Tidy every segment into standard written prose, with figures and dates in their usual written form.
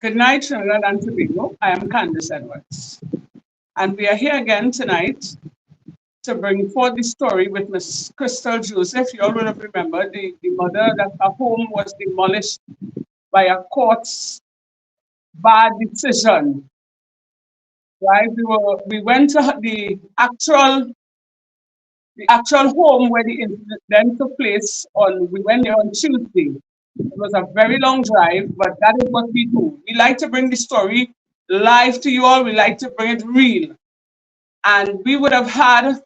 Good night, Trinidad and Tobago. I am Candace Edwards. And we are here again tonight to bring forth the story with Miss Crystal Joseph. You all will remember the mother that her home was demolished by a court's bad decision. Right? We went to the actual home where the incident took place we went there on Tuesday. It was a very long drive, but that is what we do. We like to bring the story live to you all. We like to bring it real. And we would have had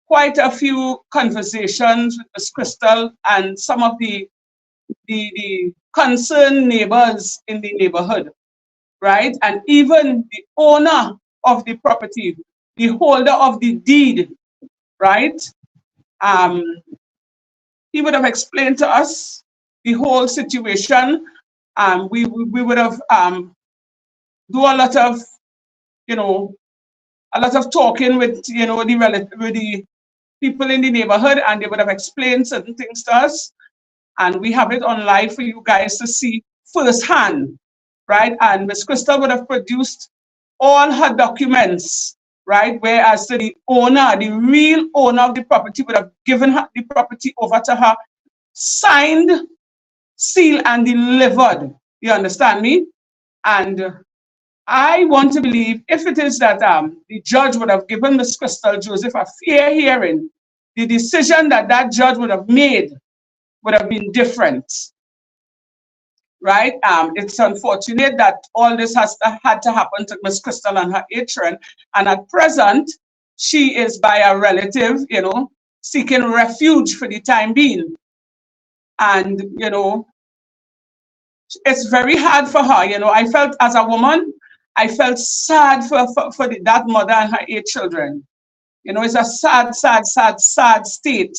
quite a few conversations with Ms. Crystal and some of the concerned neighbors in the neighborhood, right? And even the owner of the property, the holder of the deed, right? He would have explained to us the whole situation. We would have do a lot of, a lot of talking with, with the people in the neighborhood, and they would have explained certain things to us. And we have it on live for you guys to see firsthand, right? And Ms. Crystal would have produced all her documents, right? Whereas the owner, the real owner of the property, would have given her the property over to her, signed, sealed, and delivered. You understand me? And I want to believe, if it is that the judge would have given Ms. Crystal Joseph a fair hearing, the decision that judge would have made would have been different, right? It's unfortunate that all this had to happen to Ms. Crystal and her 8 children, and at present, she is by a relative, seeking refuge for the time being. And, it's very hard for her, I felt as a woman, I felt sad for that mother and her 8 children. It's a sad state.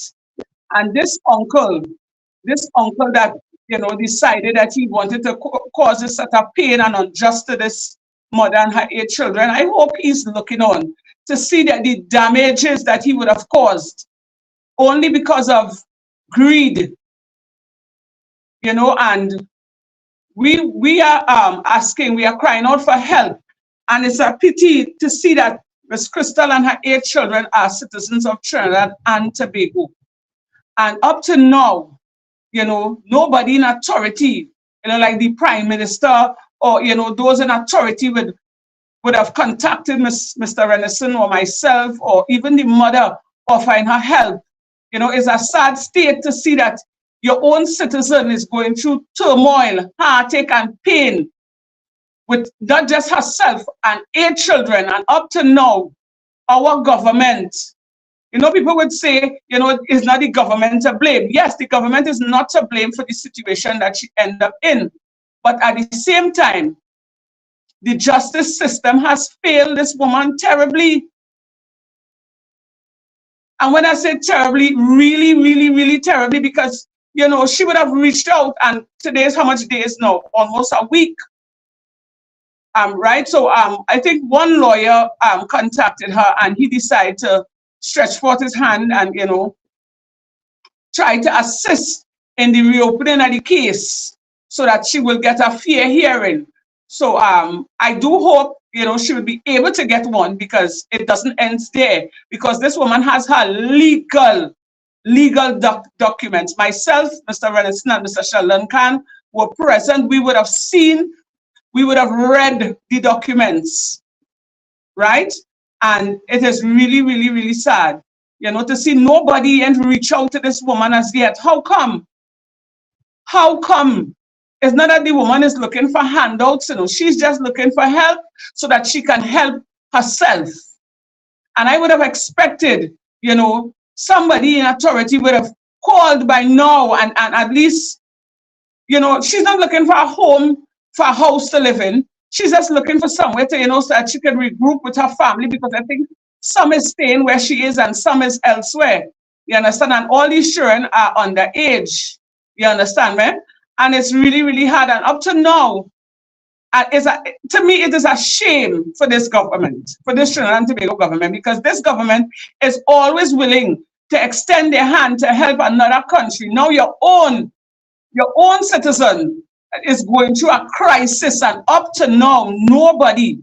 And this uncle that, decided that he wanted to cause a sort of pain and unjust to this mother and her 8 children, I hope he's looking on to see that the damages that he would have caused only because of greed, and we are asking, we are crying out for help. And it's a pity to see that Ms. Crystal and her 8 children are citizens of Trinidad and Tobago. And up to now, nobody in authority, like the Prime Minister or, those in authority would have contacted Mr. Renison or myself or even the mother offering her help. It's a sad state to see that your own citizen is going through turmoil, heartache, and pain with not just herself and 8 children. And up to now, our government, people would say, it's not the government to blame. Yes, the government is not to blame for the situation that she ended up in. But at the same time, the justice system has failed this woman terribly. And when I say terribly, really, really, really terribly, because she would have reached out, and today's how much days now? Almost a week. Right? So I think one lawyer contacted her, and he decided to stretch forth his hand and, try to assist in the reopening of the case so that she will get a fair hearing. So I do hope, she will be able to get one, because it doesn't end there, because this woman has her legal documents. Myself, Mr. Renison, and Mr. Sheldon Khan were present. We would have seen, we would have read the documents, right? And it is really, really, really sad, to see nobody and reach out to this woman as yet. How come? How come? It's not that the woman is looking for handouts, she's just looking for help so that she can help herself. And I would have expected, somebody in authority would have called by now, and at least, she's not looking for a home, for a house to live in. She's just looking for somewhere to, so that she can regroup with her family, because I think some is staying where she is and some is elsewhere. You understand? And all these children are underage. You understand, man? And it's really, really hard. And up to now, to me, it is a shame for this government, for this Trinidad and Tobago government, because this government is always willing to extend their hand to help another country. Now your own citizen is going through a crisis, and up to now, nobody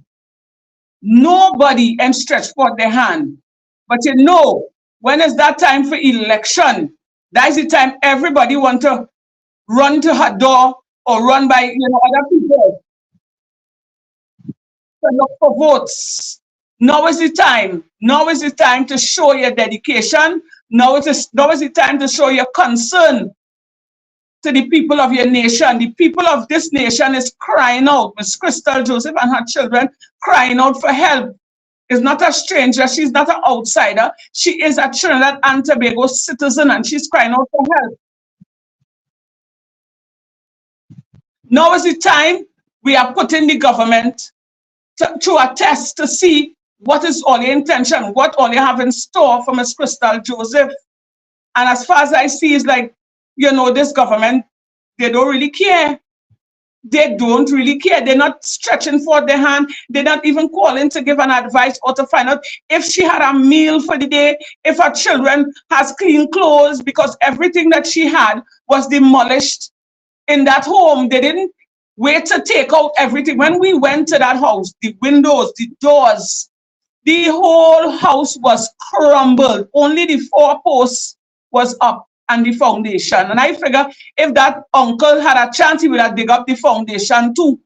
and stretch forth their hand. But when is that time for election? That is the time everybody want to run to her door or run by other people to look for votes. Now is the time. Now is the time to show your dedication. Now is the time to show your concern to the people of your nation. The people of this nation is crying out. Miss Crystal Joseph and her children crying out for help. Is not a stranger. She's not an outsider. She is a Trinidad and Tobago citizen, and she's crying out for help. Now is the time we are putting the government to a test to see what is all your intention, what all you have in store for Miss Crystal Joseph. And as far as I see, it's like, this government, they don't really care. They don't really care. They're not stretching forth their hand. They're not even calling to give an advice or to find out if she had a meal for the day, if her children has clean clothes, because everything that she had was demolished in that home. They didn't wait to take out everything. When we went to that house, the windows, the doors, the whole house was crumbled. Only the 4 posts was up and the foundation. And I figure if that uncle had a chance, he would have dig up the foundation too.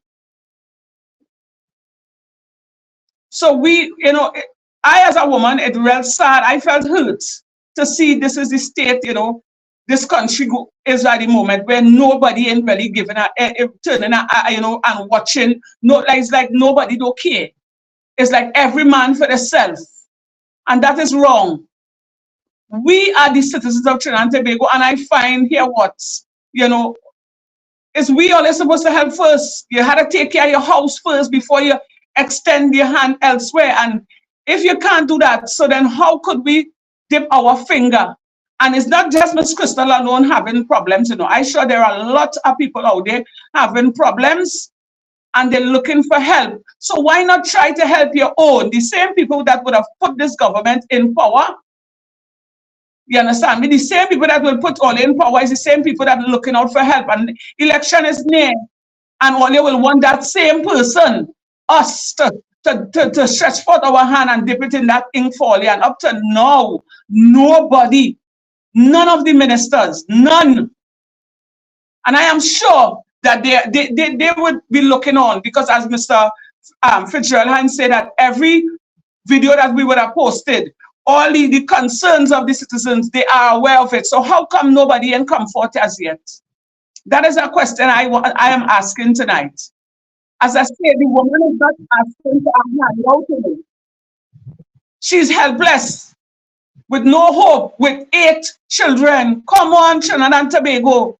So I as a woman, it real sad. I felt hurt to see this is the state, this country is at the moment where nobody ain't really giving turning and watching. No, it's like nobody don't care. It's like every man for themselves. And that is wrong. We are the citizens of Trinidad and Tobago, and I find here is we always supposed to help first. You had to take care of your house first before you extend your hand elsewhere. And if you can't do that, so then how could we dip our finger? And it's not just Miss Crystal alone having problems. I'm sure there are a lot of people out there having problems, and they're looking for help. So why not try to help your own? The same people that would have put this government in power. You understand me? The same people that will put all in power is the same people that are looking out for help. And election is near. And all you will want that same person, us, to stretch forth our hand and dip it in that ink folio. And up to now, nobody, none of the ministers, none. And I am sure that they would be looking on, because as Mr. Fitzgerald said, that every video that we would have posted, all the concerns of the citizens, they are aware of it. So how come nobody in comfort as yet? That is a question I am asking tonight. As I said, the woman is not asking for a handout to me. She's helpless, with no hope, with 8 children. Come on, Trinidad and Tobago.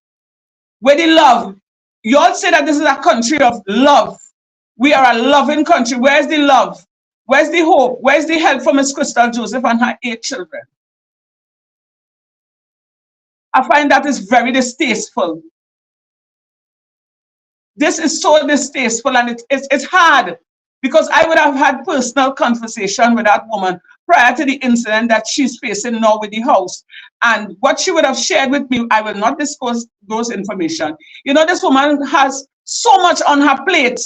Where the love? You all say that this is a country of love. We are a loving country. Where's the love? Where's the hope? Where's the help for Miss Crystal Joseph and her 8 children? I find that is very distasteful. This is so distasteful, and it's hard because I would have had personal conversation with that woman prior to the incident that she's facing now with the house. And what she would have shared with me, I will not disclose those information. You know, this woman has so much on her plate.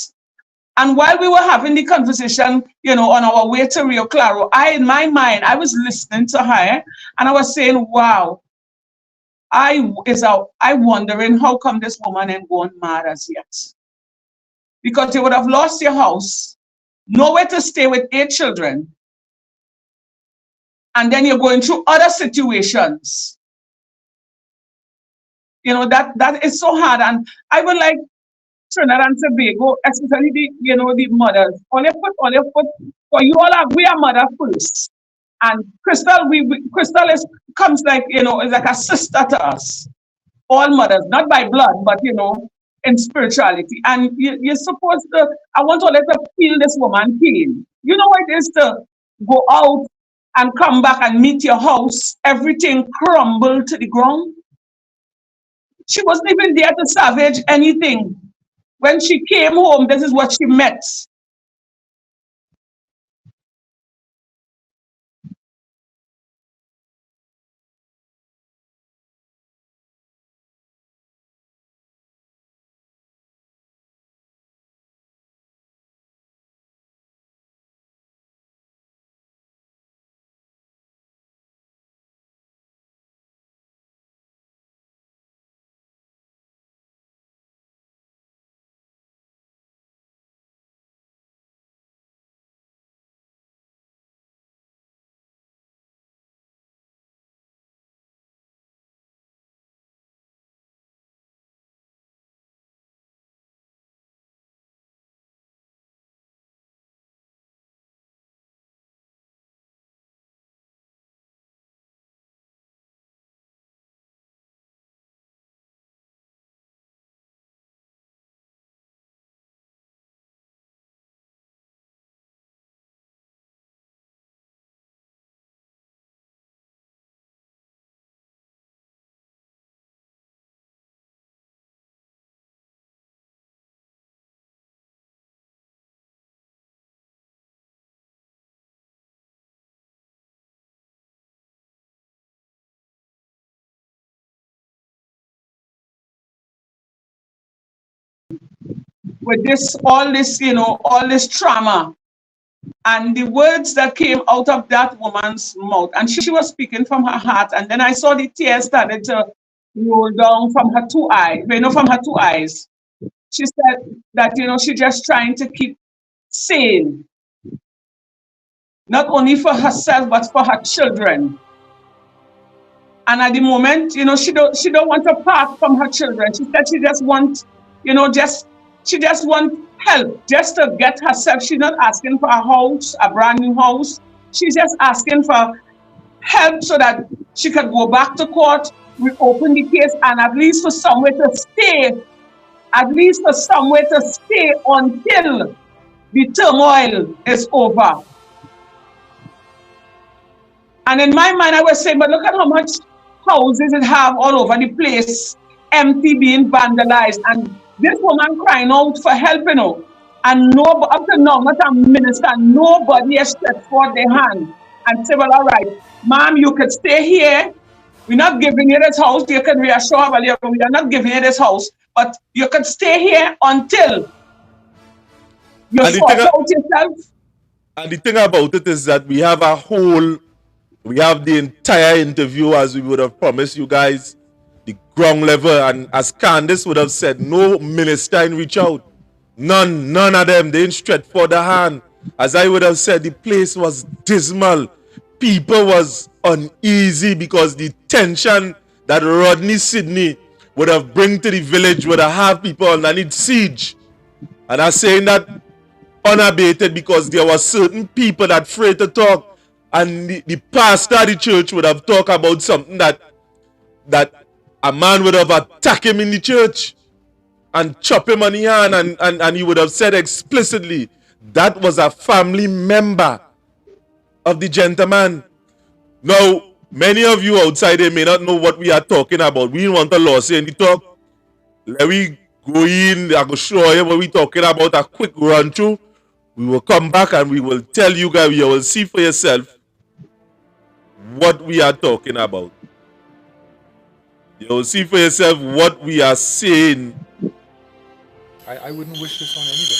And while we were having the conversation, you know, on our way to Rio Claro, in my mind, I was listening to her and I was saying, wow, I wondering how come this woman ain't gone mad as yet. Because you would have lost your house, nowhere to stay with 8 children, and then you're going through other situations. You know, that is so hard. And I would like Trinidad and Tobago, especially the mothers. All your foot, for you all we are mother first. And Crystal, Crystal comes like, is like a sister to us. All mothers, not by blood, but in spirituality. And you're supposed to, I want to let her feel this woman pain. You know what it is to go out and come back and meet your house, everything crumbled to the ground. She wasn't even there to salvage anything. When she came home, this is what she met. With all this trauma and the words that came out of that woman's mouth. And she was speaking from her heart. And then I saw the tears started to roll down from her 2 eyes, from her 2 eyes. She said that, she's just trying to keep sane, not only for herself, but for her children. And at the moment, she don't want to part from her children. She said she just wants, she just want help just to get herself. She's not asking for a house, a brand new house. She's just asking for help so that she can go back to court, reopen the case, and at least for somewhere to stay. At least for somewhere to stay until the turmoil is over. And in my mind, I was saying, but look at how much houses it have all over the place, empty, being vandalized. And this woman crying out for help, and up to now, not a minister, nobody has stretched forth their hand and say, well, all right, ma'am, you could stay here. We're not giving you this house. You can reassure her, well, we are not giving you this house, but you could stay here until you sort out yourself. And the thing about it is that we have the entire interview as we would have promised you guys, the ground level, and as Candice would have said, no minister in reach out. None of them. They didn't stretch for the hand. As I would have said, the place was dismal. People was uneasy because the tension that Rodney Sidney would have bring to the village would have people underneath siege. And I'm saying that unabated because there were certain people that afraid to talk, and the pastor of the church would have talked about something that a man would have attacked him in the church and chop him on the hand, and he would have said explicitly that was a family member of the gentleman. Now, many of you outside there may not know what we are talking about. We don't want to lose any talk. Let we go in, I go show you what we talking about, a quick run through. We will come back and we will tell you guys, you will see for yourself what we are talking about. You will see for yourself what we are saying. I wouldn't wish this on anybody.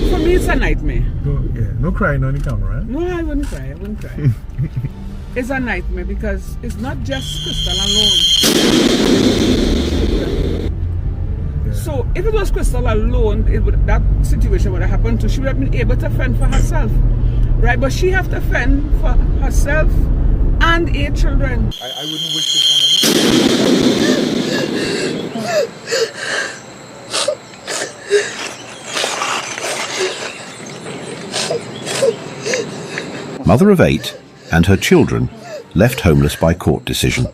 For me, it's a nightmare. No crying on the camera, eh? No, I wouldn't cry. It's a nightmare because it's not just Crystal alone. Yeah. So if it was Crystal alone, that situation would have happened too. She would have been able to fend for herself, right? But she have to fend for herself and 8 children. I wouldn't wish this on anybody. Mother of 8 and her children left homeless by court decision.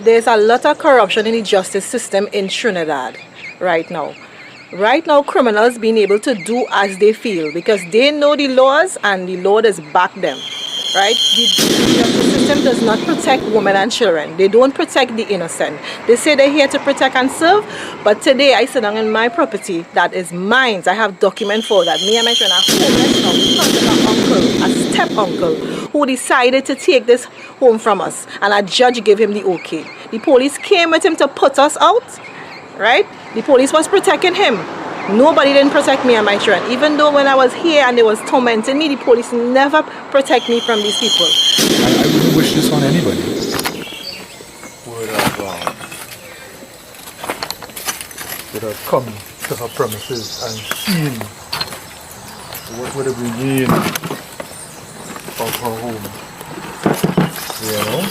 There's a lot of corruption in the justice system in Trinidad right now. Right now, criminals being able to do as they feel because they know the laws and the law does back them. Right? The justice system does not protect women and children. They don't protect the innocent. They say they're here to protect and serve, but today I sit down in my property that is mine. I have document for that. Me and my friend are homeless now because of an uncle, a step uncle, who decided to take this home from us, and a judge gave him the okay. The police came with him to put us out, right? The police was protecting him. Nobody didn't protect me and my children. Even though when I was here and they was tormenting me, the police never protect me from these people. I wouldn't wish this on anybody. Would have come to her premises and seen what would have remained of her home. You know?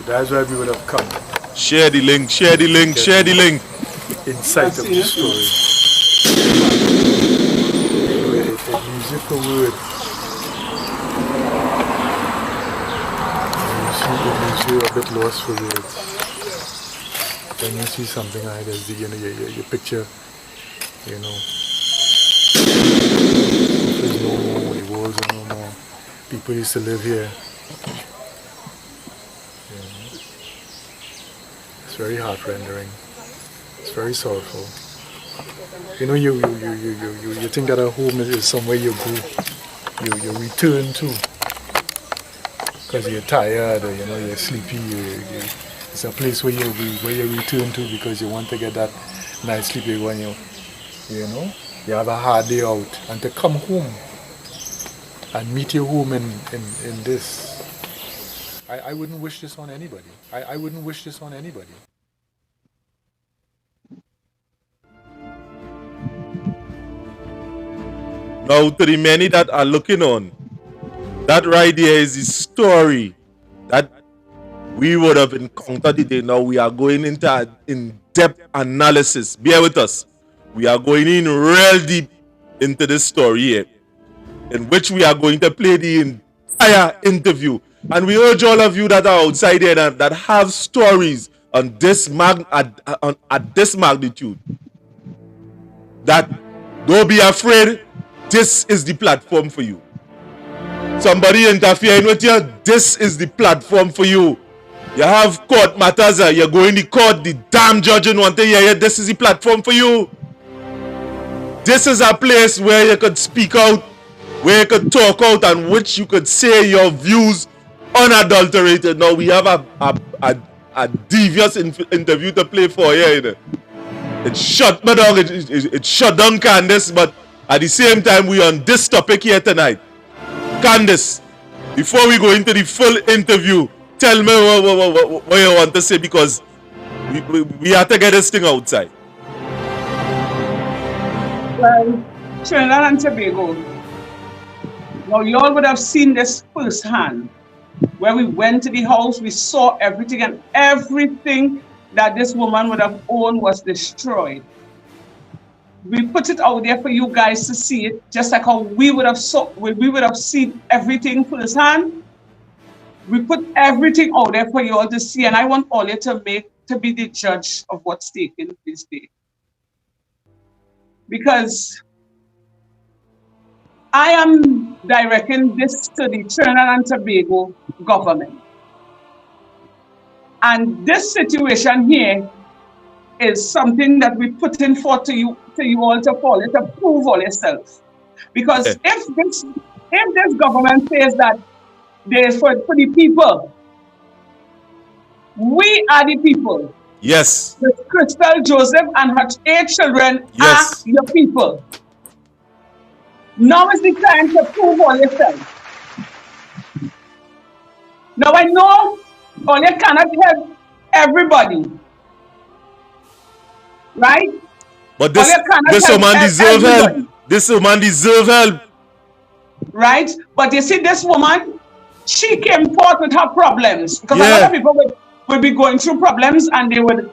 That's why we would have come. Share the link, share the link, share the link. Insight of the story. It leaves for word. It leaves you a bit lost for words. When you see something like this, your picture, you know. There's no more, the walls are no more. People used to live here. It's very heart-rendering. It's very sorrowful. You know, you think that a home is somewhere you go, you return to, because you're tired or you're sleepy. It's a place where you return to because you want to get that nice sleep when you have a hard day out, and to come home and meet your home in this. I wouldn't wish this on anybody. I wouldn't wish this on anybody. Now, to the many that are looking on, that right there is the story that we would have encountered today. Now we are going into an in-depth analysis. Bear with us. We are going in real deep into this story here, in which we are going to play the entire interview. And we urge all of you that are outside here that have stories on this at this magnitude, that don't be afraid. This is the platform for you. Somebody interfering with you, this is the platform for you. You have court matters, you're going to court, the damn judge and want to hear you, this is the platform for you. This is a place where you could speak out, where you could talk out, and which you could say your views unadulterated. Now we have a devious interview to play for here. It shut my dog, it shut down Candace, but at the same time we on this topic here tonight. Candace, before we go into the full interview, tell me what you want to say, because we have to get this thing outside. Well, Trinidad and Tobago. Now, you all would have seen this firsthand. Where we went to the house, we saw everything, and everything that this woman would have owned was destroyed. We put it out there for you guys to see it, just like how we would have seen everything firsthand. We put everything out there for you all to see, and I want all you to be the judge of what's taken this day. Because I am directing this to the Trinidad and Tobago government. And this situation here is something that we put in forth to you all to follow, to prove all yourself. Because if this government says that there's for the people, we are the people. Yes. Crystal, Joseph, and her 8 children are your people. Now is the time to prove all yourself. Now I know all you cannot help everybody, right? But this woman deserves help. This woman deserves help. Right? But you see, this woman, she came forth with her problems. Because a lot of people would be going through problems and they would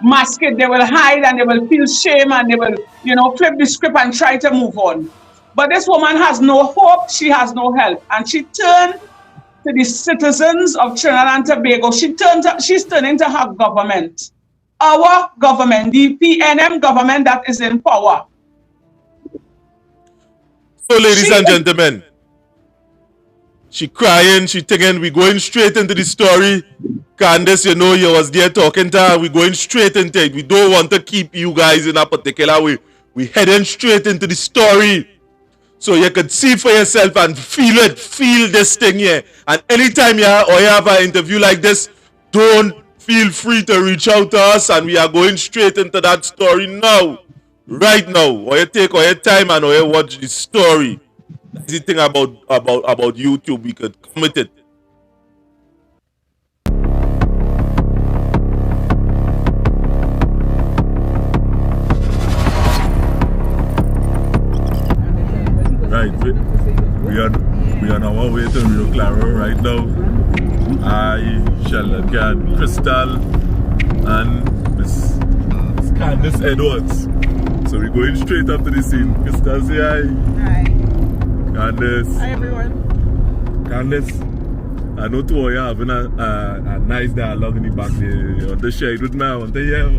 mask it, they will hide and they will feel shame and they will, flip the script and try to move on. But this woman has no hope, she has no help. And she turned to the citizens of Trinidad and Tobago. She's turning to her government. Our government, the PNM government that is in power. So, ladies and gentlemen, she crying, she thinking, we going straight into the story. Candace, you was there talking to her. We going straight into it. We don't want to keep you guys in a particular way. We heading straight into the story. So you could see for yourself and feel it. Feel this thing here. And anytime you have an interview like this, don't feel free to reach out to us. And we are going straight into that story now. Right now. Or you take all your time and or you watch the story. That's the thing about YouTube. We could commit it. Right, we are on our way to Rio Claro right now. I shall look at Crystal and Miss Candace Edwards. So we're going straight up to the scene. Crystal, say hi. Hi. Candace. Hi, everyone. Candace, I know two of you having a nice dialogue in the back there. You want to share it with me? I want to hear.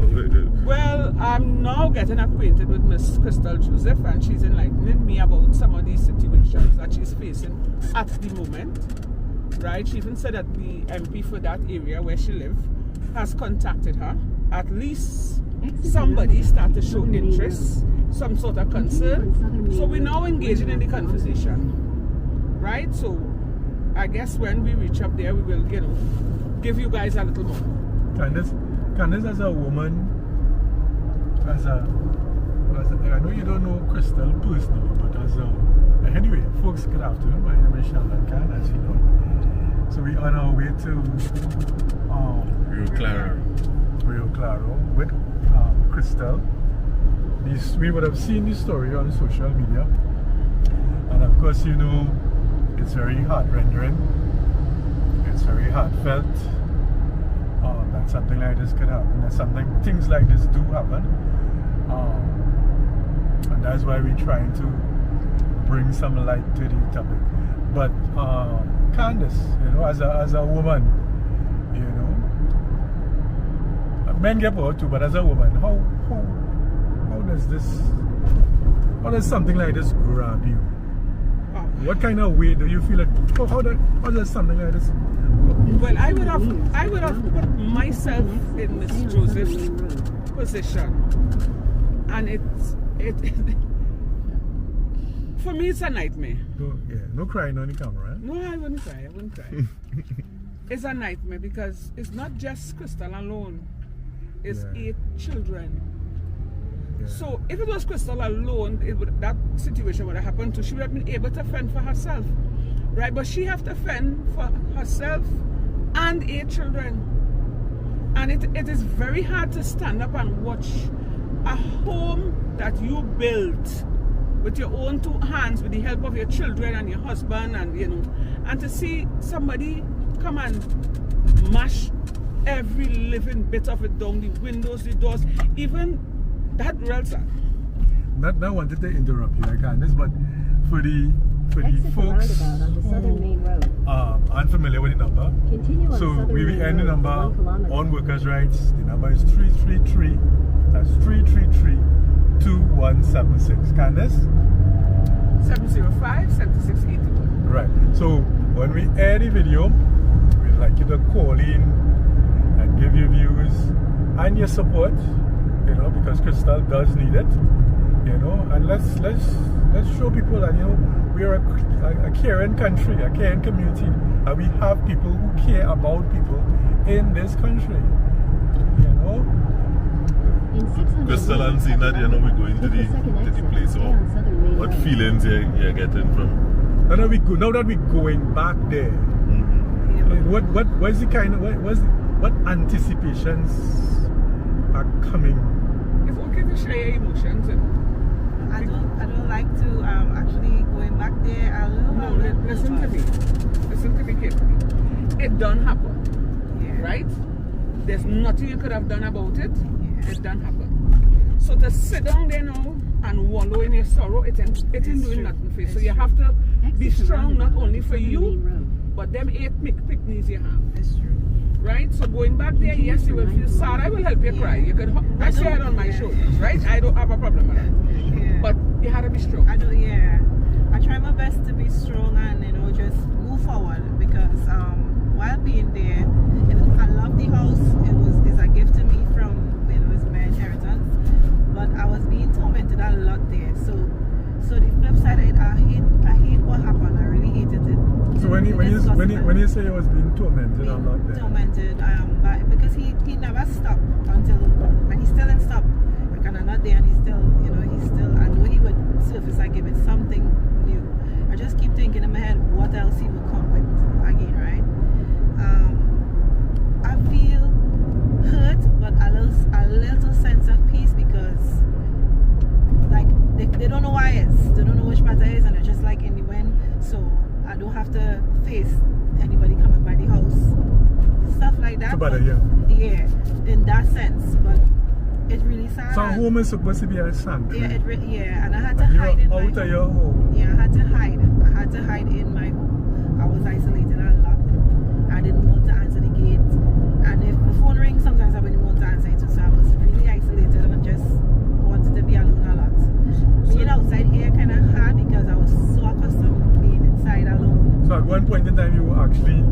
Well, I'm now getting acquainted with Miss Crystal Joseph, and she's enlightening me about some of these situations that she's facing at the moment. Right? She even said that the MP for that area where she lives has contacted her. At least somebody started to show interest, some sort of concern. So we're now engaging in the conversation. Right? So I guess when we reach up there, we will, give you guys a little more. Candace as a woman, I know you don't know Crystal personally, but anyway, folks, good afternoon. My name is Sheldon Khan, as you know. So we're on our way to Rio Claro with Crystal. We would have seen this story on social media, and of course, it's very heart-rendering. It's very heartfelt. That something like this could happen. Things like this do happen. And that's why we're trying to bring some light to the topic. But Candace, as a woman, men get power too, but as a woman, how does something like this grab you? What kind of way do you feel like? How does something like this? Well, I would have put myself in Miss Joseph's position, and it for me it's a nightmare. No crying on the camera. No, I wouldn't cry. It's a nightmare because it's not just Crystal alone. It's 8 children. Yeah. So if it was Crystal alone, that situation would have happened too. She would have been able to fend for herself, right? But she have to fend for herself and 8 children. And it is very hard to stand up and watch a home that you built with your own 2 hands, with the help of your children and your husband, and to see somebody come and mash every living bit of it down, the windows, the doors, even that real sad. Not wanted to interrupt you, Candace, but for the folks who aren't familiar with the number, so we will end the number on workers' rights. The number is 333. That's 333-2176. Candace? 705-7681. Right. So when we air the video, we'd like you to call in give your views and your support, you know, because Crystal does need it, you know, and let's show people that, you know, we are a caring country, a caring community, and we have people who care about people in this country, you know. Crystal and Zena, you know, we're going to the place. So what feelings you're getting from? Now that we're going back there, what's the kind of what anticipations are coming? It's okay to share your emotions. I don't like to actually going back there. Listen to me. Listen to me carefully. It done happen, right? There's nothing you could have done about it. It done happen. So to sit down there now and wallow in your sorrow, it ain't doing nothing for you. So you have to be strong, not only for you, but them 8 picnics you have. That's true. Right? So going back there, yes, you will feel sad. I will help you cry. You can rest your head on my shoulders, right? I don't have a problem with that. But you had to be strong. I try my best to be strong and, you know, just move forward, because while being there, you know, I love the house. It's a gift to me from, you know, it's my inheritance. But I was being tormented a lot there. So the flip side of it, I hate what happened. I really hated it. So when you say you was being tormented a lot there? Tormented, because he never stopped until, and he still didn't stop. Like, and I'm not there, and he's still, you know, I know he would surface and give it something new. I just keep thinking in my head what else he would come with again, right? I feel hurt, but a little sense of peace, because like they don't know why it is, they don't know which part it is, and it's just like in the wind. So I don't have to face anybody coming by the house, stuff like that. Yeah, in that sense, but it's really sad. So home is supposed to be a sanctuary. And I had to hide in my home. Out of your home. Yeah, I had to hide in my home. I was isolated a lot. I didn't want to answer the gate, and if the phone rings, sometimes I wouldn't want to answer it. So I was really isolated and just wanted to be alone a lot. Being outside here kind of hard, because I was so accustomed to being inside alone. So at one point in time you were actually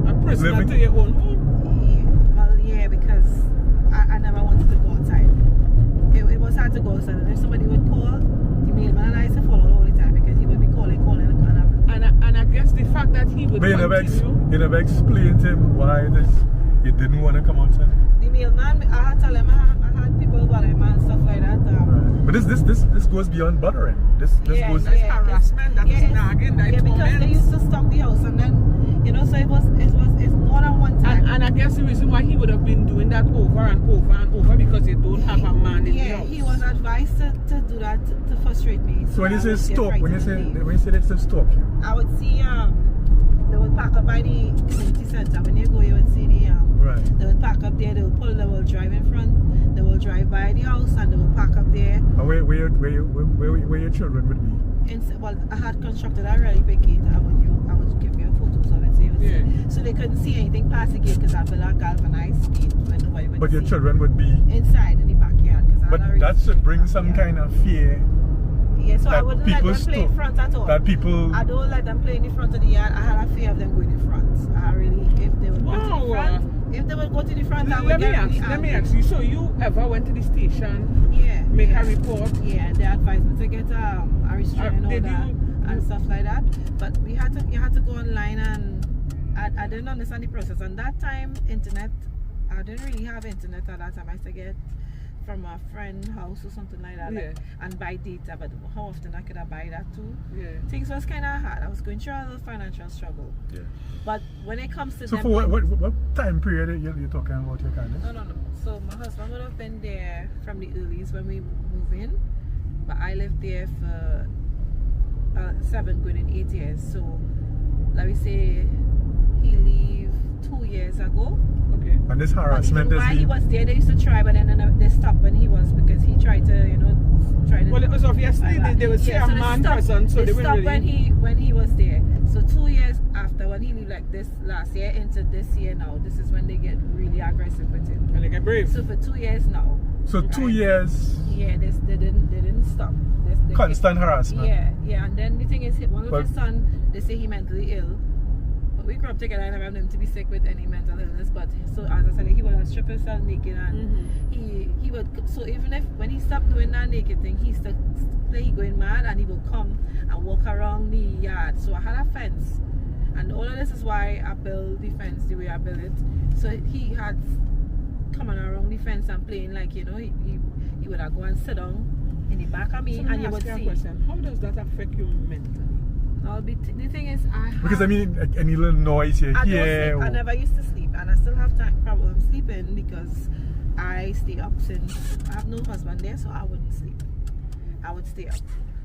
a prisoner to your own home? Yeah, because I never wanted to go outside. It was hard to go outside. And if somebody would call, the mailman and I used to follow all the time, because he would be calling. And I guess the fact that he would you never explained to him why he didn't want to come outside? The mailman, I had to tell him I had people bother him and stuff like that. Right. But this goes beyond buttering. This goes... That's harassment, that's nagging, that's torment. Because they used to stock the house, and then, you know, so it's more than one time. And I guess the reason why he would have been doing that over and over and over, because you don't have a man in the house. He was advised to do that to frustrate me. So when you say stop, when you say they say stop you, I would see they would park up by the community center. When you go, you would see they would park up there. They would pull. They will drive in front. They will drive by the house, and they will park up there. And where your children would be? Well, I had constructed a really big gate. I would give you photos of it, so you would see. So they couldn't see anything past the gate, because I built a galvanized gate when nobody would see. But your children would be inside in the backyard. But that should bring some kind of fear. Yeah, so I wouldn't let them play in front at all. That people... I don't let them play in the front of the yard. I had a fear of them going in front. If they would go to the front, I would get really angry. Let me ask you, so you ever went to the station, make a report? Yeah, they advised me to get a restraining order and stuff like that. But you had to go online, and I didn't understand the process. And that time, internet, I didn't really have internet at that time. I used to get from a friend's house or something like that, and buy data, but how often I could I buy that too? Things was kind of hard. I was going through a little financial struggle. But when it comes to for what time period are you talking about your kind of? No. So my husband would have been there from the earliest when we moved in, but I lived there for 7 going in 8 years. So let me say he leave 2 years ago. And this harassment is... While he was there, they used to try, but then they stopped when he was, because he tried to, Well, it was obviously they would say a man person, so they wouldn't really... when he was there. So 2 years after, when he leave, like this last year into this year now, this is when they get really aggressive with him. And they get brave. So for 2 years now. So 2 years... Yeah, they didn't stop. Constant harassment. Yeah, and then the thing is, one of his son, they say he mentally ill. we grew up together. I never known him to be sick with any mental illness. But so as I said, he would strip himself naked, and he would. So even if when he stopped doing that naked thing, he still he going mad, and he would come and walk around the yard. So I had a fence, and all of this is why I built the fence the way I built it. So he had coming around the fence and playing like, you know, he would have go and sit down in the back of me, So and you would ask see. you a question. How does that affect you mentally? The thing is, Because I mean, any little noise you I hear. don't sleep. I never used to sleep, and I still have problem sleeping because I stay up since I have no husband there, so I wouldn't sleep. I would stay up,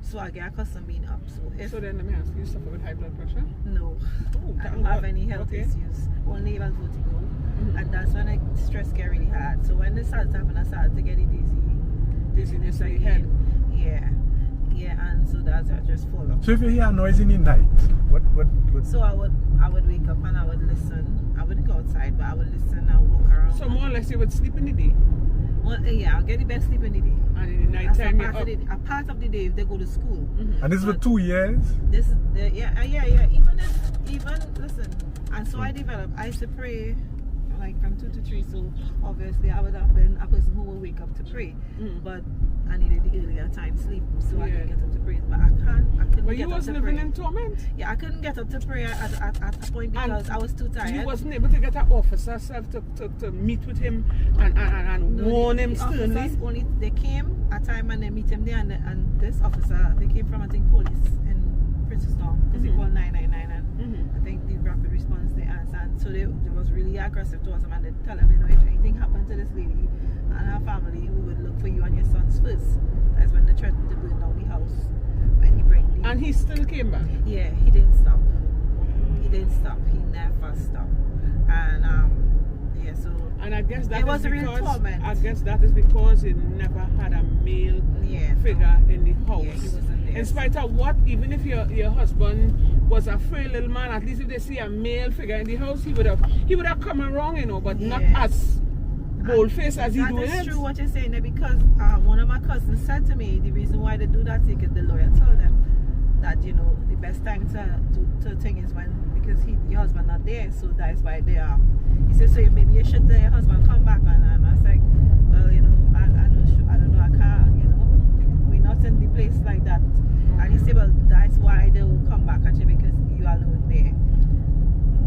so I get accustomed being up. So then let me ask you, suffer with high blood pressure? No, Oh, I don't have any health issues. Only about vertigo, and that's when stress get really hard. So when this started to happen, I started to get it Dizziness in the head. Yeah, and so that's I just fall off. So if you hear noise in the night, what? So I would wake up and I would listen. I wouldn't go outside, but I would listen and walk around. So more or less you would sleep in the day? Well, yeah, I'll get the best sleep in the day. And in the night time you're up? A part of the day if they go to school. And this is for 2 years? This is yeah. Even listen. And so I developed. I used to pray like from 2 to 3. So obviously I would have been a person who would wake up to pray, but I needed the earlier time sleep, so I could get up to pray. But I couldn't. But you was living in torment? Yeah, I couldn't get up to pray at a point because I was too tired. You wasn't able to get an officer self to meet with him and warn him sternly? Officers only, they came a time and they meet him there, and this officer, they came from, I think, police in Princeton, because they called 999, and I think the rapid response they answered. And so they was really aggressive towards him, and they tell him, you know, if anything happened to this lady and her family, we would look for you and your sons first. That's when they threatened to burn down the house. When he bring the... And he still came back? Yeah, he didn't stop. He didn't stop. He never stopped. And yeah, so... And I guess that it was a real torment. I guess that is because he never had a male figure in the house. Yeah, he wasn't there. In spite of what, even if your husband was a frail little man, at least if they see a male figure in the house, he would have come around, you know, but not as bold-faced as he do it. That is true what you're saying there, because one of my cousins said to me the reason why they do that is because the lawyer told them that, you know, the best time to thing is when, because your husband not there, so that's why they he said, so maybe you should tell your husband come back. And I was like, well, you know, I don't know, I can't, you know, we're not in the place like that. And he said, well, that's why they will come back actually, because you are alone there.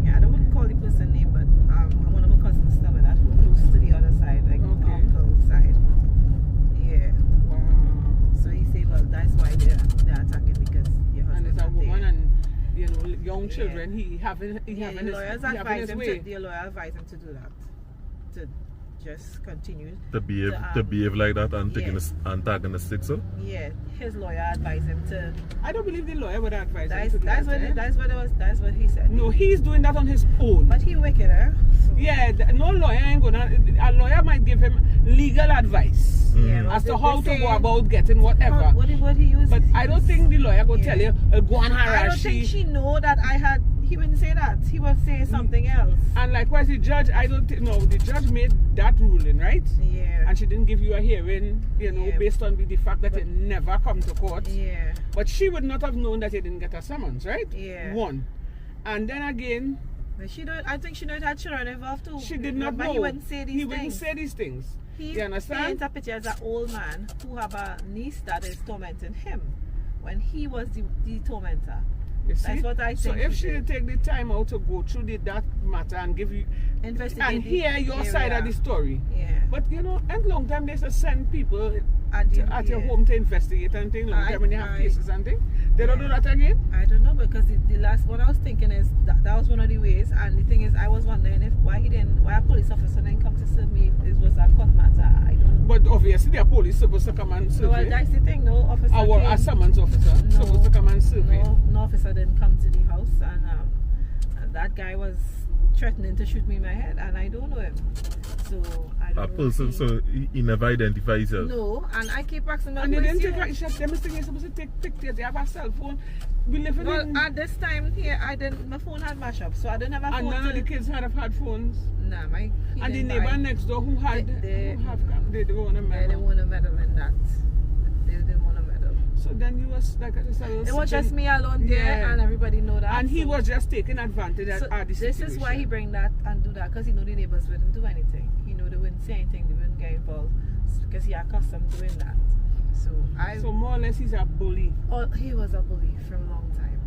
Yeah, I don't want to call the person name, but one of my cousins tell me that, who close to the other side, like uncle's side. Yeah. Wow. So he said, well, that's why they're attacking, because your husband. And it's a woman there. And, you know, young children, he having his way. The lawyer advised him to do that, to just continue To behave like that and taking antagonistic, so? Yeah, his lawyer advised him to. I don't believe the lawyer would advise him to do That's what he said. No, he's doing that on his own. But he wicked, huh? So. Yeah, no lawyer ain't gonna. A lawyer might give him legal advice as to how to go about getting whatever. What he used? But I don't think the lawyer will tell you, go and harass. I don't think she know that I had. He wouldn't say that. He would say something else. And likewise, the judge, I don't think, no, the judge made that ruling, right? Yeah. And she didn't give you a hearing, you know, based on the fact that you never come to court. Yeah. But she would not have known that you didn't get a summons, right? Yeah. One. And then again, but she don't. I think she knows had children involved too. She did not know. But he wouldn't say these things. He wouldn't say these things. You understand? He paints a picture as an old man who have a niece that is tormenting him when he was the tormentor. You see? That's what I think. So if she did take the time out to go through that matter and give you and hear your side of the story. Yeah. But you know, and long time they just send people at your home to investigate and things. Long time when you have cases and things. They don't do that again? I don't know, because the last one I was thinking is that was one of the ways, and the thing is I was wondering why a police officer didn't come to serve me if it was a court matter. I don't know. But obviously the police supposed to come and serve you. Well, that's the thing, no officer a summons officer supposed to come and serve you. No officer didn't come to the house, and that guy was threatening to shoot me in my head, and I don't know him. So I don't know. A person, so he never identified himself? No, and I keep asking them. And they didn't take a shot. They must think you're supposed to take pictures. They have a cell phone. We live in at this time here, my phone had mashed up, so I didn't have a phone. And none of the kids had phones. Nah, and the neighbor next door who had, they don't want to meddle. They didn't want to meddle in that. They didn't want to meddle. So then you was like just a little It was sitting- just me alone there, Yeah. and everybody know that. And he so- was just taking advantage of So the this is why he situation. bring that and do that, because he know the neighbors wouldn't do anything. He know they wouldn't say anything, they wouldn't get involved, because he accustomed doing that. So So more or less he's a bully. oh, he was a bully for a long time.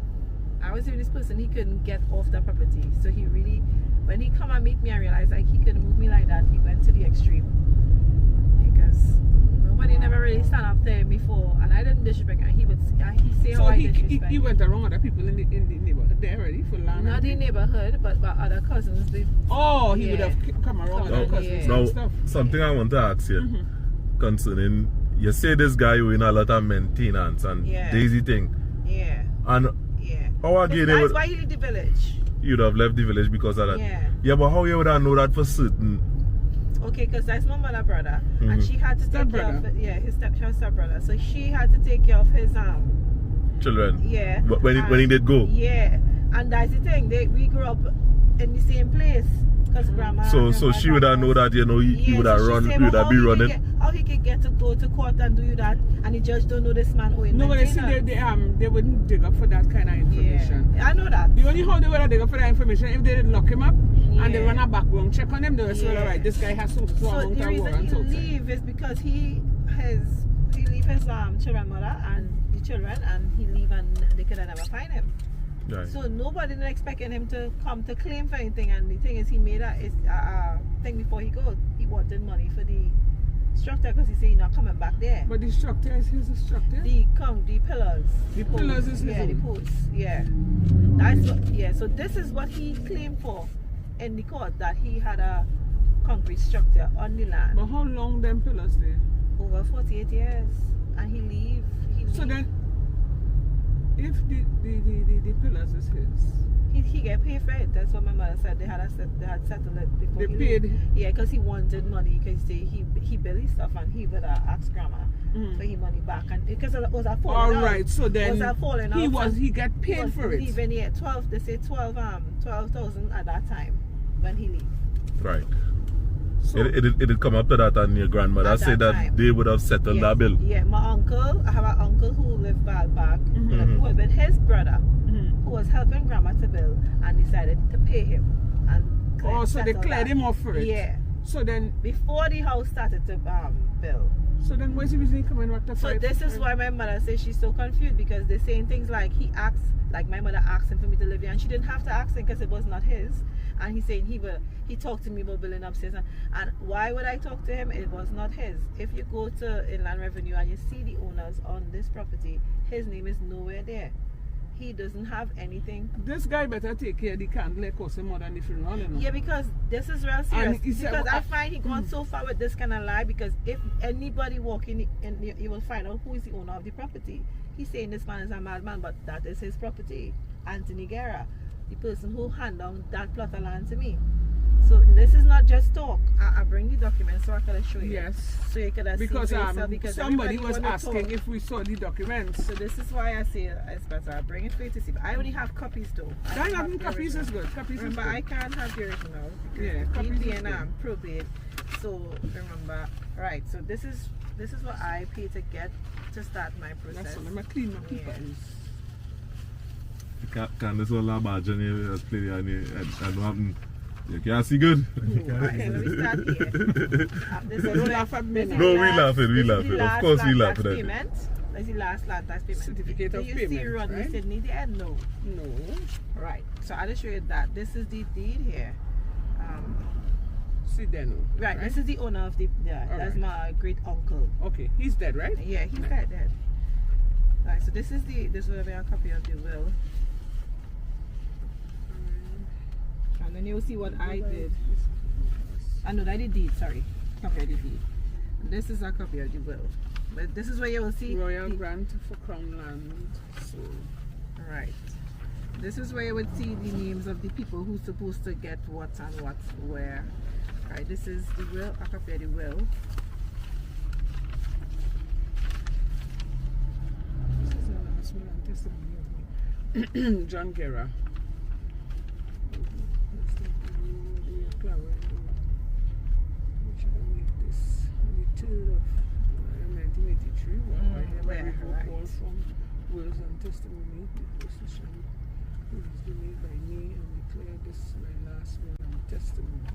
I was even this person, he couldn't get off the property. So he really, when he come and meet me, I realized like he couldn't move me like that. He went to the extreme. Because nobody never really stand up to him before, and I didn't disrespect him. He would say So how I he disrespect. went around other people in the neighborhood there already for land. Not the neighborhood, but other cousins. They, Oh, he would Yeah. have come around Come other around, cousins yeah. and Now, stuff. something I want to ask you concerning, you say this guy doing a lot of maintenance and Yeah. daisy thing. yeah, And yeah. how again That's would, why he left the village. you'd have left the village because of that? Yeah. But how you would have know that for certain? Okay, because that's my mother brother, and she had to take care Stepbrother. of his stepbrother. So she had to take care of his Children? yeah. But when he and- did go? Yeah, and that's the thing. We grew up in the same place because grandma. So she would have know that, you know, he would have so she run, say, he would well, have be running. how he could get to go to court and do that, and the judge don't know this man owing No, but they see maintenance. they wouldn't dig up for that kind of information. Yeah, I know that. The only how they would dig up for that information if they didn't lock him up and they Yeah. run a background check on him, they would say, Yeah. all right, this guy has so So amount the of reason warrants he outside. leave is because he leave his children mother and the children, and he leave and they could never find him. Right. So nobody didn't expecting him to come to claim for anything, and the thing is, he made a thing before he go. He wanted money for the structure because he said he's not coming back there. But the structure is his structure. The pillars. The pillars is his yeah, the own. posts. Yeah. That's what, yeah. So this is what he claimed for in the court, that he had a concrete structure on the land But how long them pillars there? over 48 years, and he leave. So then, if the pillars is his, he get paid for it. That's what my mother said. They had settled it before they he paid. leave. Yeah, because he wanted money. Because he built his stuff, and he would ask grandma for his money back, and because it was a falling All out. right, so then was a falling he out, was and he got paid was for it. leaving, yeah, 12. They say 12,000 at that time when he leave. Right. So, It did come up to that, and your grandmother At that said that time. they would have settled Yeah, that bill. yeah. My uncle, I have an uncle who lived back, Mhm. who was with his brother, Mhm. who was helping grandma to build, and decided to pay him. And oh, so they settle cleared that. him off for it. Yeah, So then, before the house started to build. where's the reason he coming back to So fight? this is why my mother says she's so confused, because they're saying things like my mother asked him for me to live here, and she didn't have to ask him because it was not his. And he's saying he talked to me about building upstairs, and why would I talk to him? It was not his. If you go to Inland Revenue and you see the owners on this property, his name is nowhere there. He doesn't have anything. This guy better take care of the candle, it costs him more than the funeral, you know. Yeah, because this is real serious. he said, Because well, I find he gone so far with this kind of lie, because if anybody walk in, you will find out who is the owner of the property. He's saying this man is a madman, but that is his property. Anthony Guerra, the person who handed down that plot of land to me. So this is not just talk. I bring the documents so I can show you. Yes. So you can see Because for yourself, because somebody everybody was wanna asking talk. if we saw the documents. So this is why I say it's better. I bring it for you to see. But I only have copies though. I don't have Having the copies is original. good. Copies is Remember, good. I can't have the original. Yeah, copies is being good. probate. So remember, right? So this is what I pay to get to start my process. That's all. I'm going to clean my people. Can this all about Johnny play and what happened? You can't see good? Okay, let me start here. This Don't laugh at me now. No, we laughing. Of course we laughing at it. payment. That's the last land tax payment. Certificate of Do you see payment, Rodney right? Sydney there? No. No. Right. So I'll just show you that. This is the deed here. Sideno. Right. This is the owner of the. Yeah, that's right. my great uncle. Okay, he's dead, right? Yeah, he's dead. Right. So this will be a copy of the will. And then you'll see what I did. I know that I did deed, sorry. Copy of the deed. And this is a copy of the will. But this is where you will see Royal grant for Crown land. So, right. This is where you would see the names of the people who's supposed to get what and what where. Right, this is the will, a copy of the will. this is the last will and testimony of John Guerra. Which I will make this on the 3rd of 1983. Wow, I have Yeah, a book right. called From Words and Testimony. The position is made by me and declare this my last will and testimony.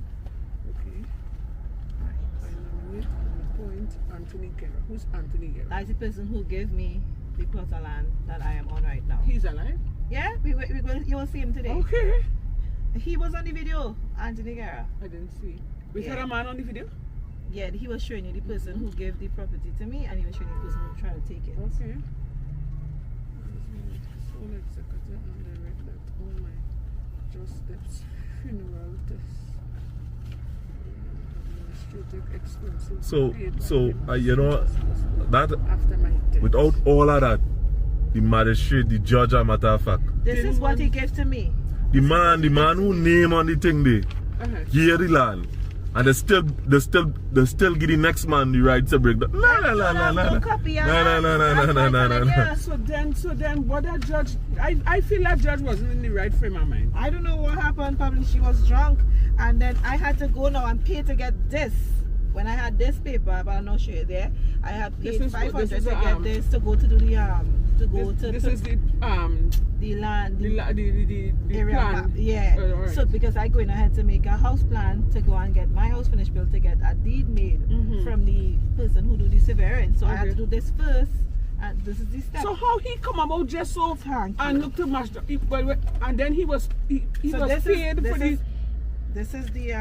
Okay. I nominate and appoint Anthony Guerra. Who's Anthony Guerra? That's the person who gave me the plot of land that I am on right now. He's alive? Yeah, you will see him today. Okay. He was on the video, Anthony Guerra. I didn't see. Was Yeah. there a man on the video? Yeah, he was showing you the person who gave the property to me, and he was showing you the person who tried to take it. Okay. Sole executor and direct that all my just steps, funeral tests, administrative expenses. paid by the you know, that after my death. without all of that, the magistrate, the judge, a matter of fact, This is what he gave to me. the man who name on the thing there, gave the land, and they still give the next man the right to break the. No. So then, what that judge? I feel that judge wasn't in the right frame of mind. I don't know what happened. Probably she was drunk, and then I had to go now and pay to get this. When I had this paper, but I'm not sure there, I had paid 500 to get this to go to do the This is the land, the area plan. map. Yeah. Alright. So because I going ahead to make a house plan to go and get my house finished built to get a deed made from the person who do the surveying. So I had to do this first, and this is the step. So how he come about just so Thank and you. look to match and then he was So was paid for the. This is the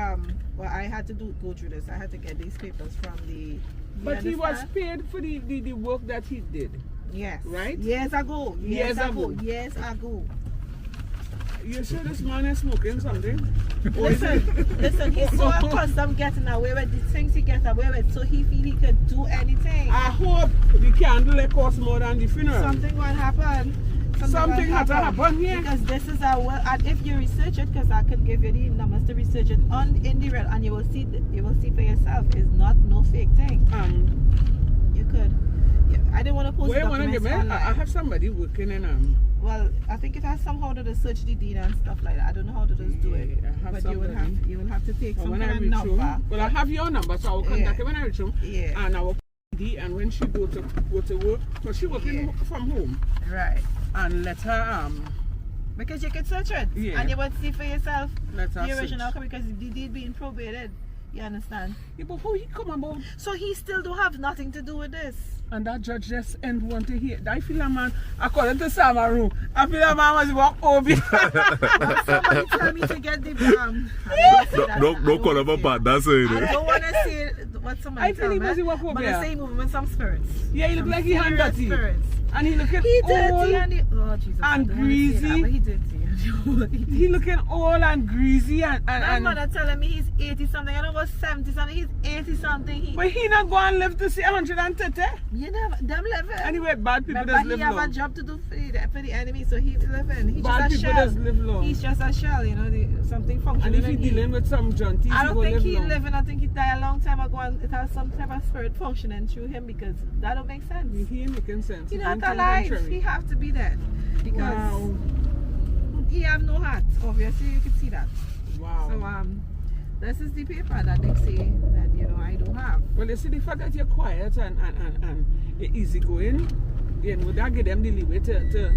well, I had to go through this. I had to get these papers from the. But he was paid for the work that he did. Yes. Right? Years ago. Years ago. Years ago. You sure this man is smoking something? Or is Listen, he's so accustomed getting away with the things he gets away with, so he feel he could do anything. I hope the candle cost more than the funeral. Something will happen. Something had to happen here. Because this is a well, and if you research it, because I could give you the numbers to research it on in the real, and you will see for yourself. It's not no fake thing. You could. Yeah, I didn't want to post documents online. I have somebody working in Well, I think it has somehow to search the deed and stuff like that. I don't know how to just do it. But you will have to take some when kind I of reach number. home, well, I have your number, so I will contact you when I reach home. Yeah. And I will and when she go to work, so she working from home, Right. and let her Because you can search it. Yeah. And you will see for yourself let her the original search. copy because the deed being probated. You understand? Yeah, but how he come about? So he still don't have nothing to do with this. And that judge just end want to hear. I feel a man, according to Samaru, I feel a man was walk over. Somebody tell me to get the Don't call him a bad, that's it. I don't want to say what somebody I feel tell he me, must walk over but there. I say he moving with some spirits. Yeah, he look Some like he hand serious dirty. spirits. And he looking He old. dirty and he, oh Jesus, I and don't wanna say that, greasy. but he dirty. He looking old and greasy My and mother telling me he's 80 something. I don't know about 70 something. He's 80 something. but he not go and live to see 130. You never, them living. Anyway, bad people But just he live have long. a job to do for the enemy, so he's living. He's Bad just a people shell. just live long. He's just a shell, you know, something functioning. And if he dealing with some junkies, I he don't go think live he's long. living. I think he died a long time ago, and it has some type of spirit functioning through him because that don't make sense. He ain't making sense. He's He not ain't alive. century. He have to be dead because Wow. he have no heart. Obviously, you can see that. Wow. So this is the paper that they say that I don't have. Well, you see the fact that you're quiet and you're easygoing, that give them the leeway to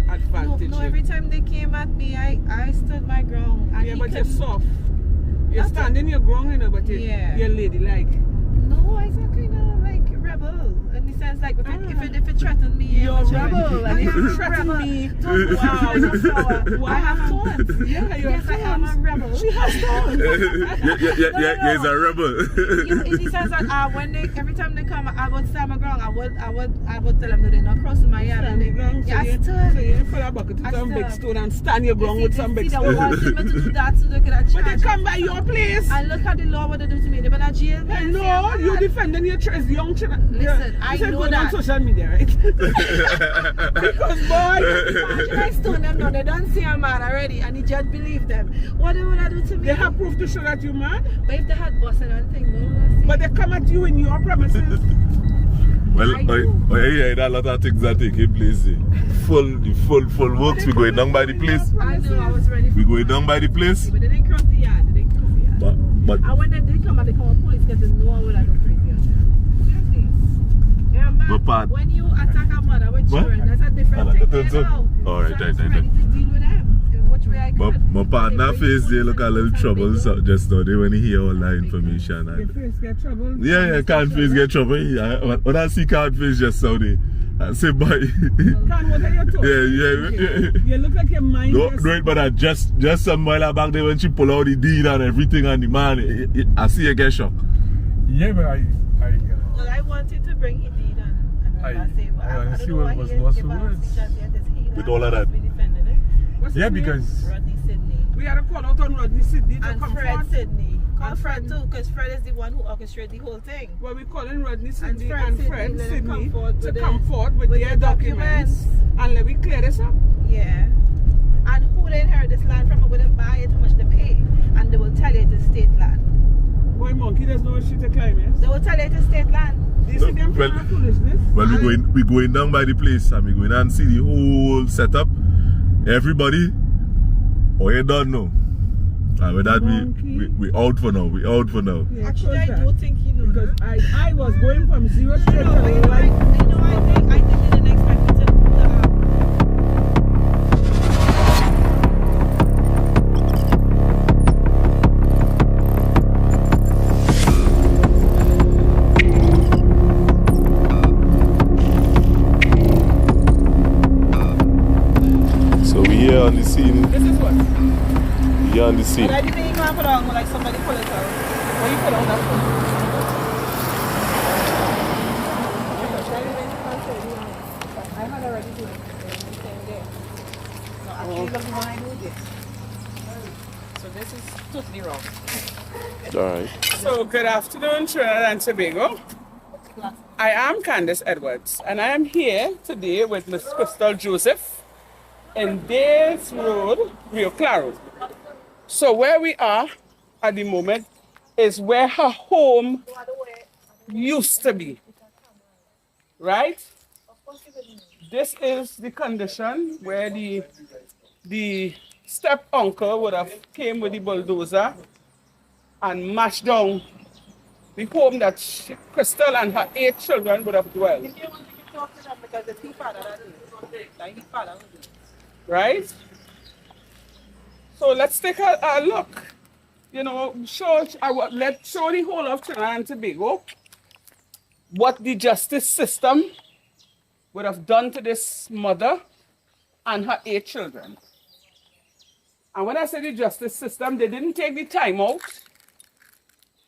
advantage No, you. every time they came at me, I stood my ground. And Yeah, he but you're couldn't- soft. You're That's standing your ground, but Yeah. you're ladylike. No, I said kind of like rebel in the sense like if it threatened me, You're it would rebel, I and if am you a threaten rebel. me, Don't go wow. after the flower. Wow. I have thorns. Yeah, you Yes, have I am a thorns. rebel. She has thorns. Yeah, he's a rebel. In the sense that when every time they come, I would stand my ground. I would tell them that they're not crossing my yard. Stand your ground, Yeah, I so stood. you put a bucket to some big stood. stone and stand your ground with some big They stone. wanted me to do that so they could have But they charged come me. by your place. And look at the law what they do to me. They better jail me. and say No, I'm you're mad. defending your young children. Listen, I know going that. on social media, right? Because boy, Imagine I stone them now. They don't see a man already, and he just believe them. What they would I do to me? they have proof to show that you're mad. But if they had busted and thing, no one will see. But they come at you in your premises. Well, I do. yeah, there are a lot of things that take place. The full works. We going down by the place. I know I was ready for We going down by the place. but they didn't cross the yard. They didn't cross the yard. But And when they did come, they come with police because they know I would have done crazy on them. Seriously. Yeah, man. What part? When you attack a mother with What? children, that's a different Alright, thing. so- alright, So I right. was ready to deal with them in which way I could. My partner They face bring they look a little food trouble and so just now. They when he hear all that information. Your And, face get trouble. yeah, can't face get trouble. Yeah, when I see can't face just now, I say boy. Can't what are you talking? Yeah. You look like your mind. No, is- no, it, but just some while back there when she pull out the deed and everything and the man, I see her get shocked. Yeah, but Well, I wanted to bring it in and I say, well, I don't honestly know why was he lost is for giving words. speech at this. He With all of that. be defending it. What's his yeah, name? because Rodney Sidney. We had to call out on Rodney Sidney to And come Fred forth. Sidney. Call And Fred Fred- too, because Fred is the one who orchestrated the whole thing. Well, we calling Rodney And Sidney Fred and Sidney, Fred let him Sidney come forward to with come the- forward with with their the documents and let me clear this up. Yeah. And who they inherit this land from, or would they buy it, how much they pay. And they will tell you it is state land. Boy, monkey does know shit to climb, yes? They will tell you it is state land. Do you see them Well- kind of foolishness? Well, we going down by the place and we going and see the whole setup. Everybody, oh you don't know. And with that we out for now. We out for now. Yeah, Actually, I close that. don't think he knows. Because I was going from zero straight No, to I the light. think they didn't expect it to So we here on the scene. This is what? We here on the scene. But I didn't even put on like somebody pull it out. When you put on that phone. I had already done it. No, actually, look when I do this. So this is totally wrong. Alright. So, good afternoon, Trinidad and Tobago. I am Candace Edwards, and I am here today with Miss Crystal Joseph in Days Road, Rio Claro. So, where we are at the moment is where her home used to be, right? This is the condition where the step uncle would have came with the bulldozer and mashed down the home that Crystal and her 8 children would have dwelled. If you want to talk to them because it's his father that did it. Like his father who did it. Right? So let's take a look. You know, let's show the whole of Trinidad and Tobago what the justice system would have done to this mother and her 8 children. And when I say the justice system, they didn't take the time out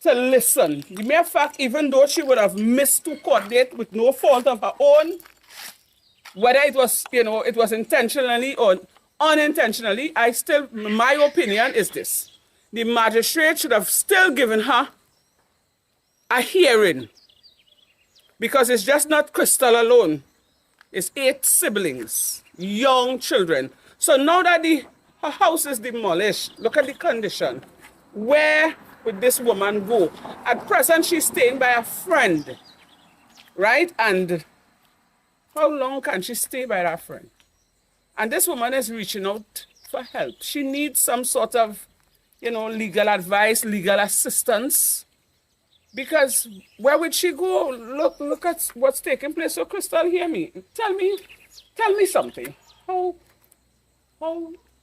to listen. The mere fact, even though she would have missed 2 court dates with no fault of her own, whether it was, it was intentionally or unintentionally, my opinion is this. The magistrate should have still given her a hearing, because it's just not Crystal alone. It's 8 siblings, young children. So now that her house is demolished, look at the condition. Where would this woman go? At present, she's staying by a friend, right? And how long can she stay by that friend? And this woman is reaching out for help. She needs some sort of, legal advice, legal assistance. Because where would she go? Look at what's taking place. So Crystal, hear me. Tell me something. How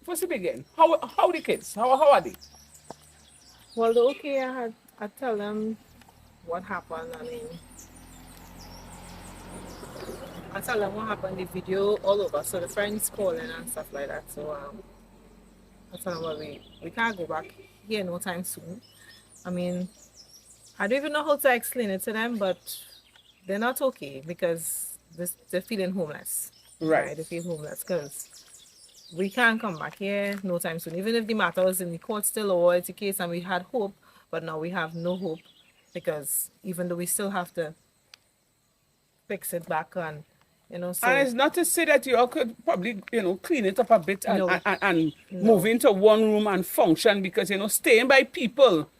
what's the begin? How the kids? How are they? Well, the okay, I tell them what happened. I tell them what happened, the video all over. So the friends calling and stuff like that. So I tell them, well, we can't go back here no time soon. I don't even know how to explain it to them, but they're not okay because they're feeling homeless. Right. They feel homeless because we can't come back here no time soon. Even if the matter was in the court still or it's a case and we had hope, but now we have no hope because even though we still have to fix it back on, so... And it's not to say that you all could probably, clean it up a bit and, No. and No. move into one room and function because, staying by people,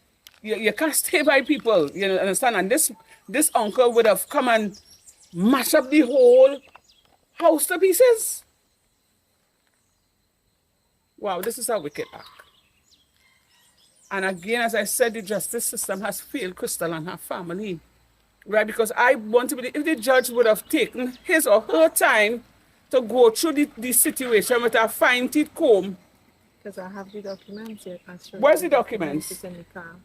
you can't stay by people, understand? And this uncle would have come and mash up the whole house to pieces. Wow, this is a wicked act. And again, as I said, the justice system has failed Crystal and her family. Right, because I want to believe if the judge would have taken his or her time to go through the situation with a fine teeth comb. Because I have the documents here. Where's the documents? It's in the car.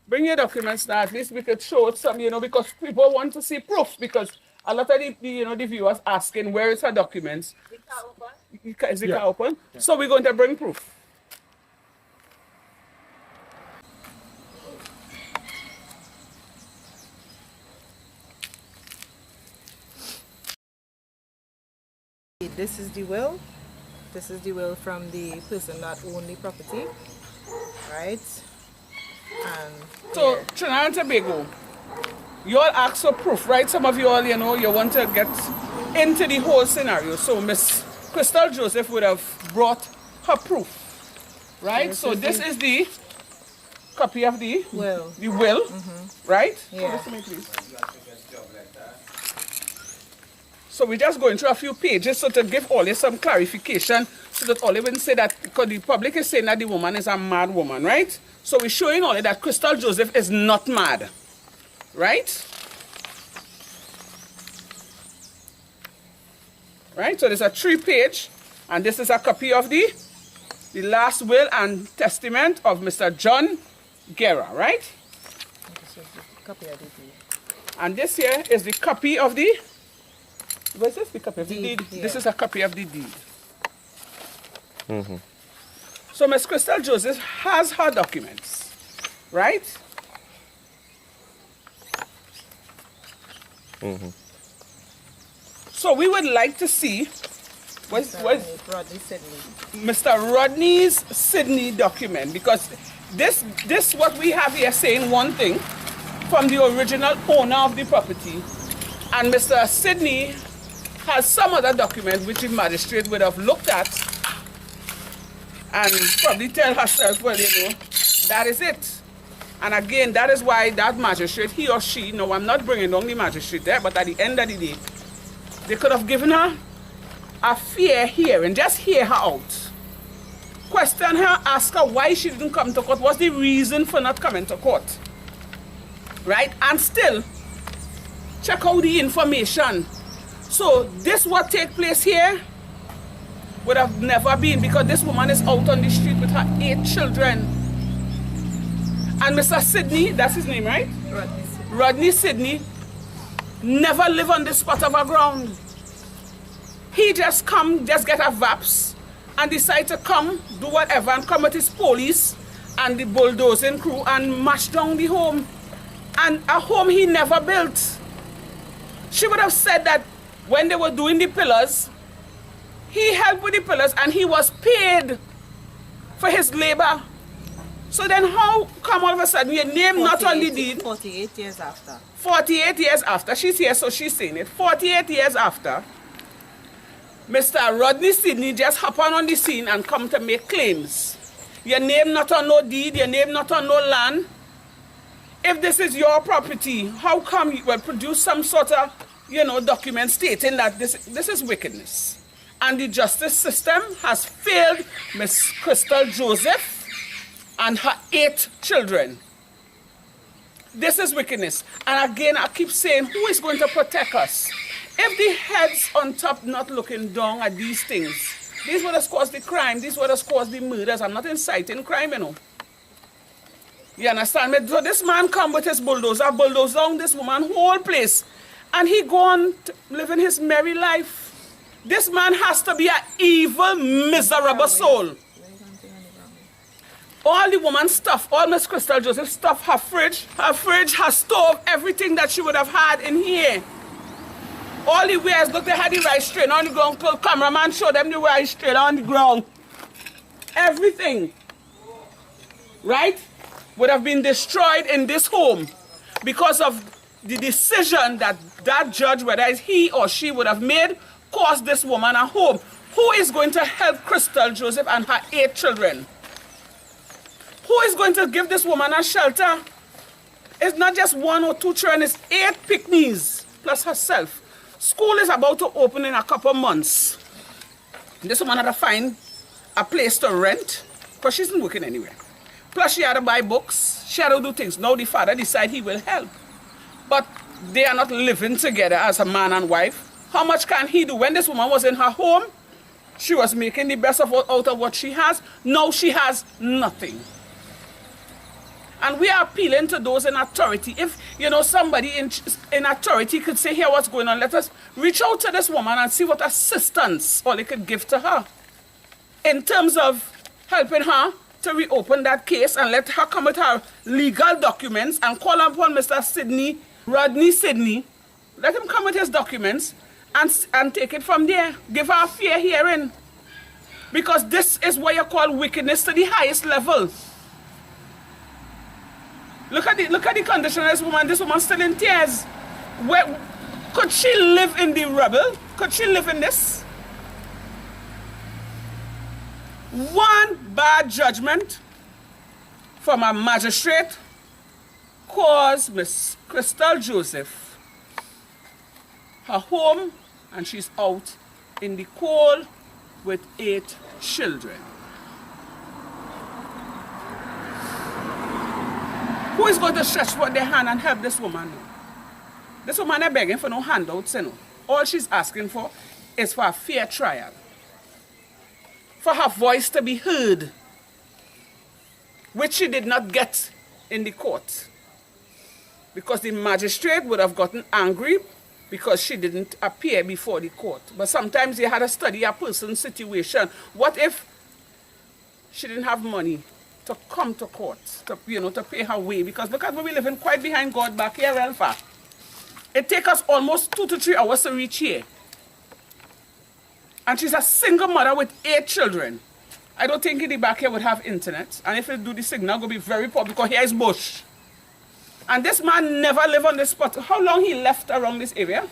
Bring your documents now, at least we could show some, because people want to see proof, because a lot of the viewers asking, where is her documents? The car open? Is the car open? Yeah. So we're going to bring proof. This is the will. This is the will from the person that owned the property, right? And so, Trinidad and Tobago, you all ask for proof, right? Some of you all, you want to get into the whole scenario. So, Miss Crystal Joseph would have brought her proof, right? So, this is the copy of the will. The will, right? Yeah. Listen to me, please. So we're just going through a few pages so to give Ollie some clarification so that Ollie wouldn't say that, because the public is saying that the woman is a mad woman, right? So we're showing Ollie that Crystal Joseph is not mad, right? Right, so there's a 3-page, and this is a copy of the last will and testament of Mr. John Guerra, right? This is the copy of the deed. And this here is the copy of the... What's this? The copy of the Deed, deed? yeah. This is a copy of the deed. So Miss Crystal Joseph has her documents, right? So we would like to see what's Rodney Sidney. Mr. Rodney's Sydney document, because this what we have here saying one thing from the original owner of the property, and Mr. Sydney has some other document which the magistrate would have looked at and probably tell herself, well, that is it. And again, that is why that magistrate, he or she, no, I'm not bringing down the magistrate there, but at the end of the day, they could have given her a fair hearing, just hear her out. Question her, ask her why she didn't come to court, what's the reason for not coming to court, right? And still, check out the information. So this what take place here would have never been, because this woman is out on the street with her 8 children. And Mr. Sidney, that's his name, right? Rodney Sidney never live on this spot of our ground. He just get a VAPS and decide to come, do whatever, and come with his police and the bulldozing crew and mash down the home. And a home he never built. She would have said that when they were doing the pillars, he helped with the pillars and he was paid for his labor. So then how come all of a sudden your name not on the deed? 48 years after. 48 years after. She's here, so she's saying it. 48 years after, Mr. Rodney Sidney just happened on the scene and come to make claims. Your name not on no deed, your name not on no land. If this is your property, how come you will produce some sort of, document stating that this is wickedness? And the justice system has failed Miss Crystal Joseph and her 8 children. This is wickedness. And again, I keep saying, who is going to protect us? If the heads on top not looking down at these things, these would have caused the crime, these would have caused the murders. I'm not inciting crime, You understand me? So this man come with his bulldozer, bulldoze down this woman's whole place, and he go on living his merry life. This man has to be an evil, miserable soul. All the woman's stuff, all Miss Crystal Joseph's stuff, her fridge, her stove, everything that she would have had in here. All the wares, look, they had the rice strainer on the ground. Cameraman showed them the rice strainer on the ground. Everything, right, would have been destroyed in this home because of the decision that judge, whether it's he or she, would have made, cost this woman a home. Who is going to help Crystal Joseph and her 8 children? Who is going to give this woman a shelter? It's not just 1 or 2 children, it's 8 picnics plus herself. School is about to open in a couple months. This woman had to find a place to rent because she isn't working anywhere. Plus she had to buy books, she had to do things. Now the father decided he will help. but they are not living together as a man and wife. How much can he do? When this woman was in her home, she was making the best out of what she has. Now she has nothing. And we are appealing to those in authority. If, somebody in authority could say, here, what's going on, let us reach out to this woman and see what assistance all they could give to her in terms of helping her to reopen that case and let her come with her legal documents and call upon Mr. Rodney Sidney, let him come with his documents and take it from there. Give her a fair hearing. Because this is what you call wickedness to the highest level. Look at the condition of this woman. This woman's still in tears. Could she live in the rubble? Could she live in this? One bad judgment from a magistrate caused Miss Crystal Joseph her home, and she's out in the cold with 8 children. Who is going to stretch forth their hand and help this woman? This woman is begging for no handouts. All she's asking for is for a fair trial, for her voice to be heard, which she did not get in the court, because the magistrate would have gotten angry because she didn't appear before the court. But sometimes you had to study a person's situation. What if she didn't have money to come to court, to pay her way? Because look at where we living, quite behind God back here, Alpha. It takes us almost 2 to 3 hours to reach here. And she's a single mother with 8 children. I don't think in the back here would have internet. And if it do the signal, it's going to be very poor because here is bush. And this man never lived on this spot. How long he left around this area?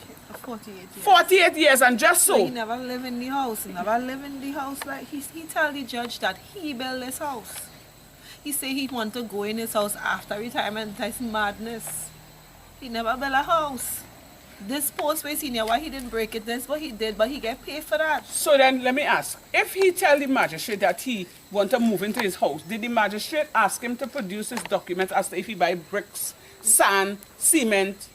48 years. 48 years, and just so. He never lived in the house. He never lived in the house. Like he told the judge that he built this house. He said he want to go in his house after retirement. That's madness. He never built a house. This post where he knew why he didn't break it. That's what he did, but he get paid for that. So then let me ask, if he tell the magistrate that he want to move into his house, did the magistrate ask him to produce his documents as to if he buy bricks, sand, cement?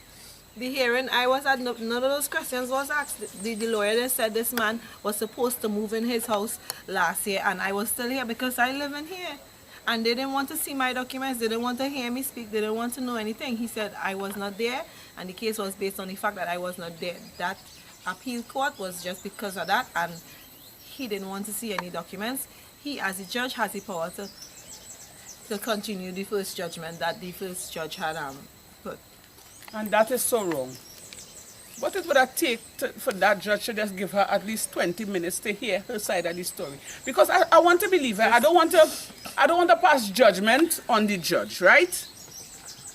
The hearing, I was at, none of those questions was asked. The lawyer that said this man was supposed to move in his house last year, and I was still here because I live in here. And they didn't want to see my documents. They didn't want to hear me speak. They didn't want to know anything. He said I was not there, and the case was based on the fact that I was not there. That appeal court was just because of that, and he didn't want to see any documents. He, as a judge, has the power to continue the first judgment that the first judge had put. And that is so wrong. What it would have taken for that judge to just give her at least 20 minutes to hear her side of the story? Because I want to believe her. I don't want to pass judgment on the judge, right?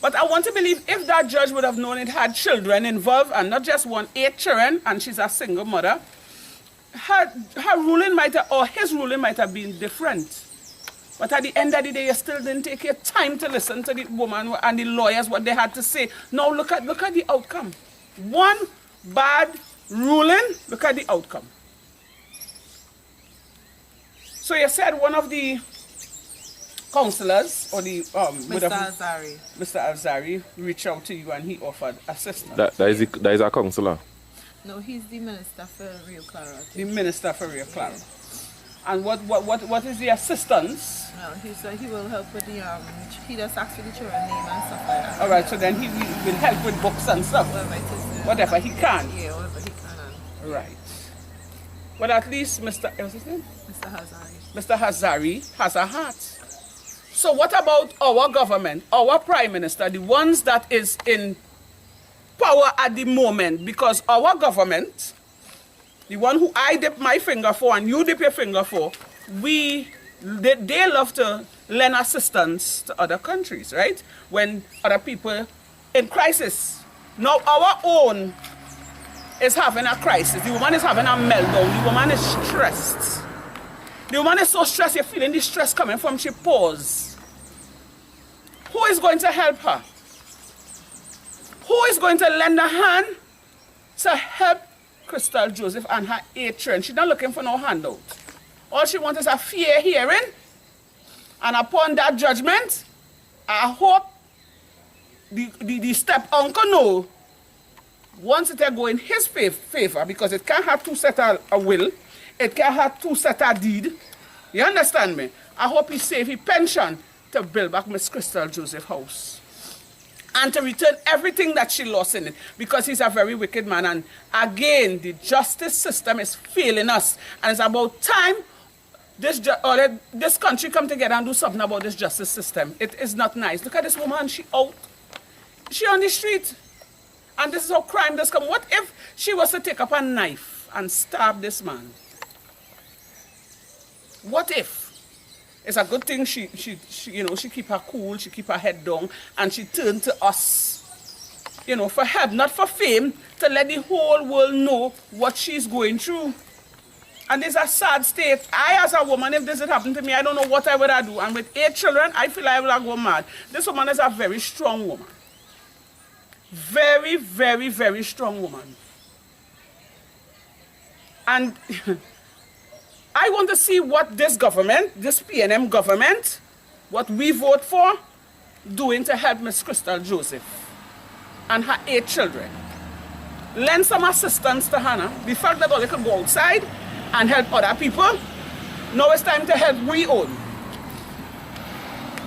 But I want to believe if that judge would have known it had children involved, and not just 8 children, and she's a single mother, her ruling might have, or his ruling might have been different. But at the end of the day, you still didn't take your time to listen to the woman and the lawyers, what they had to say. Now look at the outcome. One bad ruling, look at the outcome. So you said one of the counselors, or the Mr. Azari. Mr. Azari reached out to you and he offered assistance. That is a counselor. No, he's the minister for Rio Claro. The minister for Rio Claro. And what is the assistance? Well, he said he will help with the he just asked for the children name and stuff like that. All right, so then he will help with books and stuff. Whatever he can. Yeah, whatever he can. Right. But at least what's his name? Mr. Hazari. Mr. Hazari has a heart. So what about our government, our prime minister, the ones that is in power at the moment? Because our government, the one who I dip my finger for and you dip your finger for, they love to lend assistance to other countries, right? When other people in crisis. Now our own is having a crisis. The woman is having a meltdown. The woman is stressed. The woman is so stressed, you're feeling the stress coming from she pause. Who is going to help her? Who is going to lend a hand to help Crystal Joseph and her 8 children? She's not looking for no handout. All she wants is a fair hearing. And upon that judgment, I hope the step uncle know, once it go in his favor, because it can't have two set a will, it can't have two set a deed. You understand me? I hope he save his pension to build back Miss Crystal Joseph house. And to return everything that she lost in it. Because he's a very wicked man. And again, the justice system is failing us. And it's about time this country come together and do something about this justice system. It is not nice. Look at this woman, she out. She on the street. And this is how crime does come. What if she was to take up a knife and stab this man? What if? It's a good thing she keep her cool, she keep her head down, and she turned to us, for help, not for fame, to let the whole world know what she's going through. And it's a sad state. I, as a woman, if this had happened to me, I don't know what I would have do. And with 8 children, I feel I will go mad. This woman is a very strong woman. Very, very, very strong woman. And I want to see what this government, this PNM government, what we vote for, doing to help Miss Crystal Joseph and her 8 children. Lend some assistance to Hannah. The fact that all they could go outside and help other people, now it's time to help we own.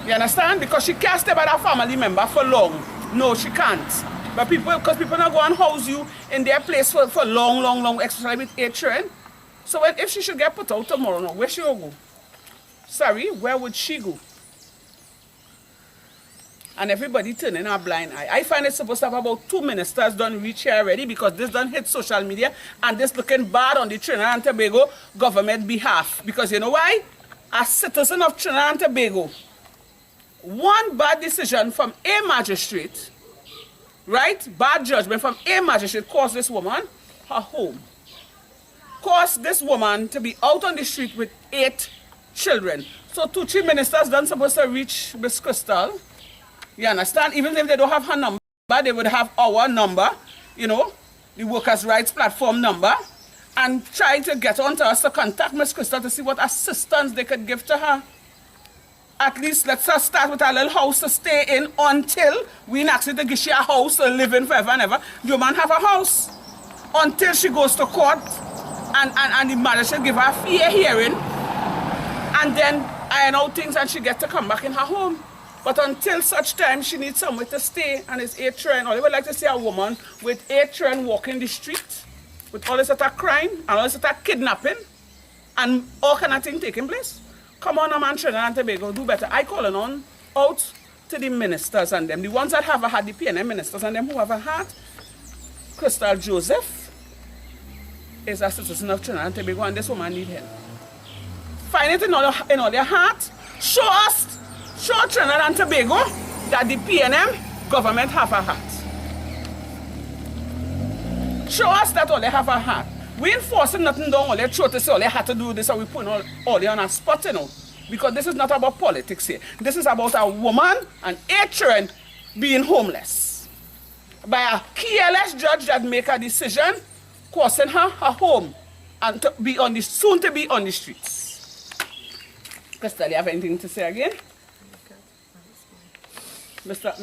You understand? Because she can't stay by that family member for long. No, she can't. But because people not go and house you in their place for long, especially with 8 children. So if she should get put out tomorrow, now, where she will go? Sorry, where would she go? And everybody turning a blind eye. I find it's supposed to have about 2 ministers done reach here already, because this done hit social media and this looking bad on the Trinidad and Tobago government behalf. Because you know why? As citizen of Trinidad and Tobago, one bad decision from a magistrate, right? Bad judgment from a magistrate caused this woman her home. Caused this woman to be out on the street with 8 children. So 2-3 ministers done supposed to reach Miss Crystal. You understand? Even if they don't have her number, they would have our number, the Workers' Rights Platform number, and try to get onto us to contact Miss Crystal to see what assistance they could give to her. At least let's just start with a little house to stay in until we actually to give her a house to live in forever and ever. You man have a house until she goes to court. And the magistrate give her a fair hearing, and then iron out things, and she gets to come back in her home. But until such time, she needs somewhere to stay, and it's 8 children. Or they would like to see a woman with 8 children walking the street with all this other crime and all this other kidnapping and all kind of things taking place. Come on, man, Trinidad and Tobago, do better. I calling on out to the ministers and them, the ones that have had the PNM ministers and them who have had Crystal Joseph is a citizen of Trinidad and Tobago, and this woman need help. Find it in all your heart. Show Trinidad and Tobago that the PNM government have a heart. Show us that all they have a heart. We enforcing nothing down, all they throw to say all they have to do this, and we put all they on a spot, because this is not about politics here. This is about a woman and 8 children being homeless by a careless judge that make a decision causing her home and to be soon to be on the streets. Crystal, you have anything to say again? Mr.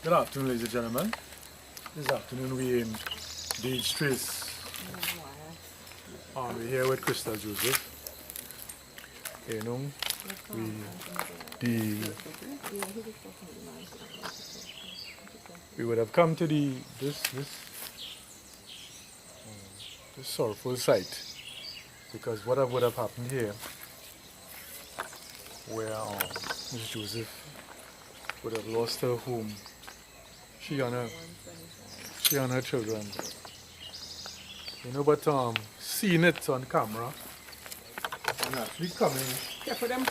Good afternoon, ladies and gentlemen. This afternoon we in Beach Trace. We're here with Crystal Joseph. We would have come to this sorrowful sight, because what would have happened here, where Miss Joseph would have lost her home, she and her children, but seeing it on camera and actually coming and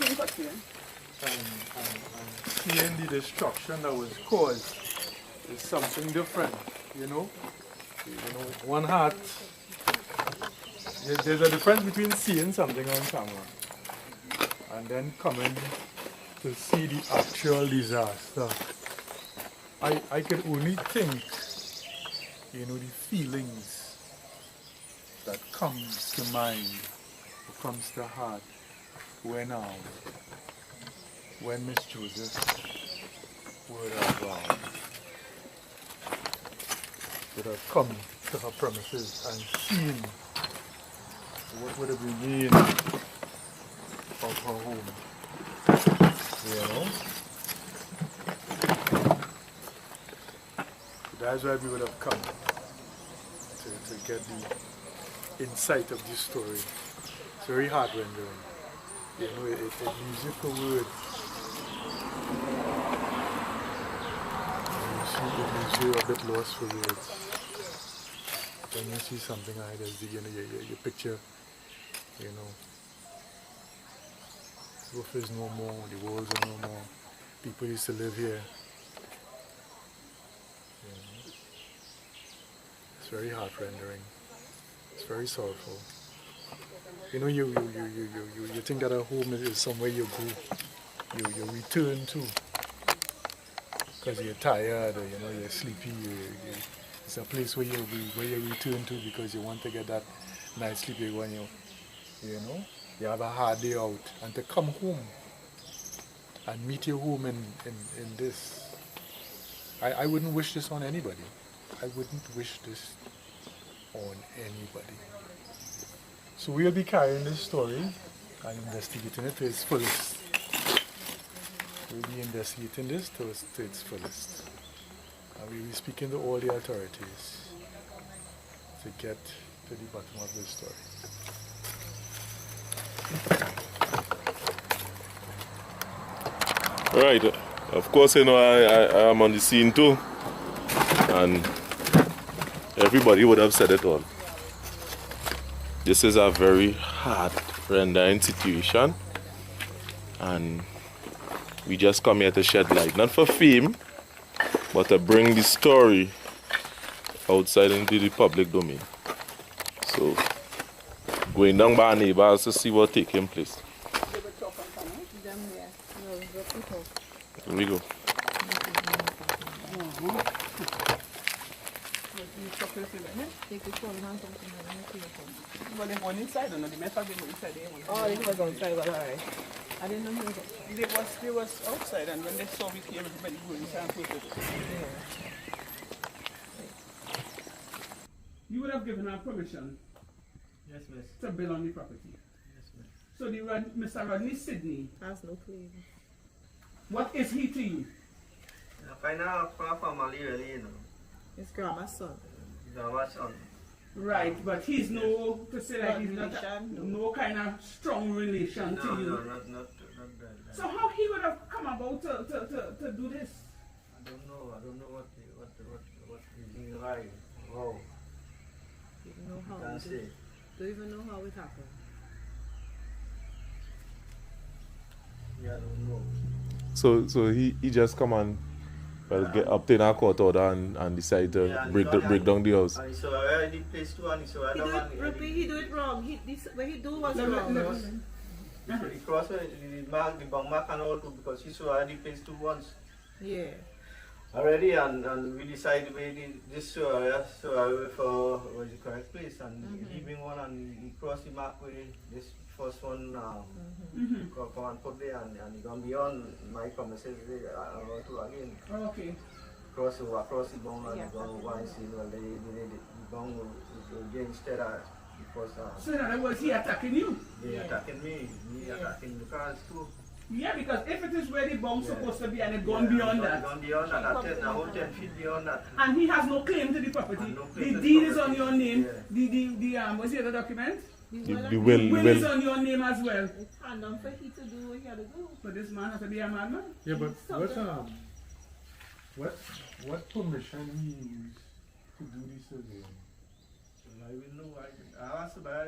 seeing the destruction that was caused is something different, one heart. There's a difference between seeing something on camera and then coming to see the actual disaster. I can only think, the feelings that comes to mind, or comes to heart when Miss Joseph would have come to her premises and seen what would have remained of her home. You know? That's why we would have come to get the insight of this story. It's very heart-rendering. You know, it leaves you for words. It leaves you a bit lost for words. When you see something like this, you know, you picture, you know, roof is no more, the walls are no more. People used to live here. You know. It's very heart-rendering. It's very sorrowful. You know, you think that a home is somewhere you go, you return to, because you're tired or you know you're sleepy. It's a place where you return to because you want to get that night sleep when you know you have a hard day out, and to come home and meet your home in this. I wouldn't wish this on anybody. I wouldn't wish this on anybody. So we'll be carrying this story and investigating it to its fullest. We'll be investigating this to its fullest. And we'll be speaking to all the authorities to get to the bottom of this story. Right. Of course, you know, I am on the scene too. And everybody would have said it all. This is a very heart-rendering situation. And we just come here to shed light. Not for fame, but to bring the story outside into the public domain. So, going down by our neighbors to see what's taking place. Here we go. Well, they went inside, or no? They must have been inside. Oh, it was outside, but alright. I didn't know he was They was outside, and when they saw we came, everybody go inside and put it. You would have given her permission. Yes, miss. To build on the property. Yes, miss. So Mr. Rodney Sidney, has no claim. what is he to you? I find out from family really, you know. His grandma's son. He's our son. Right, but he's no, to say like he's not, relation, no kind of strong relation to you. No, not that. So how he would have come about to do this? I don't know what he like. Wow. You don't know how Can't it say. don't even know how it happened. Yeah, I don't know. So he just come and obtain a court order and decide to break down the house. And so I the place too, and so I don't want He do it wrong. What he do was Let wrong. me- he crossed the bank mark and all too because he saw the place too once. Yeah. Already and we decided this for was the correct place and he bring one and he crossed the mark with this first one come and put there and he gone beyond my promises about to again. Okay. Across the bound and he gone over and see well the bound again instead of because So in other words, he attacking you? they attacking me attacking the cars too. Yeah, because if it is where the bomb's supposed to be and it gone beyond that, Gone beyond that, a whole 10 feet beyond that. and he has no claim to the property, And no claim the to the deed is on property. your name, Yeah. what's the other document? The The will is will. on your name as well. It's handled for he to do what he had to do. So this man has to be a madman? Yeah, but what permission he used to do this surveying? I will know. I asked about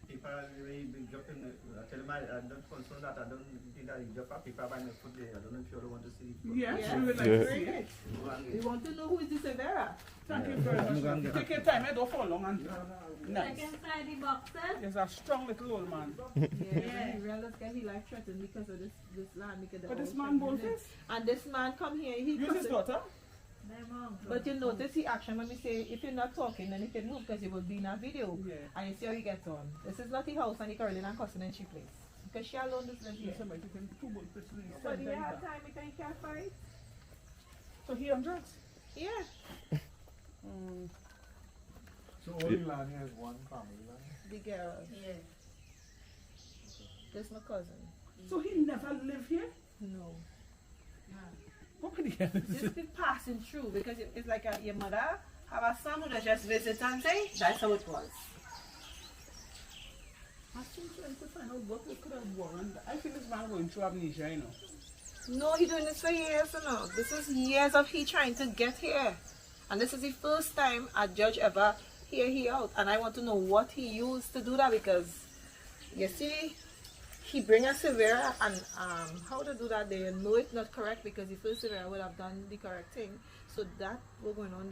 people really big job in I tell him I'm not concerned that I don't think that he job up people by my foot there. I don't know if you all want to see it. Yes, Yeah. we would like Yeah. to Very see good. it. We want to know who is the surveyor. Thank you very much. Take your time, I don't fall long and nice. Inside the boxes. He's a strong little old man. Yeah. He realized that he life threatened because of this land. Because the But this house man threatened him. boldface? And this man come here. He Use his daughter? Their mom. But you notice the action when we say if you're not talking then you can move because you will be in a video. Yeah. And you see how he gets on. This is not the house and the Carolina and cousin and she place. Because she alone does live here. Somebody can two boldface. So do you have time because you can't fight? So he on drugs? Yeah. So all the land here is one family land? The girl. Yeah. This my cousin. So he never lived here? No. What the hell is Just this? be passing through because it's like your mother have a son who just visit and say that's how it was. I'm still trying to find out what could have warranted. I feel this man going through amnesia, you know. No, he doing this for years, you know. This is years of he trying to get here. And this is the first time a judge ever hear he out. And I want to know what he used to do that because, you see, he bring a severe and how to do that, they know it's not correct because the first severe would have done the correct thing. So that was going on,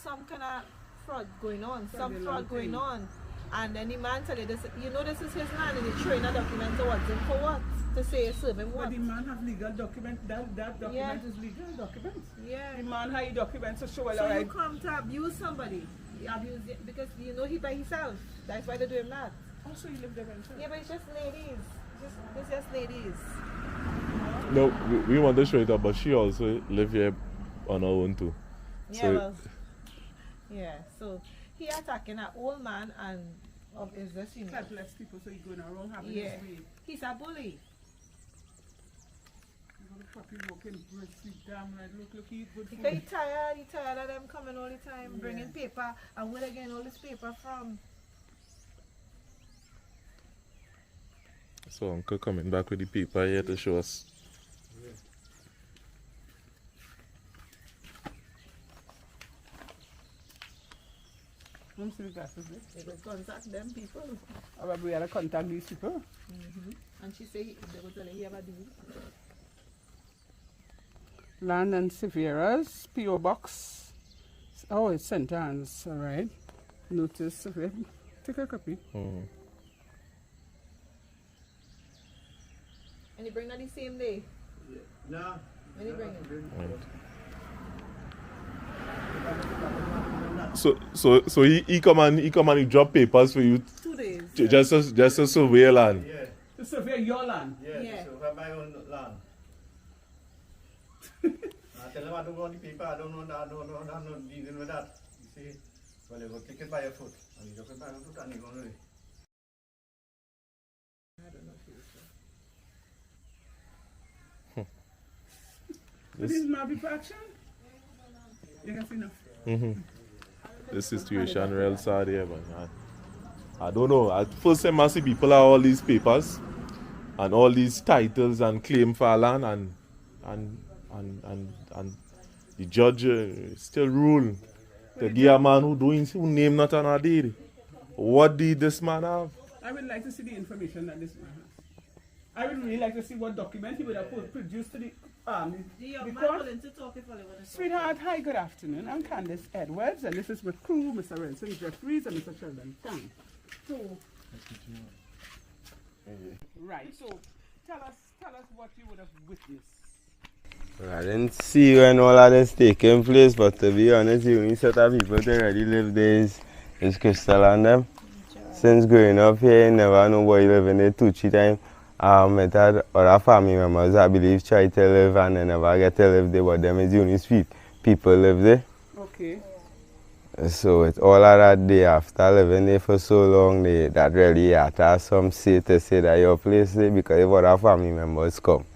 some kind of fraud going on, some fraud going on. And then the man tell you, this, you know this is his land and he throw in a document towards him for what? To say serve him what? But the man have legal document, that document is legal document. Yeah. The man have documents to show well, So alright. you come to abuse somebody. You abuse it because you know he by himself. That's why they do him that. Also you live there himself. Yeah, but it's just ladies. It's just ladies. No, we want to show it up, but she also live here on her own too. Yeah, So- well, yeah. So he attacking an old man and is this you know? Helpless people, so he going around having Yeah. his way. He's a bully. You know, the puppy walking briskly, damn right. Look, he eat good food. Because he tired of them coming all the time, bringing paper, and where they getting all this paper from? So Uncle coming back with the paper here to show us. Let me see the glasses there. They will contact them people. But we had to contact these people. And she say they will tell her he have a deal. Land and Severas, P.O. Box. Oh, it's St. Anne's, alright. Notice of it. Take a copy. And he bring that the same day. No. When he bring it. So he come and he drop papers for you 2 days. just to survey land. Yeah. To survey your land. Yeah. Yeah. So I have my own land. I tell them I don't want the paper, I don't know that, I'm not dealing with that. You see? Well, you go take it by your foot. And you take it by your foot and you go away. This is my people action? You can see now. This situation real sad here, man. I don't know. At first time I see people have all these papers and all these titles and claim for land and the judge still rule to give a man who name not on a deed. What did this man have? I would like to see the information that this man has. I would really like to see what document he would have produced to the court. To talk if I want to. Sweetheart, hi, good afternoon. I'm Candace Edwards, and this is my crew, Mr. Renson Jeffries and Mr. Sheldon Tang. So, right, so tell us what you would have witnessed. I didn't see when all of this taking place, but to be honest, the only set of people that already live there is Crystal and them. Since growing up here, never nobody living there 2-3 times. It had other family members I believe try to live and they never get to live there, but them is the only people live there. Okay. So it's all of that day after living there for so long, that really had to have some say to say that your place there because if other family members come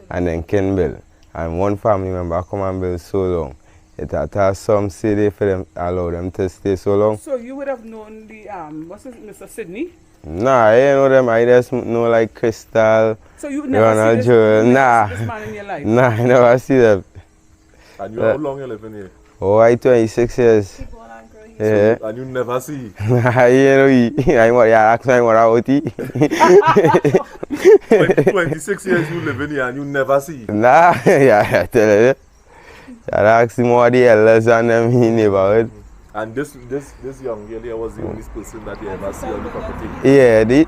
and then can build. And one family member come and build so long, it had to have some say there for them, allow them to stay so long. So you would have known the, what's his, Mr. Sidney? Nah, I didn't know them, I just know like Crystal, So you never Ronald see Joel. this Nah, man in your life? nah, I never see them. And you how long you living here? Oh, I 26 years. Yeah. And you never see. Nah, you know, you ask me what about it. 26 years you living here and you never see. Nah, yeah, I tell you. You ask him what the elders and them in the neighborhood. And this young girl here was the only person that you ever see on the property.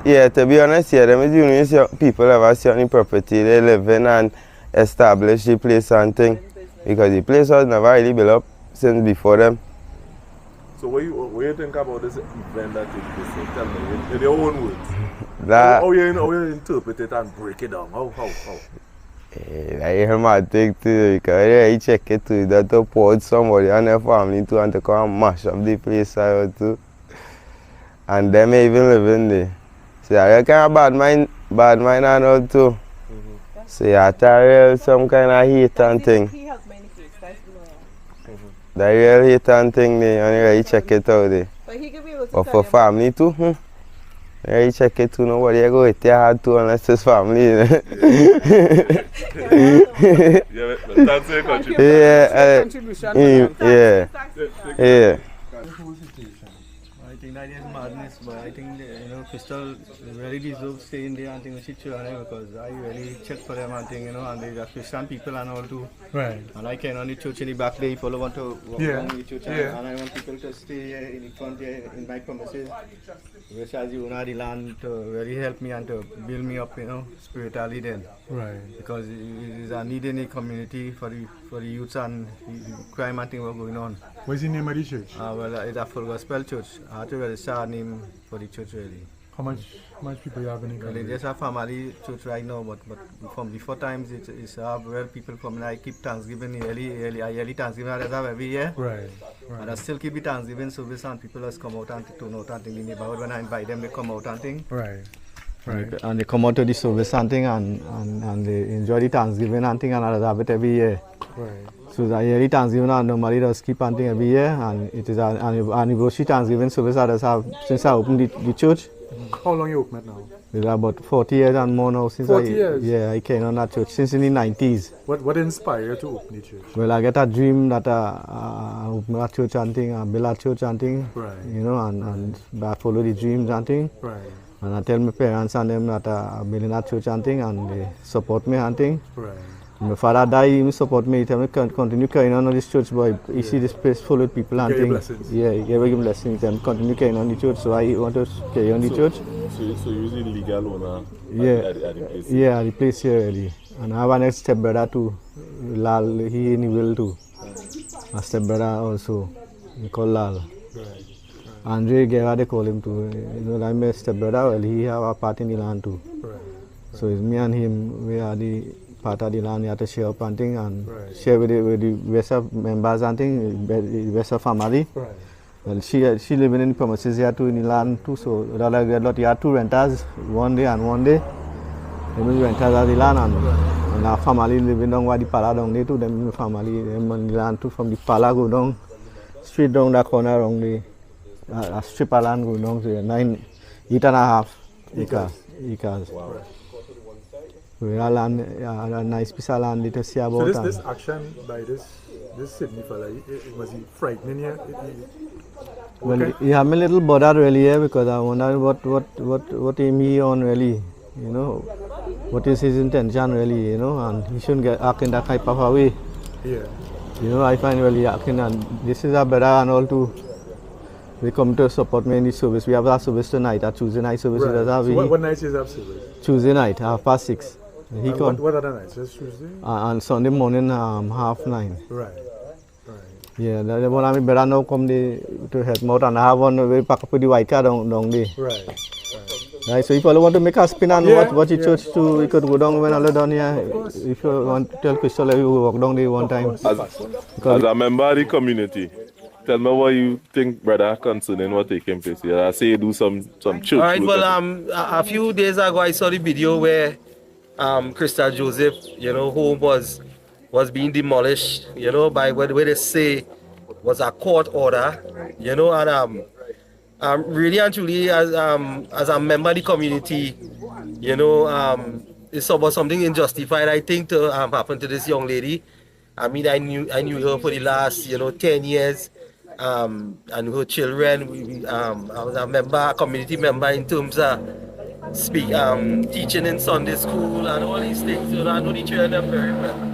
Yeah, to be honest, yeah, them is the only people ever see on the property. They live in and establish the place and thing. Because the place was never really built up since before them. So what you think about this event that took place? Tell me, in your own words. That, How you interpret it and break it down? How? I dramatic too, because I check it too, that to put somebody and their family too and to come and mash up the place out too. And them even living there. So I reckon a bad mind and all too. So you have to real some kind of hate and thing. The real hate and thing there, and you check it out there. But for family too, yeah, you check it too, nobody go hit your heart too unless it's family. Yeah, but that's a contribution. Yeah. I think that is madness, but I think Crystal really deserves staying there and think she should because I really check for them and thing, and they are Christian people and all too. Right. And I can on the church in the back there if all want to walk Yeah. down the church and I want people to stay in the front there in my premises. Which as you know the land to really help me and to build me up, spiritually then. Right. Because it is a need in the community for the youths and the crime and thing were going on. What's the name of the church? Well, it's a full gospel church. I have to register a name for the church really. How much people you have in the Well, community? it's just a family church right now, but from before times it's well people coming. I keep Thanksgiving early Thanksgiving I have every year. Right. And I still keep the Thanksgiving service and people just come out and turn out and thing in the neighborhood. When I invite them, they come out and thing. Right. Right. And they come out to the service and thing and they enjoy the Thanksgiving and thing and I have it every year. Right. So the yearly Thanksgiving I normally just keep on thing every year and it is an anniversary Thanksgiving service I just have since I opened the church. How long you open it now? It's about 40 years and more now since 40 years? Yeah, I came on that church since in the 90s. What inspired you to open the church? Well, I get a dream that I open a church and thing, I build a church and thing, Right. and I follow the dreams and thing. Right. And I tell my parents and them that I'm building a church and thing and they support me and thing. Right. My father died, he support me, he tell me continue carrying on this church, boy. You see this place full with people and Give you thing. blessings. Yeah, he gave me blessings, tell me continue carrying on the church, so I want to carry on the church. So you're the legal owner Yeah, at the place? yeah, the place here really. And I have an ex stepbrother too, Lal, he in the will too. A stepbrother also, he call Lal. Right. Andre Guerra they call him too. Like my stepbrother, well, he have a part in the land too. Right. So it's me and him, we are the part of the land, we have to share up and thing and Right. share with the rest of members and thing, the rest of family. Right. Well, she living in the premises here too, in the land too, so that like that lot, you have two renters, one day and one day. Them is renters of the land and our family living down where the pala down there too, them in the family, them on the land too, from the pala go down, straight down that corner around the a strip of land go down to 8.5 acres. Wow. So we have land, a nice piece of land to see about. So this action by this Sydney fella, was he frightening you? Well, Okay. he had me a little bothered really here because I wonder what aim he on really, what is his intention really, and he shouldn't get acting that type of a way. Yeah. I find really acting and this is a brother and all too. They come to support me in the service. We have a service tonight, a Tuesday night service. Right. Have So what nights is that service? Tuesday night, 6:30. He And come. what other nights? Just Tuesday? And Sunday morning, 8:30. Right. Yeah, the one I mean, better now come to help me out and I have one way pack up with the white car down there. Right. Right, so if you want to make a spin and Yeah, watch the yeah. church too, you could go down when all down here. If you want to tell Crystal, you walk down there one time. As a member of the community, tell me what you think, brother, concerning what taking place here. I say you do some church. All right, work. well, a few days ago, I saw the video where Crystal Joseph, home was being demolished, by what they say was a court order, and really and truly, as a member of the community, it's about something unjustified, I think, to happen to this young lady. I mean, I knew her for the last, 10 years, and her children. I was a community member in terms of teaching in Sunday school and all these things. I know the children very well.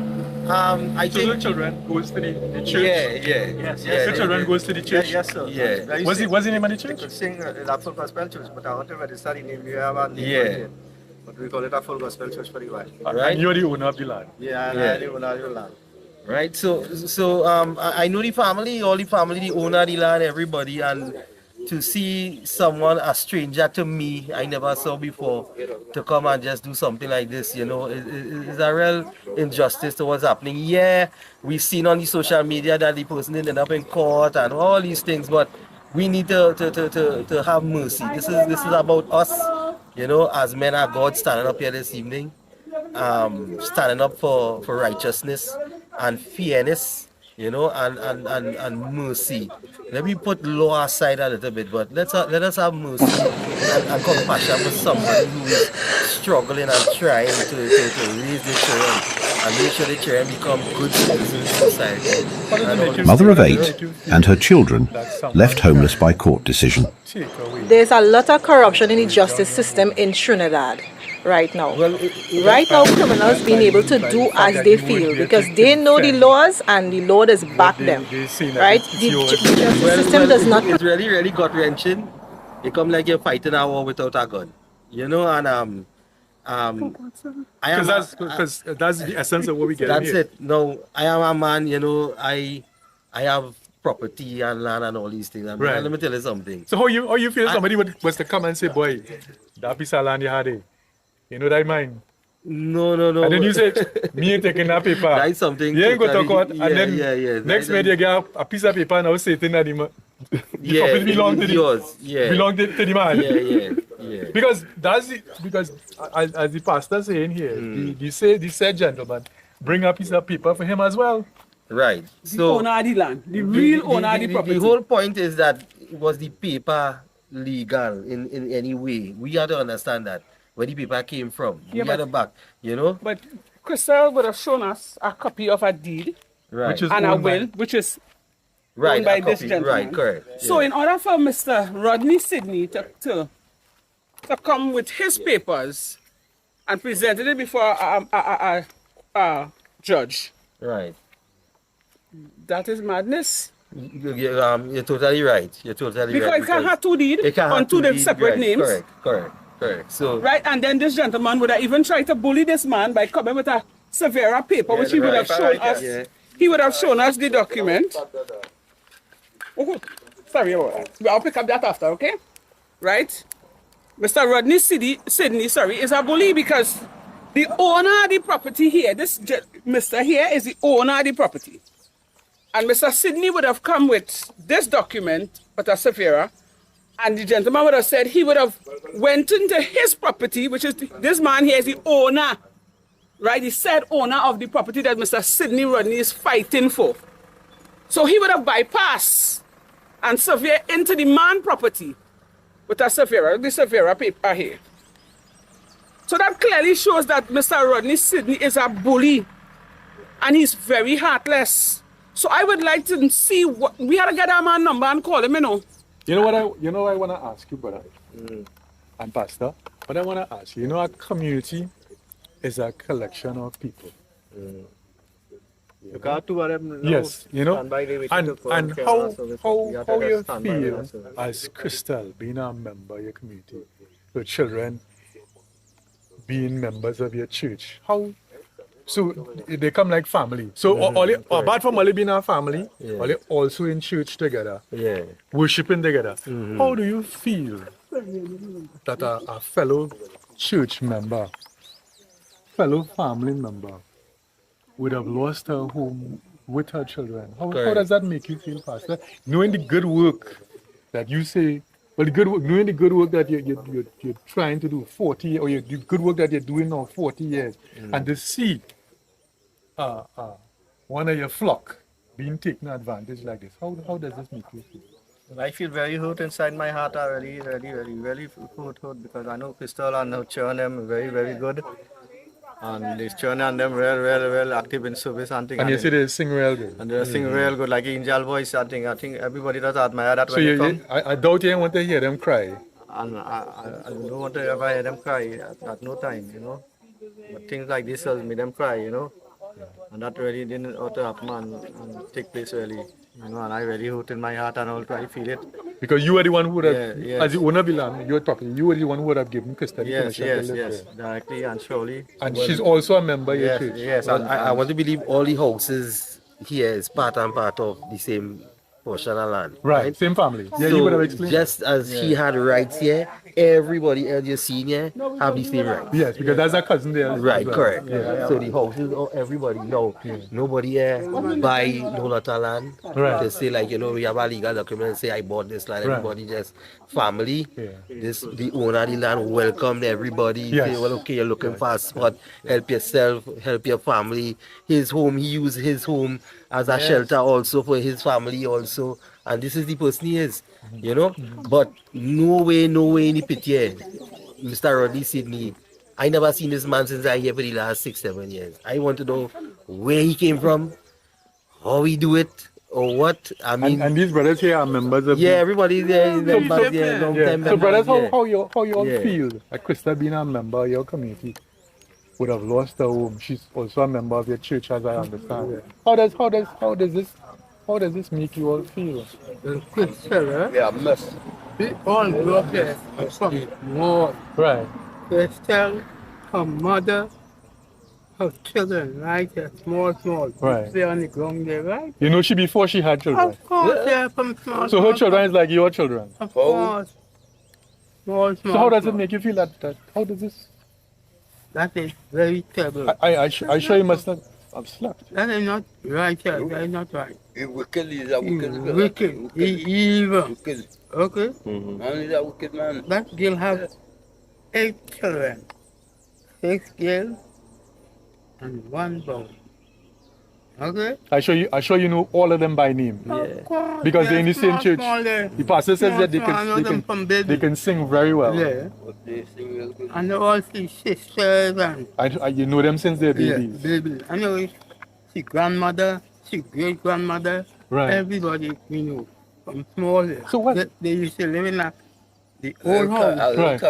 I think the children goes to the church? Yes. The children goes to the church? Yes, sir. Yeah. What's the name of the church? We sing a full gospel church, but I want to register the name. We have a name Yeah. for it. But we call it a full gospel church for the while. Right. And you're the owner of the land? Yeah, Yeah. I the owner of the land. Right, so I know the family, all the family, the owner of the land, everybody, and to see someone, a stranger to me, I never saw before, to come and just do something like this, you know, it's a real injustice to what's happening. Yeah, we've seen on the social media that the person ended up in court and all these things, but we need to have mercy. This is about us, you know, as men of God standing up here this evening, standing up for righteousness and fairness, you know, and mercy. Let me put law aside a little bit, but let us have mercy and compassion for somebody who is struggling and trying to raise their children and make sure the children become good citizens in society. Mother of 8 and her children left homeless by court decision. There's a lot of corruption in the justice system in Trinidad right now. Right now, criminals being able to do as they feel because they know the laws and the law does back them. Right? The justice system does not. It's really gut wrenching. It comes like you're fighting a war without a gun, you know. And because that's the essence of what we get. That's it. No, I am a man. You know, I have property and land and all these things. And right. Let me tell you something. So how you feel somebody was to come and say, boy, that piece of land you had it. You know what I mean? No. And then you say, me ain't taking that paper. That's something. You ain't go to court. Yeah, and then next minute you get a piece of paper now sitting at the property belong to yours. Belong to the man. Yeah. Because as the pastor saying here, the said gentleman bring a piece of paper for him as well. Right. The owner of the land, the real owner of the property. The whole point is that was the paper legal in any way? We have to understand that. Where the paper came from. We had a back, you know? But Crystal would have shown us a copy of a deed. Right. And a will, which is owned by this gentleman. Right, correct. So in order for Mr. Rodney Sidney to come with his papers and present it before a judge. Right. That is madness. You're totally right. Because it can't have two deeds on two separate names. Correct. So right, and then this gentleman would have even tried to bully this man by coming with a severe paper, which he would have shown us. Yeah. He would have shown us the document. Oh, sorry about that. I'll pick up that after, okay? Right? Mr. Rodney Sidney, is a bully because the owner of the property here, this Mr. here is the owner of the property. And Mr. Sidney would have come with this document, but a severe. And the gentleman would have said he would have went into his property, which is this man here is the owner, right? The said owner of the property that Mr. Sidney Rodney is fighting for. So he would have bypassed and surveyed into the man property with the severe paper here. So that clearly shows that Mr. Rodney Sidney is a bully and he's very heartless. So I would like to see what we had to get that man number and call him, you know. You know what I want to ask you, brother, and pastor. What I want to ask you, our community is a collection of people. You got two of them. Yes, and how you feel as Crystal being a member of your community, your children being members of your church. So they come like family. So apart from only being a family, are they also in church together? Yeah. Worshiping together. How do you feel that a fellow church member, fellow family member would have lost her home with her children? How does that make you feel, Pastor? Knowing the good work that you say, knowing the good work that you're trying to do 40, or the good work that you're doing now 40 years, and to see one of your flock being taken advantage like this. How does this make you feel? I feel very hurt inside my heart. I really hurt because I know Crystal and her children are very, very good. And these children and them real active in service and things. And you see they sing real good. And they sing real good, like angel voice. I think everybody does admire that when they come. I doubt you want to hear them cry. And I don't want to ever hear them cry at no time, But things like this will make them cry, And that really didn't ought to happen and take place really. And I really hurt in my heart and all try to feel it. Because you were the one who would have, as the owner of the land, you were the one who would have given Crystal the permission to live there. Directly and surely. And she's also a member of your church. Yes, I want to believe all the houses here is part and part of the same portion of land. Right, same family. Yeah, you would have explained. Just as she had rights here, everybody else you're seeing here have the same rights. Yes, because that's a cousin there. Right, as well. correct. Yeah. So the houses, everybody, nobody here buy no lot of land. Right. They say like, we have a legal document and say I bought this land. Right. Everybody just family. Yeah. The owner of the land welcome everybody. Yes. Say, well, okay, you're looking for a spot. Help yourself, help your family. His home, he used his home as a shelter also for his family also. And this is the person he is, But no way any pity here. Mr. Rodney Sydney, I never seen this man since I here for the last 6-7 years. I want to know where he came from, how he do it, or what. I mean, and these brothers here are members of. Yeah, everybody there is members here, long time So brothers, members how you all Yeah. feel that Krista being a member of your community would have lost her home? She's also a member of your church, as I understand. How does this make you all feel? Krista, Yeah, must. we all grew up there from war. Right. Krista, her mother, her children, right? They're small. Right. They're on the ground there, right? You know she before she had children. Of course, they're from small. So her children is like your children. Of course. Small. So how does it make you feel that how does this? That is very terrible. I sure you must not have slept. That is not right, sir. That is not right. He wicked, he's a wicked. He's wicked. He's evil. Wicked. Okay? And he's a wicked man. That girl has 8 children. 6 girls and 1 boy. Okay? I sure you know all of them by name. Of course. Because they're in the same church. Small there. The pastor says that I know them from baby. they can sing very well. Yeah. But they sing real good. And all his sisters and You know them since they're yeah, babies. baby. I know she grandmother, she great grandmother, Right. everybody we know from small there. So what- They used to live in the old house Right.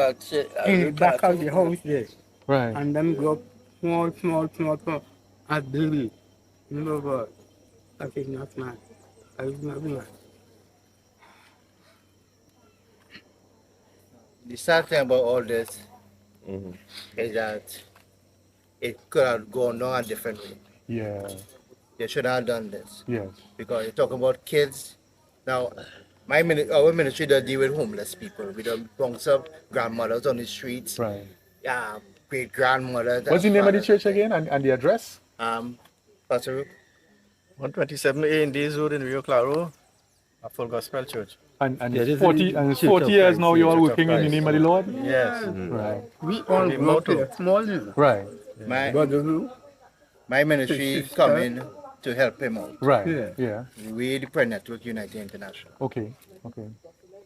in the back of the house there. Right. And them grow up small as baby. No God. That is not man. That is not man. The sad thing about all this is that it could have gone down a different way. Yeah. They should have done this. Yes. Because you're talking about kids. Now, our ministry does deal with homeless people. We don't bounce up grandmothers on the streets. Right. Yeah, great grandmothers. What's the name of the church again and the address? Pastor 127A in Days Road in Rio Claro, a full gospel church. And Yeah, this it's is 40 the and it's Church 40 of years Christ, now yeah, you all Church of working in the Christ. name of the Lord? Yes. Right. We all The grew up motto. there, small little. Right. My ministry is coming to help him out. Right. Yeah. We the Prayer Network United International. Okay.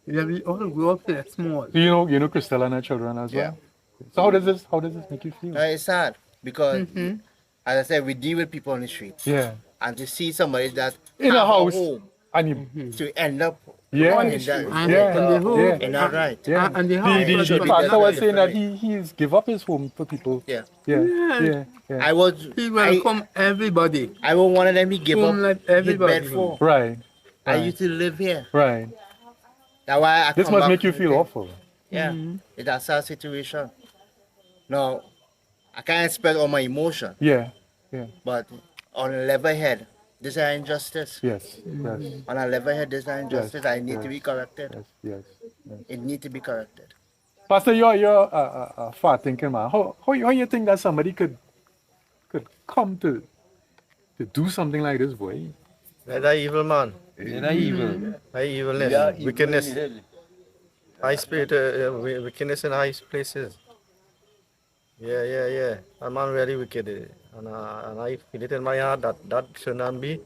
Yeah, we all grew up there, small. So you know Crystal and her children as well? So how does this make you feel? It's sad because, as I said, we deal with people on the streets. Yeah. And to see somebody that In a have house. home And you, to end up Yeah. in that, Yeah. in that right. yeah. And the house The was pastor was saying that different. he's give up his home for people. Yeah. Yeah. I was. He welcome everybody. I was one of them. He gave up Home like his everybody. bed for. Right. I used to live here. Right. That's why I This come must back make you to feel it. awful. Yeah, it's a sad situation. Now, I can't express all my emotion, Yeah. but on a level head, this is injustice. Yes. On a level head, this is injustice. I need to be corrected. Yes. It needs to be corrected. Pastor, you're a far thinking man. How you think that somebody could come to do something like this, boy? They're evil man. They're evil. High evilness, wickedness, high spirit, wickedness in high places. Yeah. That man very wicked. And I feel it in my heart that should not be.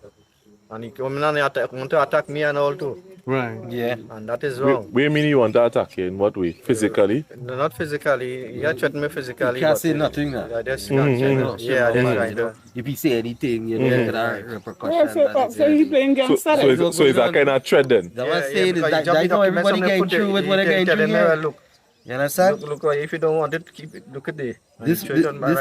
And he come in and want to attack me and all too. Right. Yeah. And that is wrong. Where mean you want to attack you? In what way? Physically? Not physically. He had threatened me physically. You can't but say nothing now. I just You can't say know, no. Yeah, you know, that's right. if he say anything, there are repercussions. So he playing gangster. So is that kind of threat then? That was saying is that how everybody getting through with what they're getting through here. Look, You understand? look, if you don't want it, keep it. Look at this. This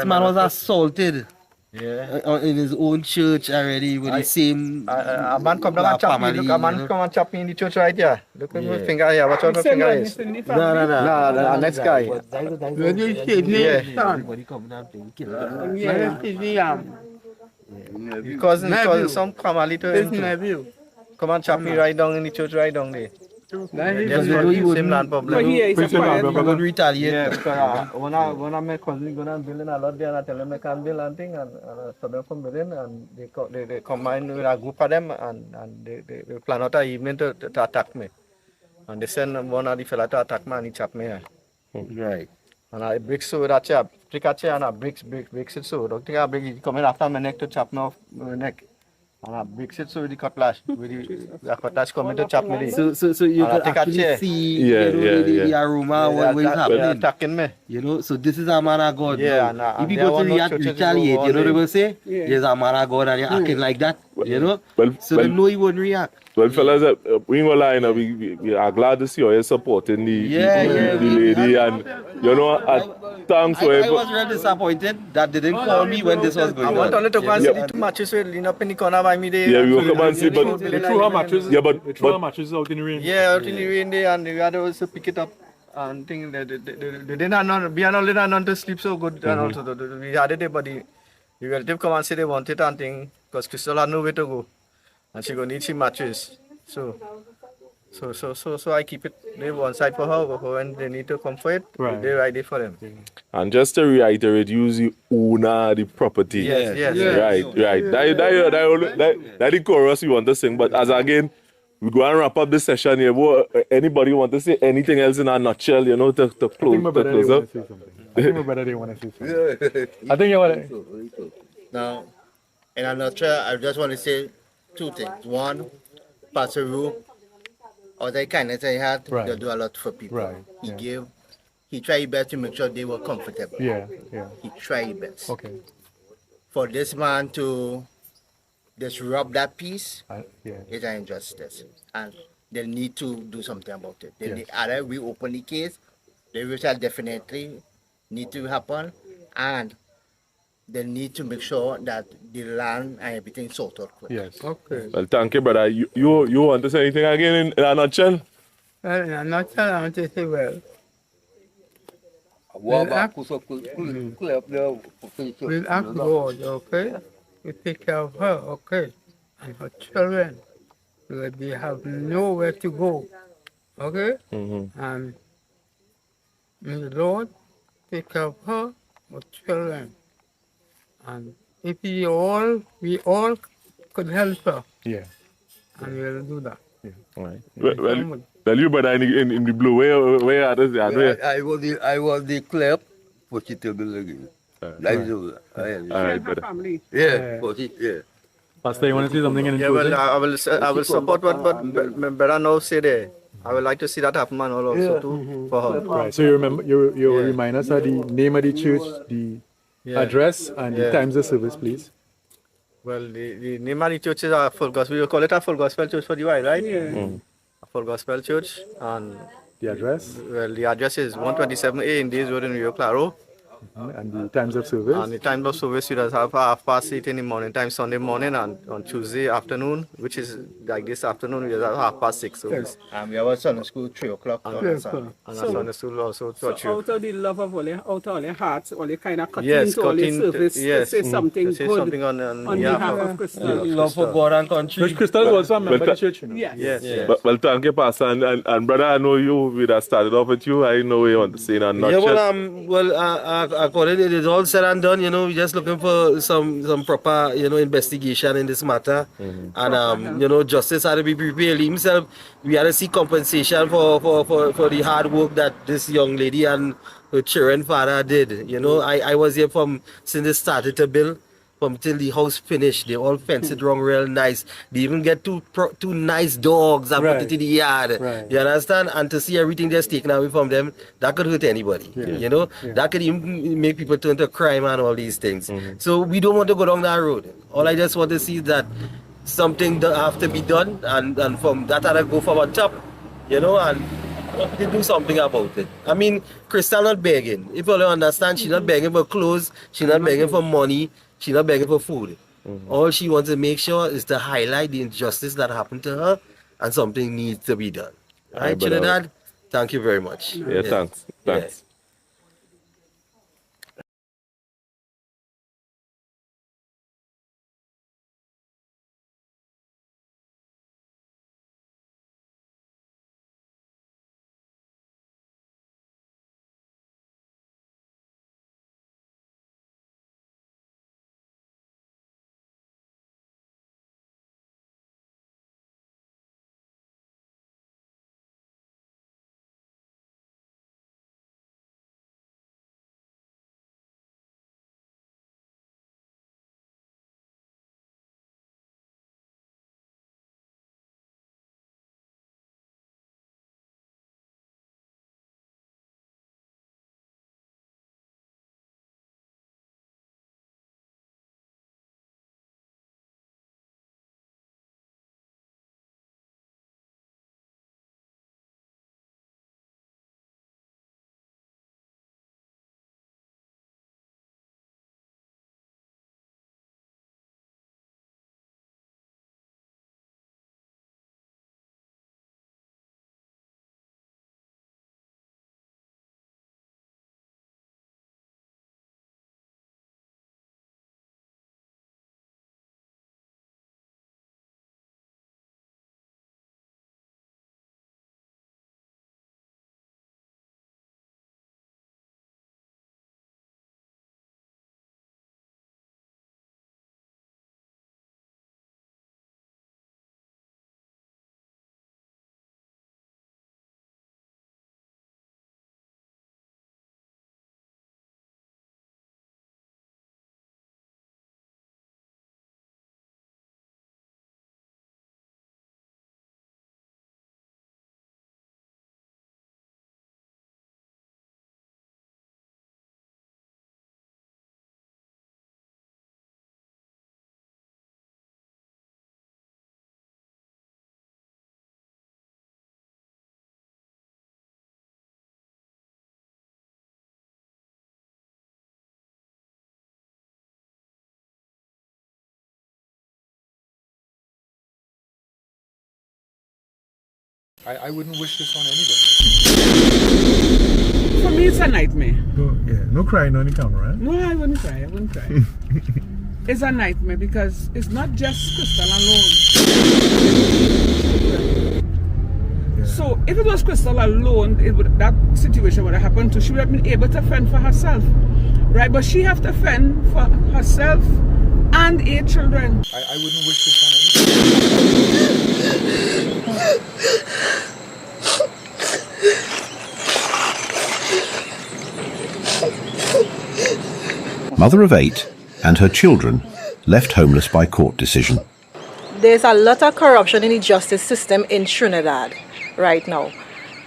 man was assaulted in his own church already with the same A man come down and chop me. Look, a man come and chop me in the church right here. Look at my finger here. Watch out my finger is. No, next guy. Where do you see me, son? Everybody coming and playing killer. Where is the Because some family to His him. nephew. come and chop me right down in the church, right down there. Because Same land problem. he would retaliate. Yeah, because when I met cousin going and building a lot there, and I tell them they can't build and thing, and I stop them from building, and they combine with a group of them, and they plan out an evening to attack me. And they send one of the fella to attack me, and he chop me. Right. And I bricks so that chair, pick a chair and I bricks it so. Don't think I break it coming after my neck to chop me off my neck. And I bricks it so with the cutlass. With the cutlass coming to chop me. So you And I can take a actually chair. see the aroma what is happening. They're attacking me. You know, so this is a man of God. Yeah, now. and If you go to retaliate, you know they will say, there's a man of God and you're acting like that. You know? So they know he wouldn't react. Well, fellas, we ain't gonna lie, you know, we are glad to see you supporting the lady, and you know, thanks for I was really disappointed that they didn't call me when this was going on. I want only to go and see the two matches with lean up in the corner by me there. Yeah, we will come and see, but They threw her matches. Yeah, but they threw her matches out in the rain. Yeah, out in the rain there, and we had to also pick it up and think that they didn't have none. We had none to sleep so good, and also we had it there, but the relative come and say they want it and thing because Crystal had nowhere to go, and she gonna need some matches. So I keep it there one side for her, but when they need to come for it, they right there for them. And just to reiterate, use the owner the property. Yes. Right. That the chorus we want to sing, but as again, we go and wrap up this session here. Anybody want to say anything else in a nutshell, you know, to close up? I think my brother didn't want to say something. I think you want to. Now, in a nutshell, I just want to say two things. One, Pastor Ru, all the kindness he had, they do a lot for people. He tried his best to make sure they were comfortable. Yeah. He tried his best. Okay. For this man to disrupt that peace, it's an injustice. And they need to do something about it. They either reopen the case, which will definitely need to happen, and they need to make sure that the land and everything sorted out quick. Yes. Okay. Well, thank you, brother. You want to say anything again in a nutshell? Well, in a nutshell, I want to say, well, we'll ask God, okay, to take care of her, okay, and her children, because they have nowhere to go, okay? And may the Lord take care of her children. And if we all could help her, and we'll do that. Right. Well, you brother in the blue, where are those? I was the club for it to be again. Alright, brother. Pastor, you want to say something in closing? Well, I will support what my brother now say there. I would like to see that happen and all also too for her. Right. So you remember, you remind us of the name of the church, the address, and the times of service, please. Well, the name of the church is a Full Gospel. We call it a Full Gospel Church for the while, right? A Full Gospel Church, and the address. Well, the address is 127A in Days Road in Rio Claro. And the times of service? And the time of service, we just have 8:30 in the morning time, Sunday morning, and on Tuesday afternoon, which is like this afternoon, we just have 6:30 service. And we have a Sunday school 3 o'clock. And a Sunday school also. So out of the love of out of all your hearts, all the kind of cutting yes, to all your service, to say something good on behalf of Crystal. Love for God and country. Which Crystal is also a member of the church, you know? Yes. Well, thank you, Pastor. And brother, I know you, we have started off with you. I know you want to say in a nutshell. According to it is all said and done, you know, we're just looking for some proper, you know, investigation in this matter. And, you know, justice had to be prepared himself. We had to see compensation for the hard work that this young lady and her children father did. You know, I was here since they started to build. Till the house finished, they all fenced it wrong real nice. They even get two nice dogs and put it in the yard. You understand? And to see everything that's taken away from them, that could hurt anybody. You know, that could even make people turn to crime and all these things. So we don't want to go down that road. All I just want to see is that something have to be done, and from that I go from on top, you know, and they do something about it. I mean, Crystal not begging. If you understand, she's not begging for clothes, she's not begging for money. She's not begging for food. All she wants to make sure is to highlight the injustice that happened to her, and something needs to be done. Right, Trinidad? Thank you very much. Thanks. I wouldn't wish this on anybody. For me, it's a nightmare. No crying on the camera, eh? No, I wouldn't cry. I wouldn't cry. It's a nightmare because it's not just Crystal alone. So if it was Crystal alone, that situation would have happened too. She would have been able to fend for herself, right? But she have to fend for herself and 8 children. I wouldn't wish this on anybody. Mother of 8 and her children left homeless by court decision. There's a lot of corruption in the justice system in Trinidad right now.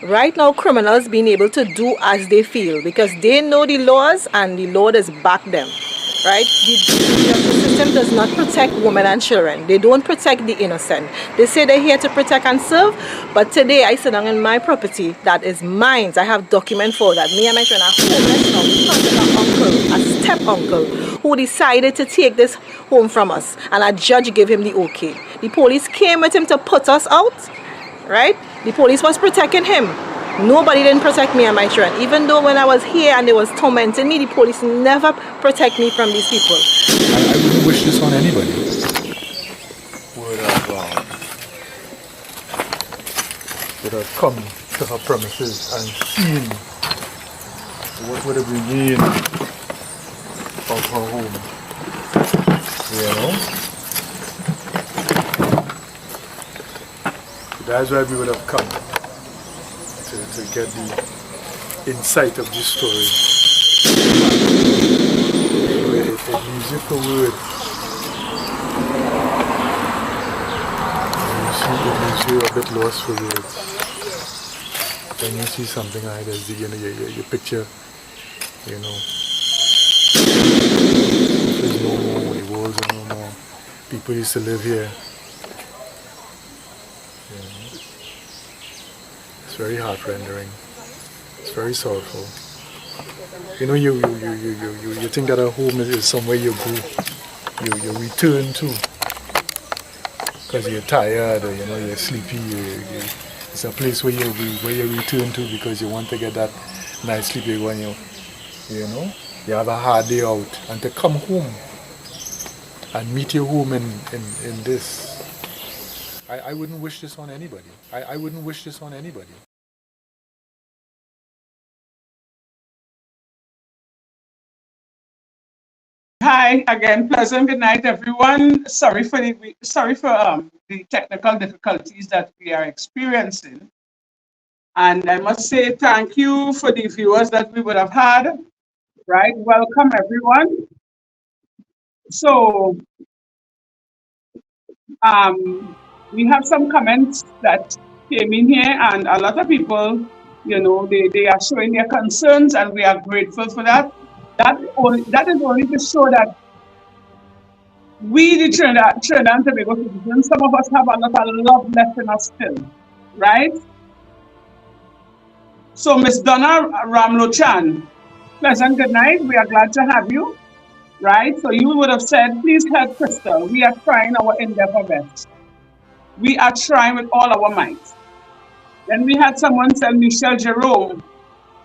Right now, criminals being able to do as they feel because they know the laws and the law does back them. Right? The justice system does not protect women and children. They don't protect the innocent. They say they're here to protect and serve, but today I sit down in my property that is mine. I have document for that. Me and my friend are homeless now because of an uncle, a step uncle, who decided to take this home from us, and a judge gave him the okay. The police came with him to put us out, right? The police was protecting him. Nobody didn't protect me and my children. Even though when I was here and they was tormenting me, the police never protect me from these people. I wouldn't wish this on anybody. Would have come to her premises and seen what would have remained of her home. You know? That's why we would have come. To get the insight of this story. It leaves you for words. It leaves you a bit lost for words. When you see something like this, you picture, there's no more, the walls are no more. People used to live here. Very heart-rendering. It's very sorrowful. You think that a home is somewhere you go, you return to, because you're tired or you're sleepy. It's a place where you return to because you want to get that nice sleep when you have a hard day out, and to come home and meet your home in this. I wouldn't wish this on anybody. I wouldn't wish this on anybody. Hi again, pleasant good night, everyone. Sorry for the technical difficulties that we are experiencing, and I must say thank you for the viewers that we would have had. Right, welcome everyone. So, we have some comments that came in here, and a lot of people, they are showing their concerns, and we are grateful for that. That is only to show that we, the Trinidad and Tobago citizens, some of us have a lot of love left in us still, right? So, Miss Donna Ramlochan, pleasant good night. We are glad to have you, right? So you would have said, please help Crystal. We are trying our endeavor best. We are trying with all our might. Then we had someone say, Michelle Jerome,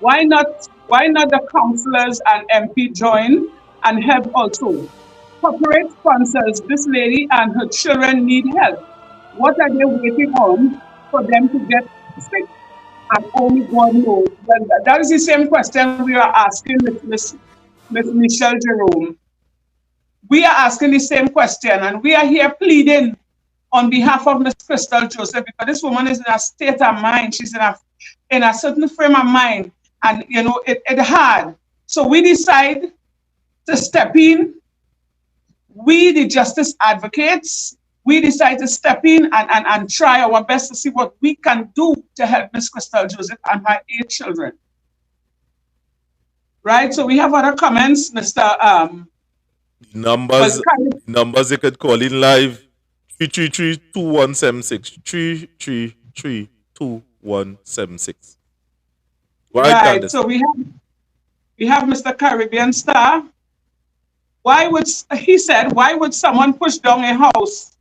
why not the councillors and MP join and help also? Corporate sponsors, this lady and her children need help. What are they waiting on for them to get sick? And only God knows. Well, that is the same question we are asking Miss Michelle Jerome. We are asking the same question, and we are here pleading on behalf of Miss Crystal Joseph, because this woman is in a state of mind. She's in a certain frame of mind, and it's hard. So we decide to step in. We, the justice advocates, we decide to step in and try our best to see what we can do to help Miss Crystal Joseph and her 8 children. Right, so we have other comments, Mr. Numbers you could call in live, 333-2176, 333-2176. Right, so we have Mr. Caribbean Star. Why would someone push down a house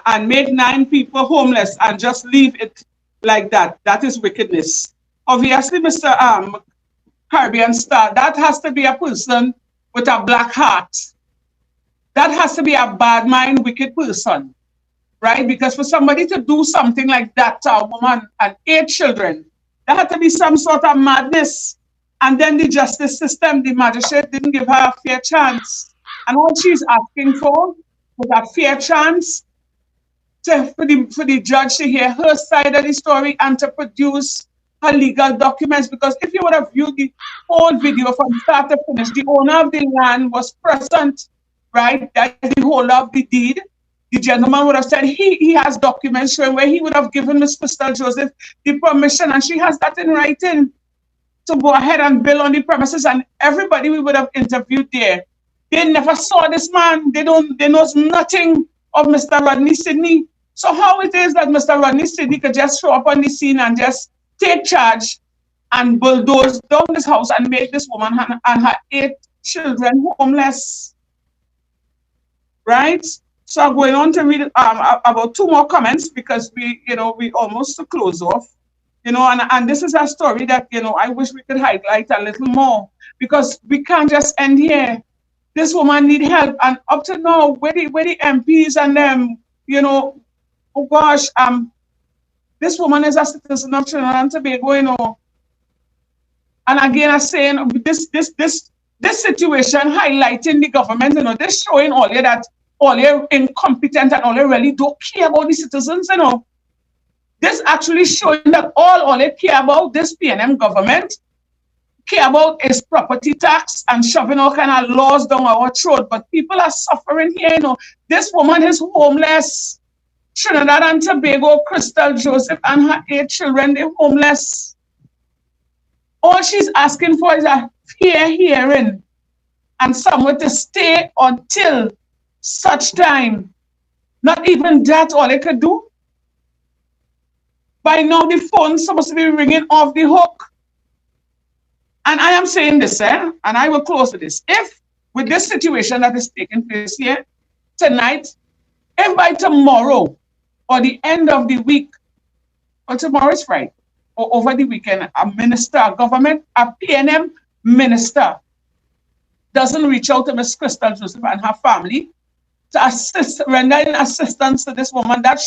and make 9 people homeless and just leave it like that. That is wickedness. Obviously, Mr. Caribbean Star, that has to be a person with a black heart. That has to be a bad mind, wicked person, right? Because for somebody to do something like that to a woman and 8 children, there had to be some sort of madness. And then the justice system, the magistrate didn't give her a fair chance. And what she's asking for was a fair chance for the judge to hear her side of the story and to produce her legal documents. Because if you would have viewed the whole video from start to finish, the owner of the land was present, right? That is the holder of the deed. The gentleman would have said he has documents showing where he would have given Miss Crystal Joseph the permission, and she has that in writing to go ahead and build on the premises. And everybody we would have interviewed there, they never saw this man. They know nothing of Mr. Rodney Sidney. So how it is that Mr. Rodney Sidney could just show up on the scene and just take charge and bulldoze down this house and make this woman and her 8 children homeless, right? So I'm going on to read about 2 more comments because we almost to close off. And this is a story that, I wish we could highlight a little more, because we can't just end here. This woman need help, and up to now, where the MPs and them, oh gosh, this woman is a citizen of Trinidad and Tobago, And again, I'm saying this situation highlighting the government, this showing all you that all you incompetent and all you really don't care about the citizens, This actually showing that all they care about, this PNM government, care about is property tax and shoving all kind of laws down our throat. But people are suffering here, This woman is homeless. Trinidad and Tobago, Crystal Joseph and her 8 children, they're homeless. All she's asking for is a fair hearing and somewhere to stay until such time. Not even that all they could do. By now, the phone's supposed to be ringing off the hook. And I am saying this, and I will close with this. If, with this situation that is taking place here tonight, if by tomorrow or the end of the week, or tomorrow is Friday, or over the weekend, a minister, a government, a PNM minister doesn't reach out to Miss Crystal Joseph and her family to assist, rendering assistance to this woman, that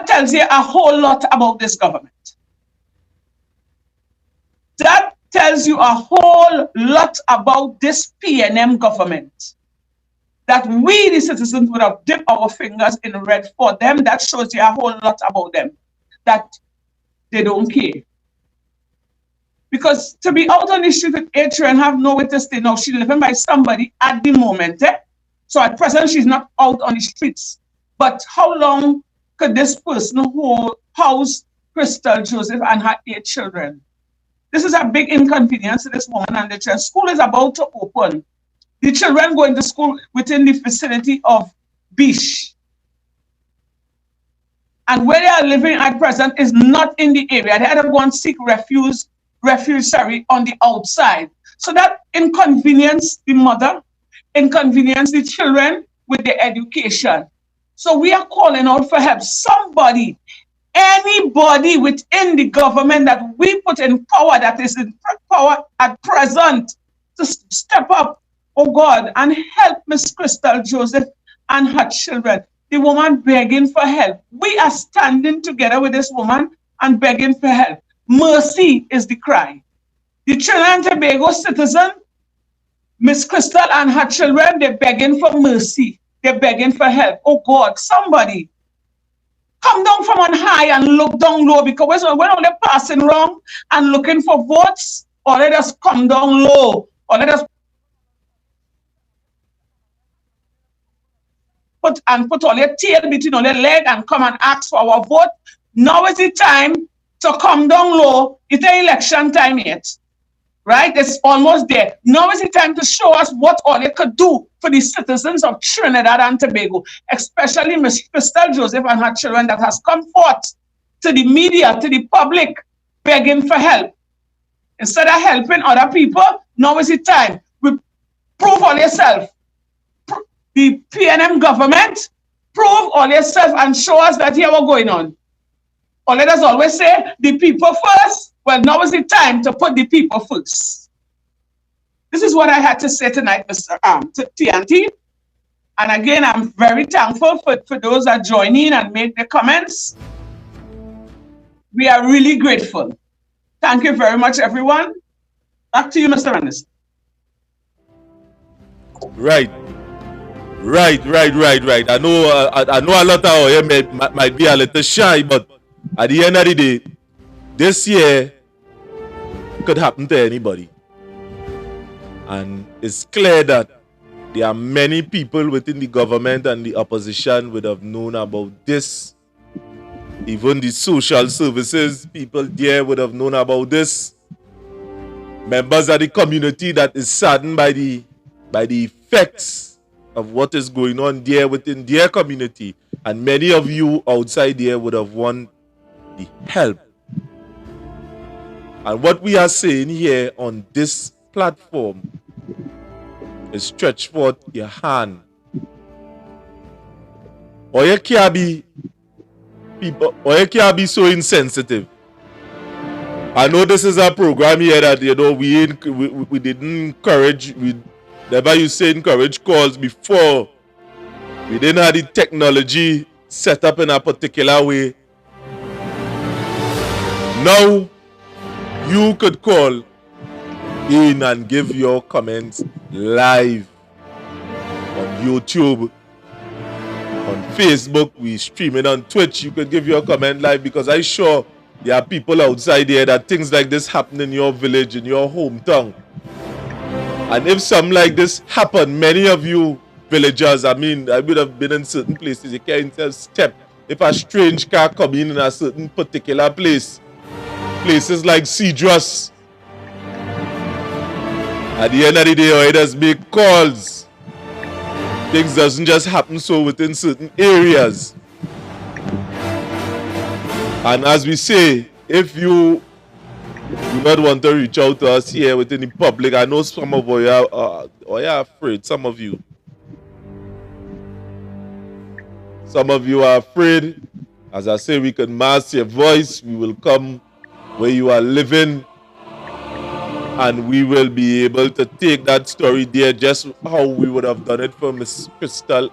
tells you a whole lot about this government. That tells you a whole lot about this PNM government. That we, the citizens, would have dipped our fingers in red for them. That shows you a whole lot about them. That they don't care. Because to be out on the street with 8 children and have nowhere to stay, now she's living by somebody at the moment. So at present, she's not out on the streets. But how long could this person house Crystal Joseph and her 8 children? This is a big inconvenience to this woman and the children. School is about to open. The children going to school within the vicinity of Beach. And where they are living at present is not in the area. They had to go and seek refuge on the outside. So that inconvenience the mother, inconvenience the children with their education. So we are calling out for help. Somebody, anybody within the government that we put in power, that is in power at present, to step up, oh God, and help Miss Crystal Joseph and her children. The woman begging for help. We are standing together with this woman and begging for help. Mercy is the cry. The Trinidad and Tobago citizen, Miss Crystal and her children, they're begging for mercy. They're begging for help. Oh God, somebody come down from on high and look down low, because when they're passing wrong and looking for votes, or let us come down low, or let us put all your tail between all your leg and come and ask for our vote. Now is the time to come down low. It's an election time yet, right? It's almost there. Now is the time to show us what all they could do for the citizens of Trinidad and Tobago, especially Miss Crystal Joseph and her children that has come forth to the media, to the public, begging for help. Instead of helping other people, now is the time. We prove all yourself. The PNM government, prove all yourself and show us that here what's going on. let us always say, the people first. Well, now is the time to put the people first. This is what I had to say tonight, Mr. TNT. And again, I'm very thankful for those that join in and make the comments. We are really grateful. Thank you very much, everyone. Back to you, Mr. Anderson. Right. I know a lot of you might be a little shy, but at the end of the day, this year could happen to anybody. And it's clear that there are many people within the government and the opposition would have known about this. Even the social services people there would have known about this. Members of the community that is saddened by the effects of what is going on there within their community. And many of you outside there would have won the help. And what we are saying here on this platform is stretch forth your hand. Or you can't be people, or you can't be so insensitive. I know this is a program here that we didn't encourage, we never used to encourage calls before. We didn't have the technology set up in a particular way. Now you could call in and give your comments live on YouTube, on Facebook. We streaming on Twitch. You could give your comment live, because I'm sure there are people outside there that things like this happen in your village, in your hometown. And if something like this happen, many of you villagers, I would have been in certain places, you can't just step. If a strange car come in a certain particular place, places like Cedrus, at the end of the day, or it does make calls. Things doesn't just happen so within certain areas. And as we say, if you do not want to reach out to us here within the public, I know some of you are afraid. Some of you are afraid. As I say, we can mask your voice. We will come where you are living, and we will be able to take that story there just how we would have done it for Miss Crystal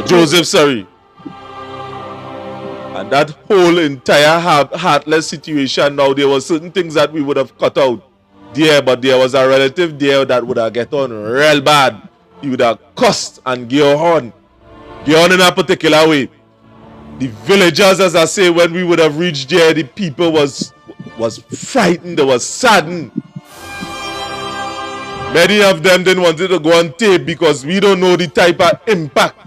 Joseph, sorry. And that whole entire heartless situation, now there were certain things that we would have cut out there, but there was a relative there that would have get on real bad. He would have cussed and get on in a particular way. The villagers, as I say, when we would have reached there, the people was frightened, they was saddened. Many of them didn't want to go on tape, because we don't know the type of impact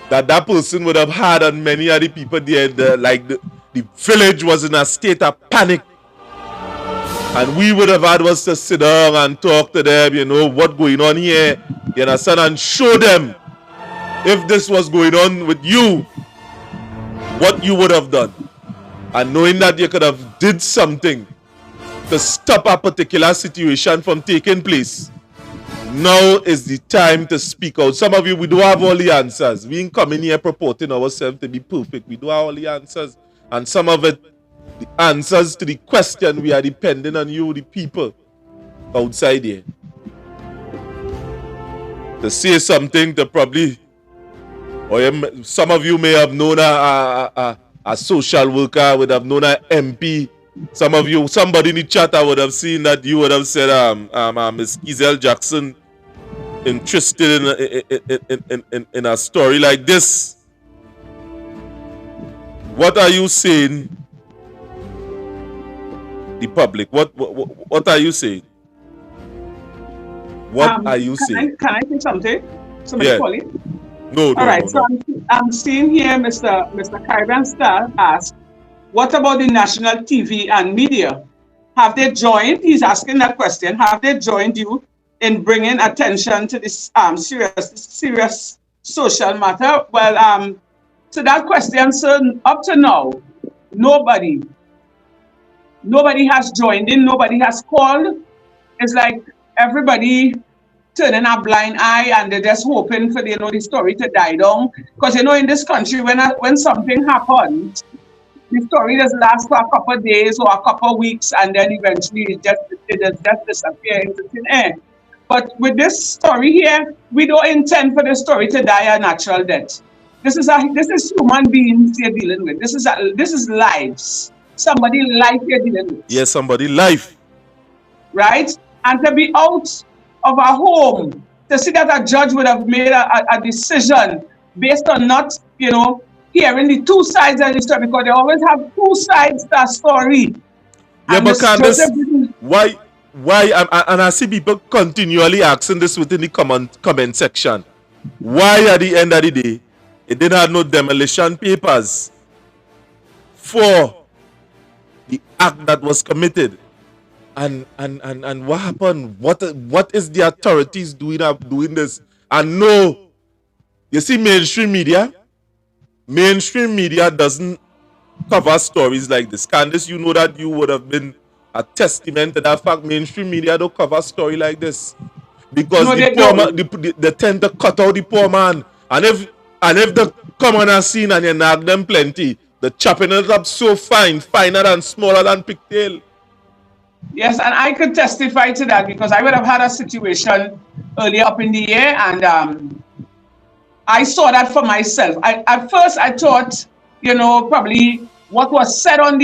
that person would have had on many of the people there. The village was in a state of panic. And we would have had us to sit down and talk to them, what's going on here, you understand, and show them if this was going on with you, what you would have done. And knowing that you could have did something to stop a particular situation from taking place. Now is the time to speak out. Some of you, we don't have all the answers. We ain't coming here purporting ourselves to be perfect. We don't have all the answers. And some of it, the answers to the question, we are depending on you, the people outside here, to say something to probably, or some of you may have known a social worker, would have known an MP. Some of you, somebody in the chat, I would have seen that you would have said, Miss Giselle Jackson interested in a story like this. What are you saying, the public? What are you saying? What are you saying? Can I say something? Somebody call it? No. All right. So I'm seeing here, Mr. Caribbean Star asked, what about the national TV and media? Have they joined? He's asking that question. Have they joined you in bringing attention to this serious social matter? Well, to that question, sir, up to now, nobody has joined in. Nobody has called. It's like everybody, turning a blind eye and they're just hoping for the story to die down. Because in this country, when something happens, the story just lasts for a couple of days or a couple of weeks, and then eventually it just disappears into thin air. But with this story here, we don't intend for the story to die a natural death. This is human beings you're dealing with. This is lives. Somebody life you're dealing with. Yes, somebody life. Right? And to be out of a home, to see that a judge would have made a decision based on not, hearing the two sides of the story, because they always have two sides to a story. Yeah, and but Candace, why, and I see people continually asking this within the comment section. Why at the end of the day, it didn't have no demolition papers for the act that was committed? And what happened? What is the authorities doing this? And no, you see, mainstream media doesn't cover stories like this. Candace, you know that you would have been a testament to that fact. Mainstream media don't cover a story like this because the poor man, they tend to cut out the poor man. And if they come on a scene and you nag them plenty, they're chopping it up so finer and smaller than pigtail. Yes, and I could testify to that because I would have had a situation earlier up in the year, and I saw that for myself. At first I thought, probably what was said on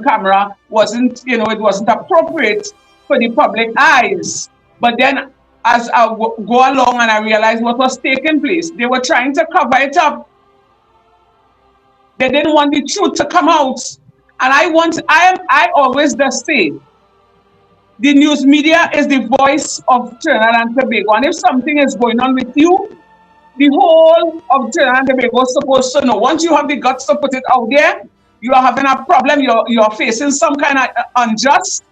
camera wasn't, it wasn't appropriate for the public eyes. But then as I go along and I realized what was taking place, they were trying to cover it up. They didn't want the truth to come out. And I always just say, the news media is the voice of Trinidad and Tobago. And if something is going on with you, the whole of Trinidad and Tobago is supposed to know. Once you have the guts to put it out there, you are having a problem, you're facing some kind of unjust,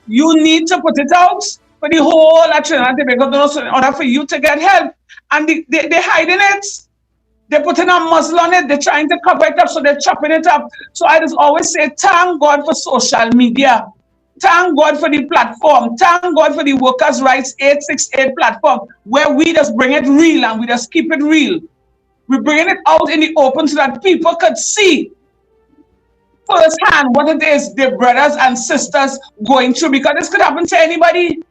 you need to put it out for the whole of Trinidad and Tobago in order for you to get help. And they're hiding it. They're putting a muzzle on it. They're trying to cover it up, so they're chopping it up. So I just always say, thank God for social media. Thank God for the platform. Thank God for the Workers' Rights 868 platform, where we just bring it real and we just keep it real. We're bringing it out in the open so that people could see firsthand what it is their brothers and sisters going through, because this could happen to anybody.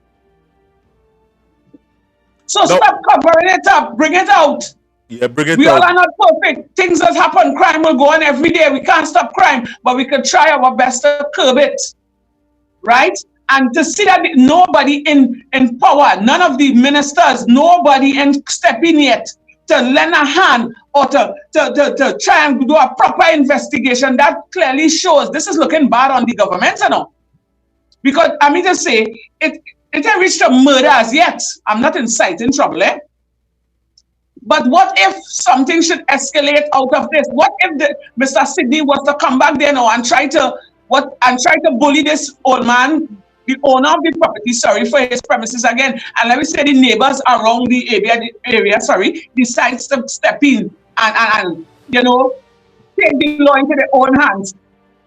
So stop covering it up. Bring it out. Yeah, bring it we out. all are not perfect. Things that happen. Crime will go on every day. We can't stop crime, but we can try our best to curb it. Right? And to see that nobody in power, none of the ministers, nobody in stepping yet to lend a hand or to try and do a proper investigation, that clearly shows this is looking bad on the government, Because I mean to say, it ain't reached a murder as yet. I'm not inciting trouble, But what if something should escalate out of this? What if Mr. Sidney was to come back there now and try to bully this old man, the owner of the property, for his premises again? And let me say the neighbors around the area, decides to step in and take the law into their own hands.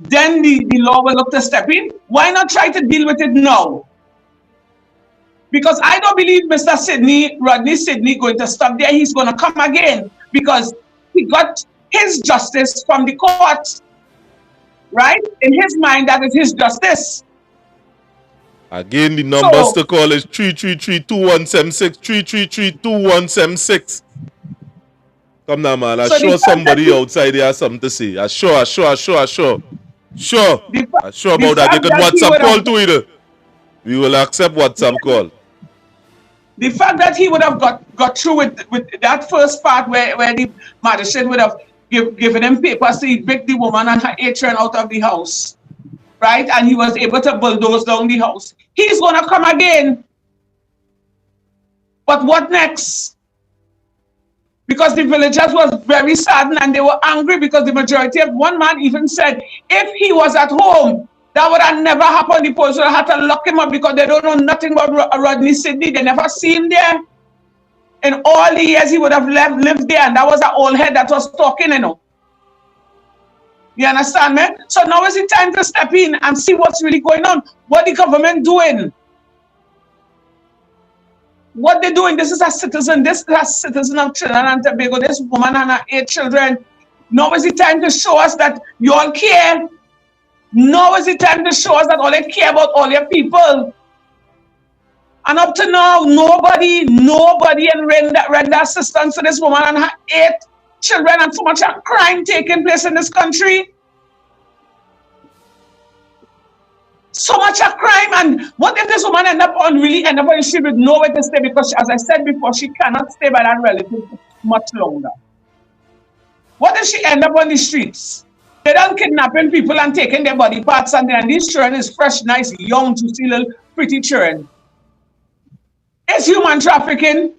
Then the law will look to step in. Why not try to deal with it now? Because I don't believe Mr. Rodney Sidney, going to stop there. He's going to come again because he got his justice from the court. Right? In his mind, that is his justice. Again, the numbers to call is 333-2176, 333-2176. Come now, man. I'm sure somebody outside there has something to say. I'm sure about that. You can WhatsApp call to either. We will accept WhatsApp call. The fact that he would have got through with that first part where the magistrate would have given him papers to evict the woman and her 8 children out of the house, right? And he was able to bulldoze down the house. He's going to come again. But what next? Because the villagers was very saddened and they were angry because the majority of one man even said, if he was at home, that would have never happened. The police would have had to lock him up because they don't know nothing about Rodney Sidney. They never seen him there. In all the years he would have lived there, and that was an old head that was talking, You understand me? So now is the time to step in and see what's really going on. What the government doing? What they're doing, this is a citizen, this is a citizen of Trinidad and Tobago, this woman and her 8 children. Now is the time to show us that you all care. Now is the time to show us that all you care about all your people. And up to now, nobody and render assistance to this woman and her 8 children, and so much of crime taking place in this country. So much of crime, and what if this woman end up on the street with nowhere to stay, because as I said before, she cannot stay by that relative much longer. What if she end up on the streets? They done kidnapping people and taking their body parts, and then these children is fresh, nice, young, juicy little pretty children. It's human trafficking.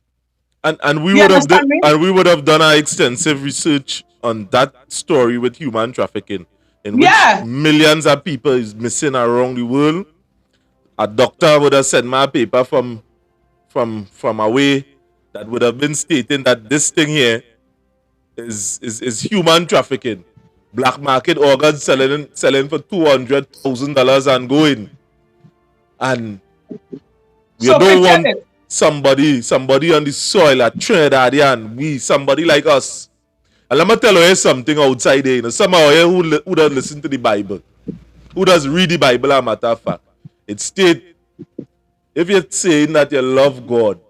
And we would have done our extensive research on that story with human trafficking, in which millions of people is missing around the world. A doctor would have sent my paper from away that would have been stating that this thing here is human trafficking. Black market organs selling for $200,000 and going. And we don't want somebody on the soil at Trinidad, somebody like us. And let me tell you something outside there. You know, some of you who does listen to the Bible, who does read the Bible, as a matter of fact, it states, if you're saying that you love God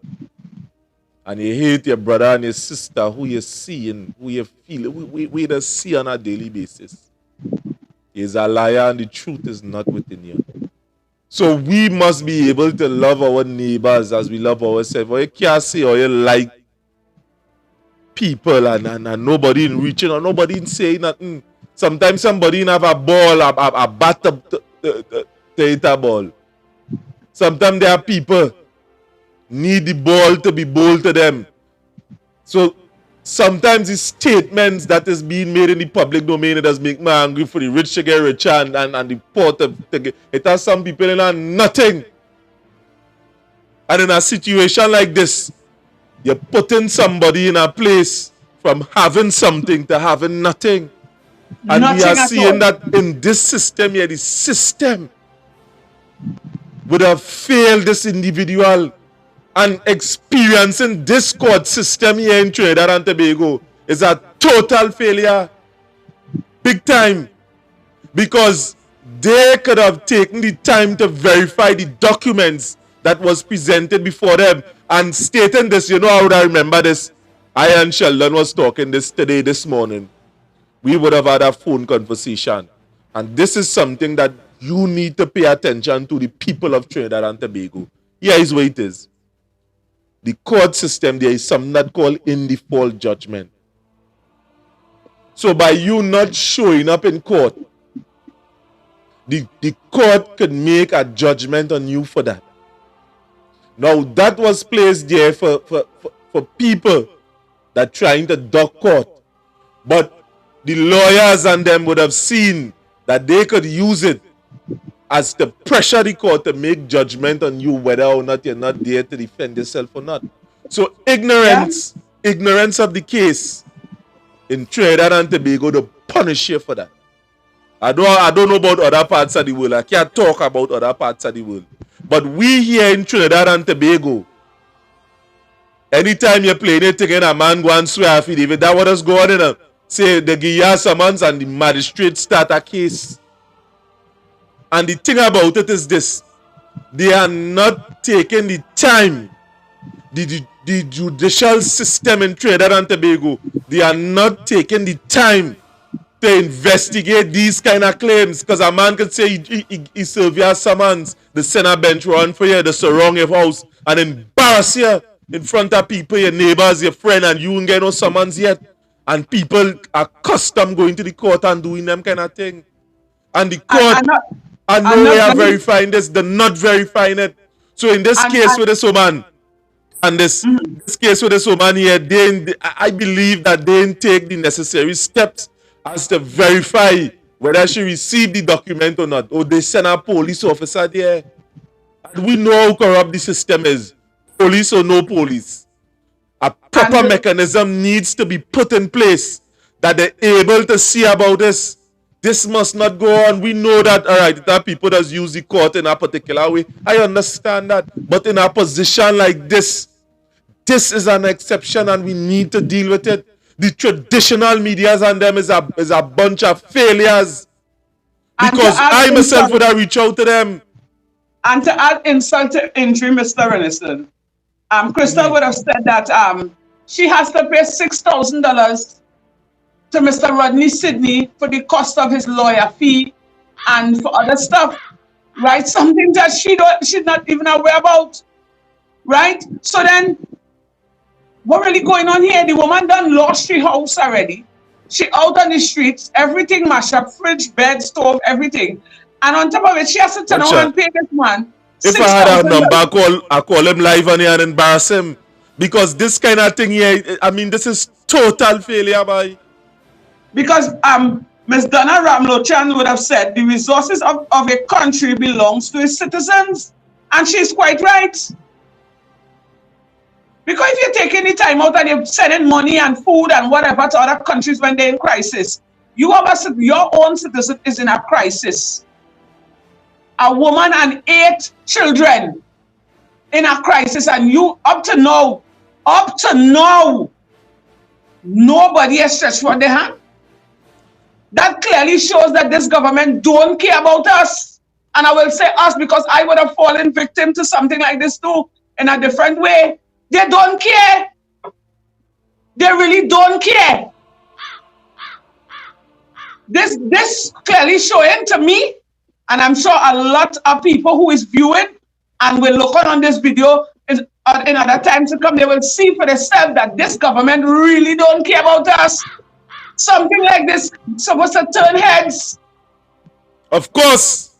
and you hate your brother and your sister, who you see and who you feel, we just see on a daily basis, is a liar and the truth is not within you. So we must be able to love our neighbors as we love ourselves. Or you can't say or you like people and nobody in reaching or nobody in saying nothing. Sometimes somebody have a ball, a bat to hit a ball. Sometimes there are people need the ball to be bowled to them. So sometimes the statements that is being made in the public domain, it does make me angry for the rich to get richer and the poor to get. It has some people in nothing. And in a situation like this, you're putting somebody in a place from having something to having nothing. And we are seeing that in this system here, the system would have failed this individual. And experiencing this court system here in Trinidad and Tobago is a total failure. Big time. Because they could have taken the time to verify the documents that was presented before them. And stating this, you know how would I remember this? I and Sheldon was talking this morning. We would have had a phone conversation. And this is something that you need to pay attention to, the people of Trinidad and Tobago. Here is what it is. The court system, there is something that called in default judgment. So by you not showing up in court, the court could make a judgment on you for that. Now that was placed there for people that trying to duck court. But the lawyers and them would have seen that they could use it as to pressure the court to make judgment on you whether or not you're not there to defend yourself or not. So ignorance of the case in Trinidad and Tobago, to punish you for that. I don't know about other parts of the world. I can't talk about other parts of the world. But we here in Trinidad and Tobago, anytime you're playing it again, a man go and swear affidavit, that what us go on in say they give you a summons and the magistrate start a case. And the thing about it is this: they are not taking the time. The judicial system in Trinidad and Tobago, they are not taking the time to investigate these kind of claims. Because a man could say he serve you a summons, the Senate bench run for you, they surround your house and embarrass you in front of people, your neighbors, your friend, and you ain't get no summons yet. And people are accustomed going to the court and doing them kind of thing. And the court, I know they are verifying this, they're not verifying it. So in this case with this woman, and this case with this woman here, I believe that they didn't take the necessary steps as to verify whether she received the document or not. Or they send a police officer there. And we know how corrupt the system is. Police or no police. A proper mechanism needs to be put in place that they're able to see about this. This must not go on. We know that, all right, that people that use the court in a particular way. I understand that. But in a position like this, This is an exception and we need to deal with it. The traditional medias and them is a bunch of failures. Because I myself would have reached out to them. And to add insult to injury, Mr. Renison, Crystal would have said that she has to pay $6,000 to Mr. Rodney Sidney for the cost of his lawyer fee and for other stuff, right? Something that she's not even aware about, right? So then, what really going on here? The woman done lost her house already. She out on the streets, everything mashed up, fridge, bed, stove, everything. And on top of it, she has to turn around and pay this man. If I had a number, I call him live on here and embarrass him. Because this kind of thing here, I mean, this is total failure, boy. Because Ms. Donna Ramlochan would have said the resources of a country belongs to its citizens. And she's quite right. Because if you're taking the time out and you're sending money and food and whatever to other countries when they're in crisis, your own citizen is in a crisis. A woman and 8 children in a crisis, and you, up to now, nobody has stretched for their hand. That clearly shows that this government don't care about us. And I will say us because I would have fallen victim to something like this too, in a different way. They don't care. They really don't care. This clearly showing to me, and I'm sure a lot of people who is viewing and will look on this video in other times to come, they will see for themselves that this government really don't care about us. Something like this supposed to turn heads. Of course.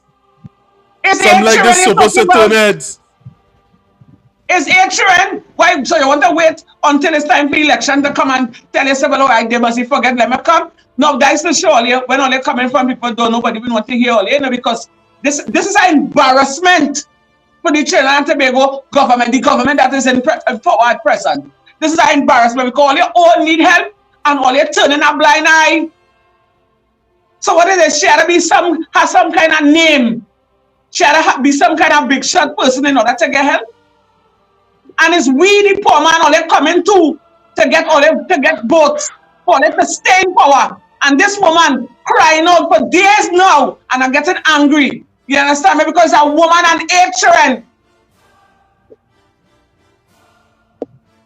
Something like this supposed to turn heads. Is 8 children? Why? So you want to wait until it's time for election to come and tell yourself, well, all right, they must forget, let me come. No, guys, to show all you, when all they're coming from, people don't nobody will want to hear all you know, because this is an embarrassment for the Trinidad and Tobago government, the government that is in power at present. This is an embarrassment because all you all need help and all you're turning a blind eye. So what is it? She had to be have some kind of name. She had to be some kind of big shot person in order to get help. And it's we, the poor man, all they coming to get votes, for them to stay in power. And this woman crying out for days now, and I'm getting angry. You understand me? Because a woman and 8 children.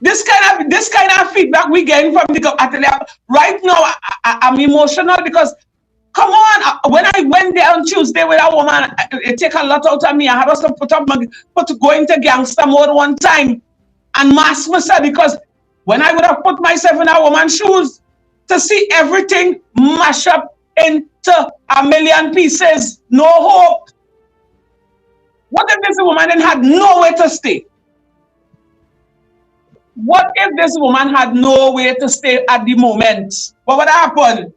This kind of feedback we getting from the government. Right now, I'm emotional because, come on, when I went there on Tuesday with a woman, it take a lot out of me. I had to put go into gangster mode one time and mask myself, because when I would have put myself in a woman's shoes to see everything mash up into a million pieces, no hope. What if this woman had nowhere to stay? What if this woman had nowhere to stay at the moment? What would happen?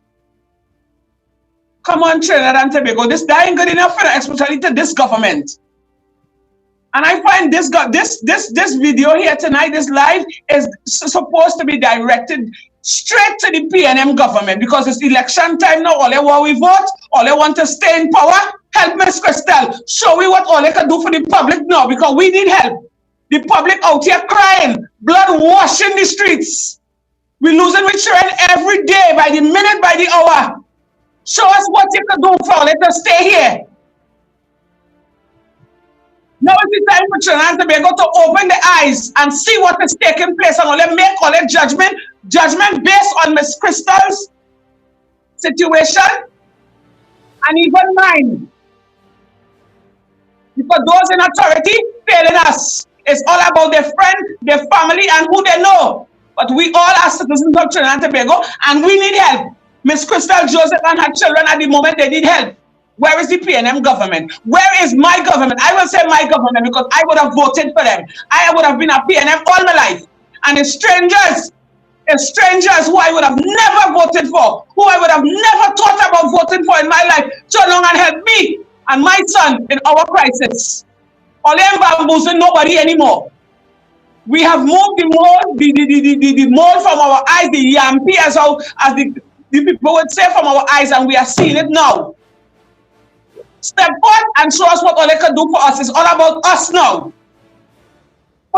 Come on, Trinidad and Tobago, this ain't good enough for that, especially to this government. And I find this video here tonight, this live, is supposed to be directed straight to the PNM government, because it's election time now. All they want we vote, all they want to stay in power. Help Miss Crystal. Show me what all they can do for the public now, because we need help. The public out here crying, blood washing the streets. We're losing with children every day, by the minute, by the hour. Show us what you can do for all they to stay here. Now is the time for Trinidad and Tobago to open the eyes and see what is taking place, and only make all the judgment based on Miss Crystal's situation and even mine. Because those in authority failing us. It's all about their friend, their family, and who they know. But we all are citizens of Trinidad and Tobago, and we need help. Miss Crystal Joseph and her children at the moment, they need help. Where is the PNM government? Where is my government? I will say my government because I would have voted for them. I would have been a PNM all my life. And it's strangers who I would have never voted for, who I would have never thought about voting for in my life, turn along and help me and my son in our crisis. All them bamboozling nobody anymore. We have moved the mold from our eyes, the yampi, as the people would say, from our eyes, and we are seeing it now. Step forward and show us what all they can do for us. It's all about us now.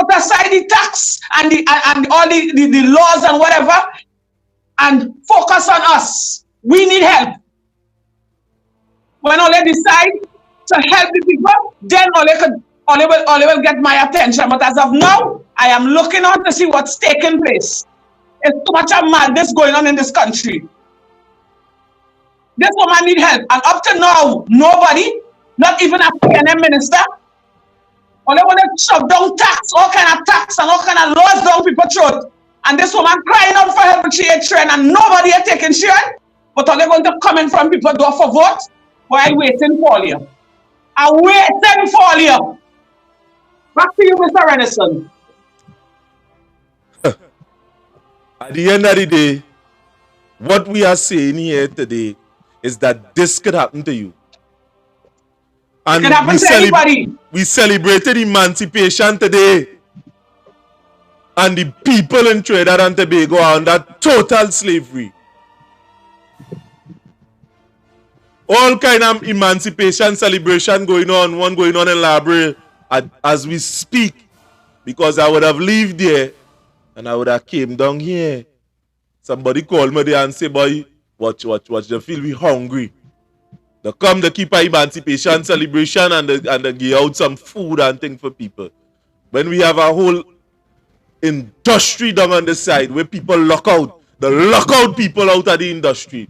put aside the tax and all the laws and whatever, and focus on us. We need help. When all they decide to help the people, then all they will get my attention. But as of now, I am looking on to see what's taking place. There's too much of madness going on in this country. This woman need help, and up to now, nobody, not even a PNM minister, or they want to shove down tax, all kind of tax and all kind of laws down people's throat. And this woman crying out for help with she ain't trained, and nobody is taking share. But are they going to come in from people door for vote? While waiting for you. I'm waiting for you. Back to you, Mr. Renison. At the end of the day, what we are saying here today is that this could happen to you. And it could happen to anybody. We celebrated emancipation today. And the people in Trinidad and Tobago are under total slavery. All kind of emancipation celebration going on, one going on in Library as we speak. Because I would have lived there and I would have came down here. Somebody called me there and say, boy, watch, they feel we hungry. They come to keep an emancipation celebration and they give out some food and things for people. When we have a whole industry down on the side where people lock out, they lock out people out of the industry.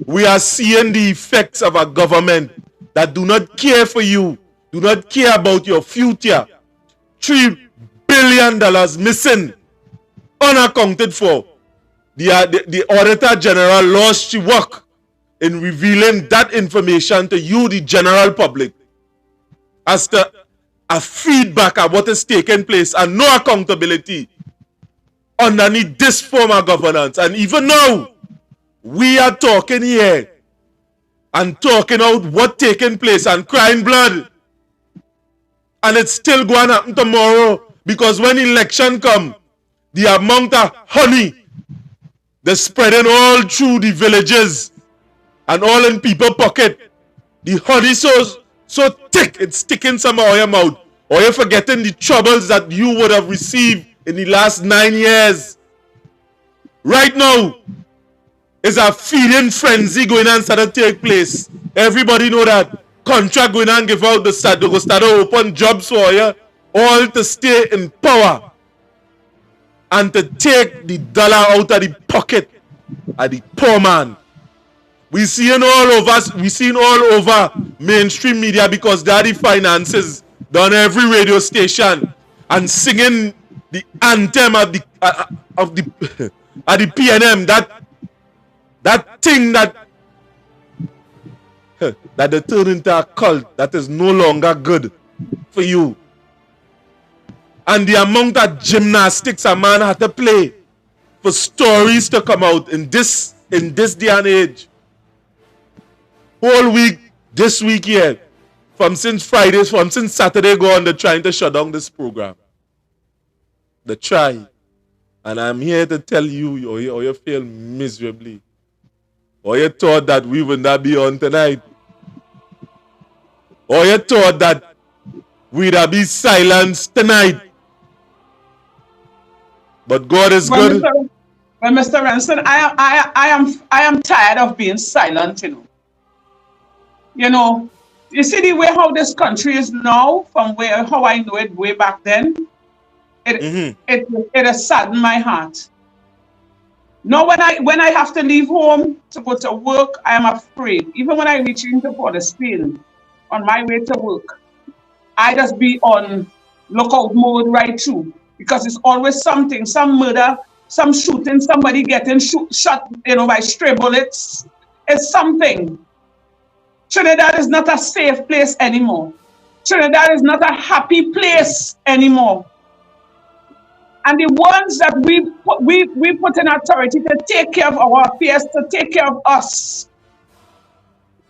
We are seeing the effects of a government that do not care for you, do not care about your future. $3 billion missing, unaccounted for. The Auditor General lost her work in revealing that information to you, the general public, as to a feedback of what is taking place and no accountability underneath this form of governance. And even now, we are talking here and talking out what taking place and crying blood. And it's still going to happen tomorrow, because when election come, the amount of honey they're spreading all through the villages and all in people's pocket. The honey so thick, it's sticking some of your mouth. Or you're forgetting the troubles that you would have received in the last 9 years. Right now, is a feeding frenzy going on to take place. Everybody know that. Contract going on, give out the start, they go start to open jobs for you, all to stay in power and to take the dollar out of the pocket of the poor man. We seeing all over mainstream media, because they are the finances done every radio station and singing the anthem of the PNM, that thing that they turn into a cult that is no longer good for you. And the amount of gymnastics a man had to play for stories to come out in this day and age. Whole week, this week here, since Saturday go on, they're trying to shut down this program. They try. And I'm here to tell you, or you feel miserably. Or you thought that we would not be on tonight. Or you thought that we'd be silenced tonight. But God is good. Well, Mr. Ranson, I am tired of being silent, you know. You know, you see the way how this country is now, from how I know it way back then, it has saddened my heart. Now when I have to leave home to go to work, I am afraid. Even when I reach into Port of Spain on my way to work, I just be on lookout mode right through, because it's always something, some murder, some shooting, somebody getting shot, you know, by stray bullets. It's something. Trinidad is not a safe place anymore. Trinidad is not a happy place anymore. And the ones that we put in authority to take care of our affairs, to take care of us,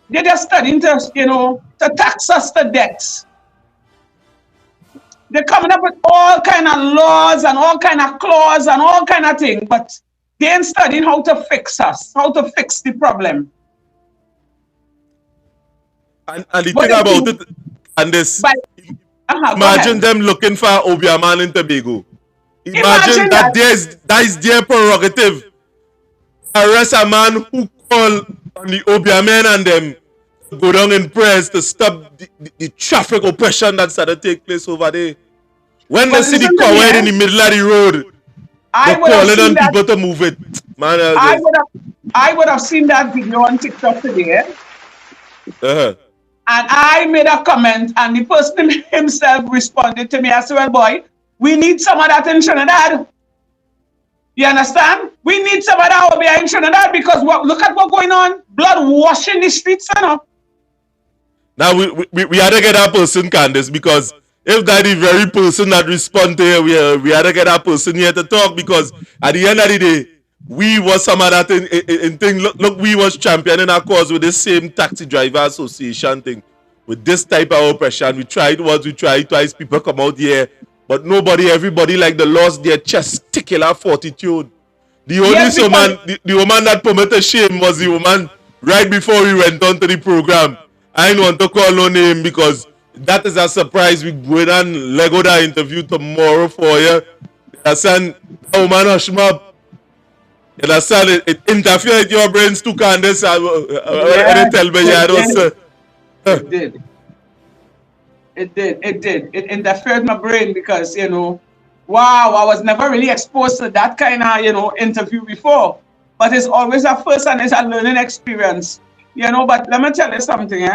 they're just studying to, you know, to tax us to death. They're coming up with all kind of laws and all kind of clauses and all kind of things, but they ain't studying how to fix us, how to fix the problem. And the thing about it, and this, Go Imagine ahead. them looking for Obiaman in Tobago. Imagine Imagine that that is their prerogative. Arrest a man who called on the Obiaman and them to go down in prayers to stop the traffic oppression that started to take place over there. When they see the listen to me, coward in the middle of the road, I they're would have calling seen on that. people to move it. Man, I would have seen that video on TikTok today. uh-huh. And I made a comment, and the person himself responded to me. I said, well, boy, we need some of that in Trinidad. You understand? We need some of that over here in Trinidad because look at what's going on. Blood washing the streets, you know. Now we had to get that person, Candice, because if that is the very person that respond to here, we had to get that person here to talk, because at the end of the day, we was some of that in thing. Look, we was championing our cause with this same taxi driver association thing, with this type of oppression. We tried once, we tried twice. People come out here, but everybody like they lost their testicular fortitude. The only the woman that permitted shame was the woman right before we went on to the program. I don't want to call no name because that is a surprise. We go and Lego that interview tomorrow for you. Understand? That woman hush up. You understand? It interferes with your brains too, Candice. Yes, Tell me, yeah, it did. It did. It interfered my brain because, you know, wow, I was never really exposed to that kind of, you know, interview before. But it's always a first and it's a learning experience. You know, but let me tell you something,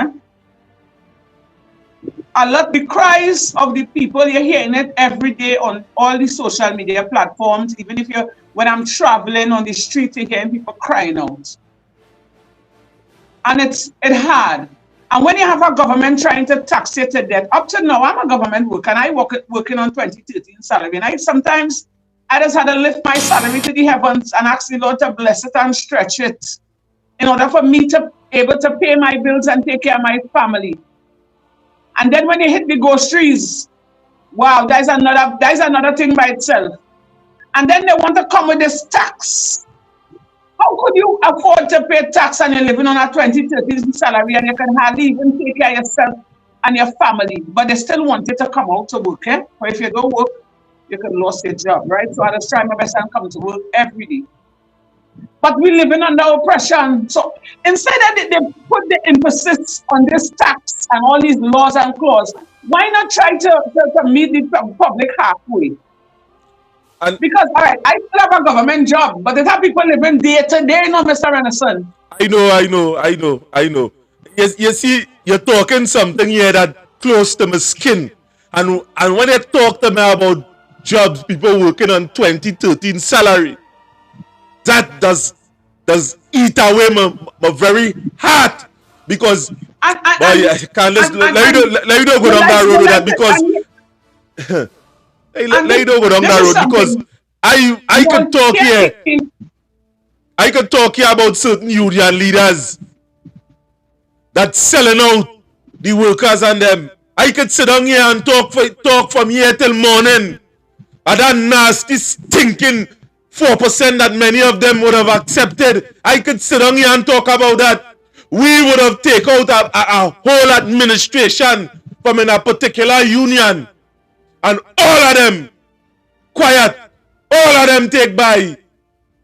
the cries of the people, you're hearing it every day on all the social media platforms. Even if when I'm traveling on the street, you're hearing people crying out. And it's hard. And when you have a government trying to tax you to death, up to now, I'm a government worker and I working on 2013 salary. And sometimes I just had to lift my salary to the heavens and ask the Lord to bless it and stretch it in order for me to able to pay my bills and take care of my family. And then when you hit the groceries, wow, there's another thing by itself. And then they want to come with this tax. How could you afford to pay tax and you're living on a 2013 salary and you can hardly even take care of yourself and your family? But they still want you to come out to work, Or if you don't work, you can lose your job, right? So I just try my best and come to work every day. But we're living under oppression. So instead that they put the emphasis on this tax and all these laws and clauses, why not try to meet the public halfway? Because, all right, I still have a government job, but there are people living day to day, Mr. Renison. I know. Yes, you see, you're talking something here that close to my skin. And when you talk to me about jobs, people working on 2013 salary, that does eat away my very heart, because let you don't go down that road with that, because let you don't go down that road, because I could talk here. I could talk here about certain union leaders that's selling out the workers and them. I could sit down here and talk from here till morning. And that nasty, stinking 4% that many of them would have accepted. I could sit down here and talk about that. We would have taken out a whole administration from in a particular union. And all of them quiet. All of them take by.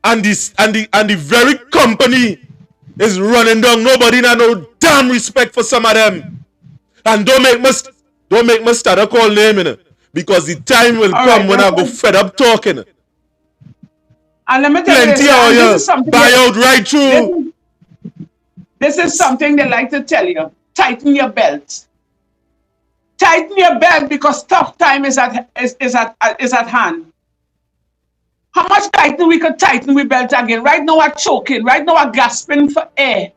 And the very company is running down. Nobody not no damn respect for some of them. And don't make me start a call name, you know, because the time will come when I go fed up talking. And let me tell you, this is something buy out right through. This is something they like to tell you. Tighten your belt. Tighten your belt because tough time is at hand. How much tighten we could tighten we belt again? Right now we're choking. Right now we're gasping for air.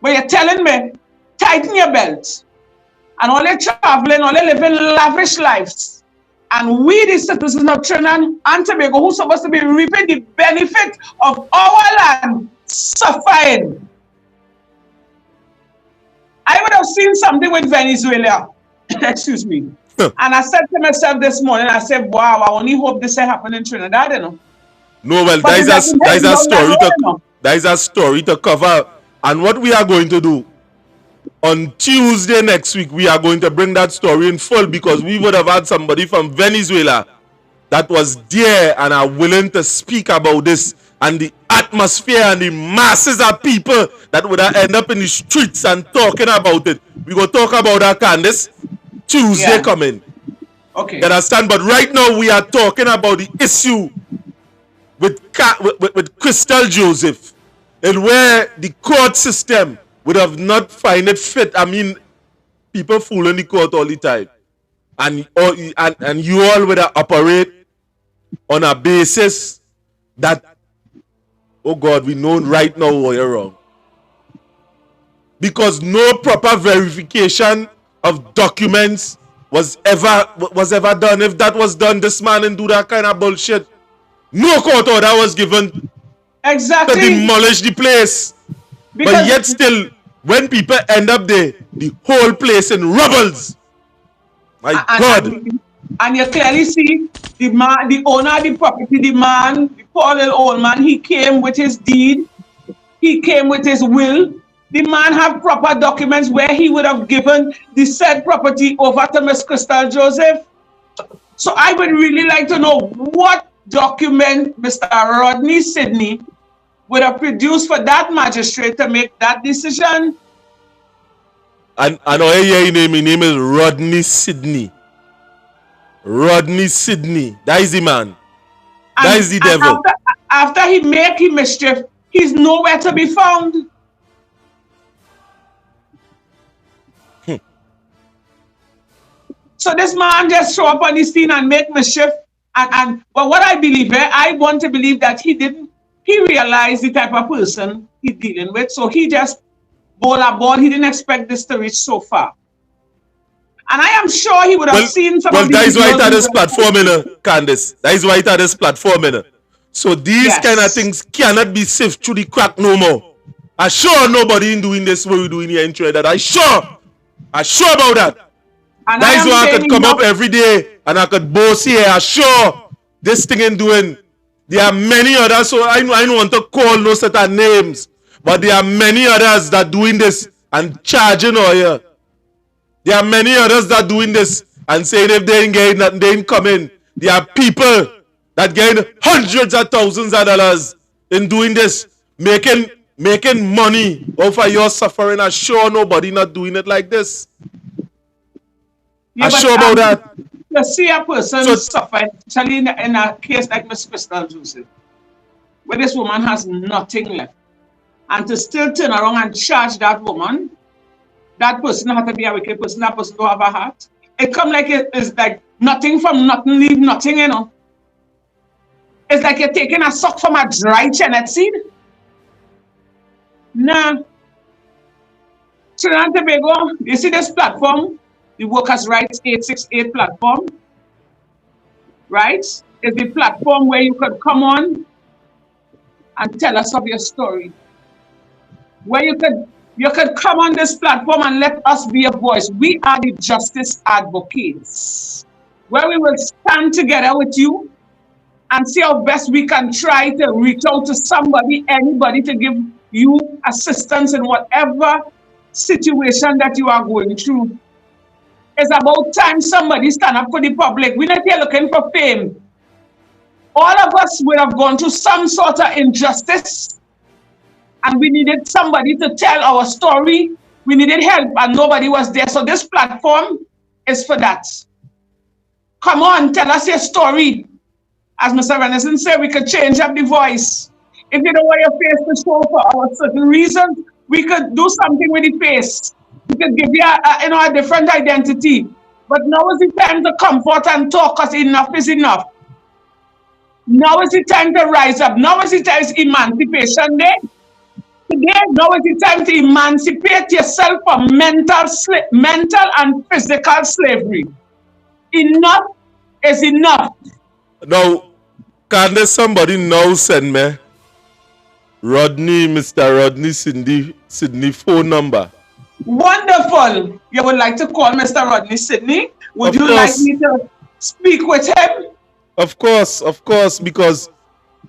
But you're telling me, tighten your belt. And all they're traveling, all they're living lavish lives. And we, the citizens of Trinidad and Tobago, who's supposed to be reaping the benefit of our land, suffering. I would have seen something with Venezuela. Excuse me. And I said to myself this morning, I said, wow, I only hope this happen in Trinidad, you know. No, well, that is a story to cover. And what we are going to do, On Tuesday next week, we are going to bring that story in full because we would have had somebody from Venezuela that was there and are willing to speak about this and the atmosphere and the masses of people that would have end up in the streets and talking about it. We go talk about that, Candice, Tuesday coming. Okay. You understand? But right now we are talking about the issue with Crystal Joseph and where the court system would have not find it fit. I mean, people fooling the court all the time. And you all would operate on a basis that, oh God, we know right now what you're wrong. Because no proper verification of documents was ever done. If that was done, this man didn't do that kind of bullshit. No court order was given to demolish the place. But yet still, when people end up there, the whole place in rubbles. My God. And you clearly see the man, the owner of the property, the man, the poor little old man, he came with his deed. He came with his will. The man have proper documents where he would have given the said property over to Miss Crystal Joseph. So I would really like to know what document Mr. Rodney Sidney would have produced for that magistrate to make that decision. And I hear your name. His name is Rodney Sidney. Rodney Sidney. That is the man. That is the devil. After he make his mischief, he's nowhere to be found. So this man just show up on the scene and make mischief. But what I believe, I want to believe that he realized the type of person he's dealing with. So he just ball a ball. He didn't expect this to reach so far. And I am sure he would have seen some of these. Well, that is why it had this platform, Candice. That is why it had this platform, So these kind of things cannot be sifted through the crack no more. I'm sure nobody in doing this what we're doing here in Trinidad. I'm sure about that. And that is why I could come up every day and I could boast here. I'm sure this thing in doing. There are many others, so I don't want to call no certain names, but there are many others that doing this and charging all here. There are many others that doing this and saying if they ain't getting nothing, they ain't coming. There are people that getting hundreds of thousands of dollars in doing this, making money over your suffering. I'm sure nobody not doing it like this. I'm sure about that. You see a person suffer, especially in a case like Miss Crystal Joseph, where this woman has nothing left, and to still turn around and charge that woman, that person has to be a wicked person, that person don't have a heart. It come like it's like nothing from nothing, leave nothing, It's like you're taking a suck from a dry chenet seed. Nah. Trinidad and Tobago, you see this platform? The Workers' Rights 868 platform, right? It's the platform where you could come on and tell us of your story. Where you could come on this platform and let us be a voice. We are the justice advocates. Where we will stand together with you and see how best we can try to reach out to somebody, anybody, to give you assistance in whatever situation that you are going through. It's about time somebody stand up for the public. We're not here looking for fame. All of us would have gone through some sort of injustice, and we needed somebody to tell our story. We needed help, and nobody was there. So this platform is for that. Come on, tell us your story. As Mr. Renison said, we could change up the voice. If you don't want your face to show for our certain reasons, we could do something with the face. We could give you a different identity. But now is the time to come forth and talk, because enough is enough. Now is the time to rise up. Now is the time, it's Emancipation Day. Today, now is the time to emancipate yourself from mental and physical slavery. Enough is enough. Now, can there somebody now send me Mr. Rodney Sidney phone number? Wonderful. You would like to call Mr. Rodney Sidney? Would you like me to speak with him? Of course, because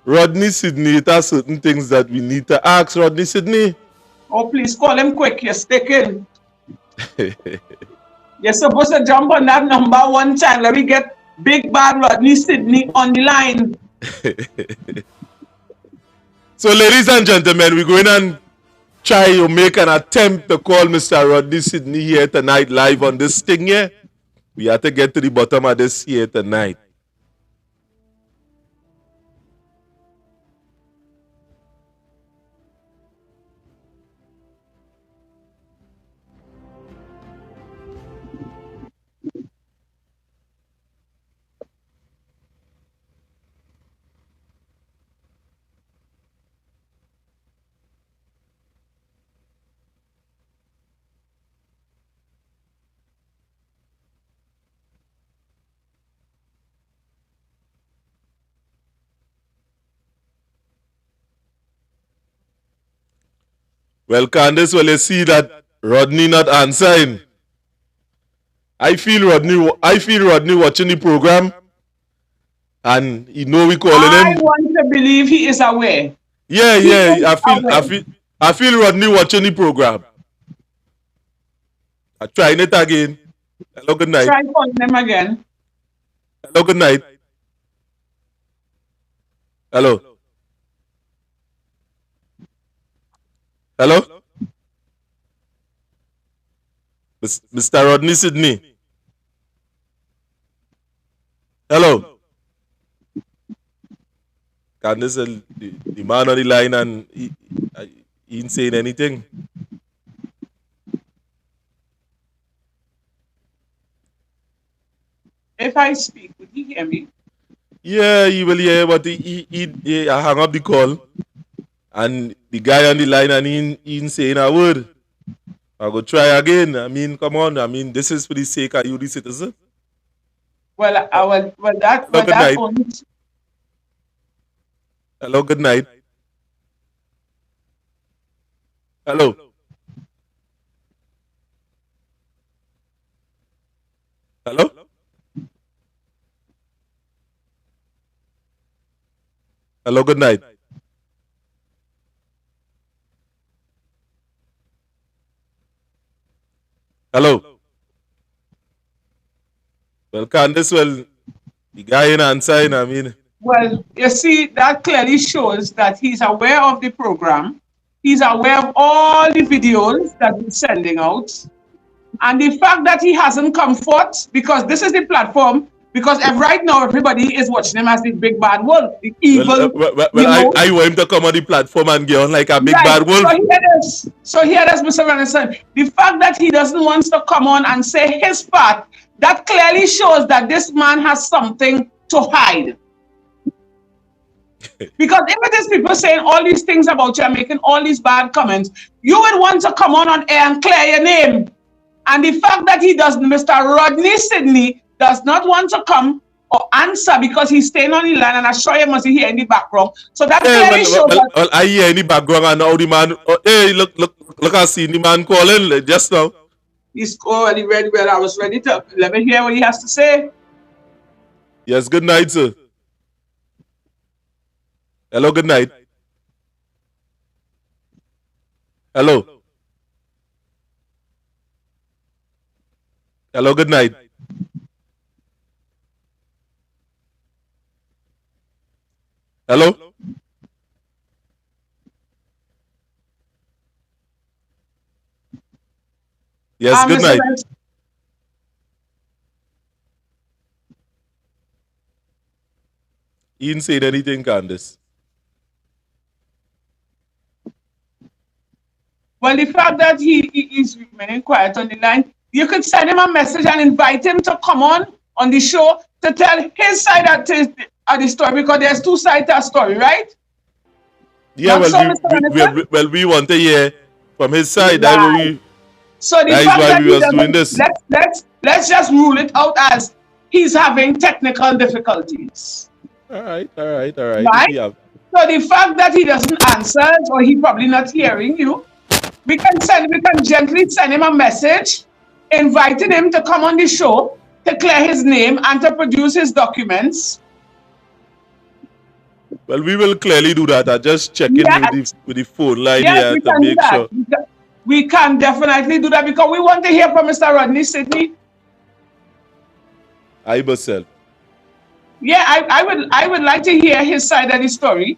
Rodney Sidney, it has certain things that we need to ask Rodney Sidney. Oh, please call him quick. You're sticking. You're supposed to jump on that number one time. Let me get Big Bad Rodney Sydney on the line. So, ladies and gentlemen, we're going to try to make an attempt to call Mr. Rodney Sydney here tonight live on this thing here. We have to get to the bottom of this here tonight. Well, Candace, well, you see that Rodney not answering. I feel Rodney watching the program, and he know we calling I him. want to believe he is aware. Yeah, He yeah. is aware. I feel Rodney watching the program. I'm trying it again. Hello, good night. Try calling him again. Hello, good night. Hello. Hello? Mr. Rodney Sydney. Hello. Candace, the man on the line, and he ain't saying anything. If I speak, would he hear me? Yeah, he will hear, but he hang up the call. And the guy on the line, and he ain't saying a word. I go try again. I mean, come on. I mean, this is for the sake of you, the citizen. Well, that Hello, good night. only. Hello, good night. Hello. Hello? Hello, good night. Hello. Well, Candace, well, the guy ain't answering, I mean. Well, you see, that clearly shows that he's aware of the program. He's aware of all the videos that we're sending out. And the fact that he hasn't come forth, because this is the platform, because right now everybody is watching him as the big bad wolf, the evil. I want him to come on the platform and get on like a big bad wolf. So here it is, Mr. Renison. The fact that he doesn't want to come on and say his part, that clearly shows that this man has something to hide. Because if it is people saying all these things about you and making all these bad comments, you would want to come on air and clear your name. And the fact that he doesn't, Mr. Rodney Sydney does not want to come or answer because he's staying on the line, and I sure you must hear in the background. So that clearly shows that. Well, I hear in the background, and now the man, hey, look, I see the man calling just now. He's already ready. Well, I was ready to let me hear what he has to say. Yes, good night, sir. Hello, good night. Hello. Hello, good night. Hello? Yes, good night. He didn't say anything, Candace. Well, the fact that he is remaining quiet on the line, you could send him a message and invite him to come on the show to tell his side of the story, because there's two sides to a story, right? Yeah, we want to hear from his side. Right. So the fact that we was doing this. Let's just rule it out as he's having technical difficulties. All right. Right? So the fact that he doesn't answer, or he probably not hearing you, we can gently send him a message, inviting him to come on the show to clear his name and to produce his documents. Well, we will clearly do that. I just check in with the phone line here to make sure. we can definitely do that because we want to hear from Mr. Rodney Sidney. I myself. Yeah, I would like to hear his side of the story.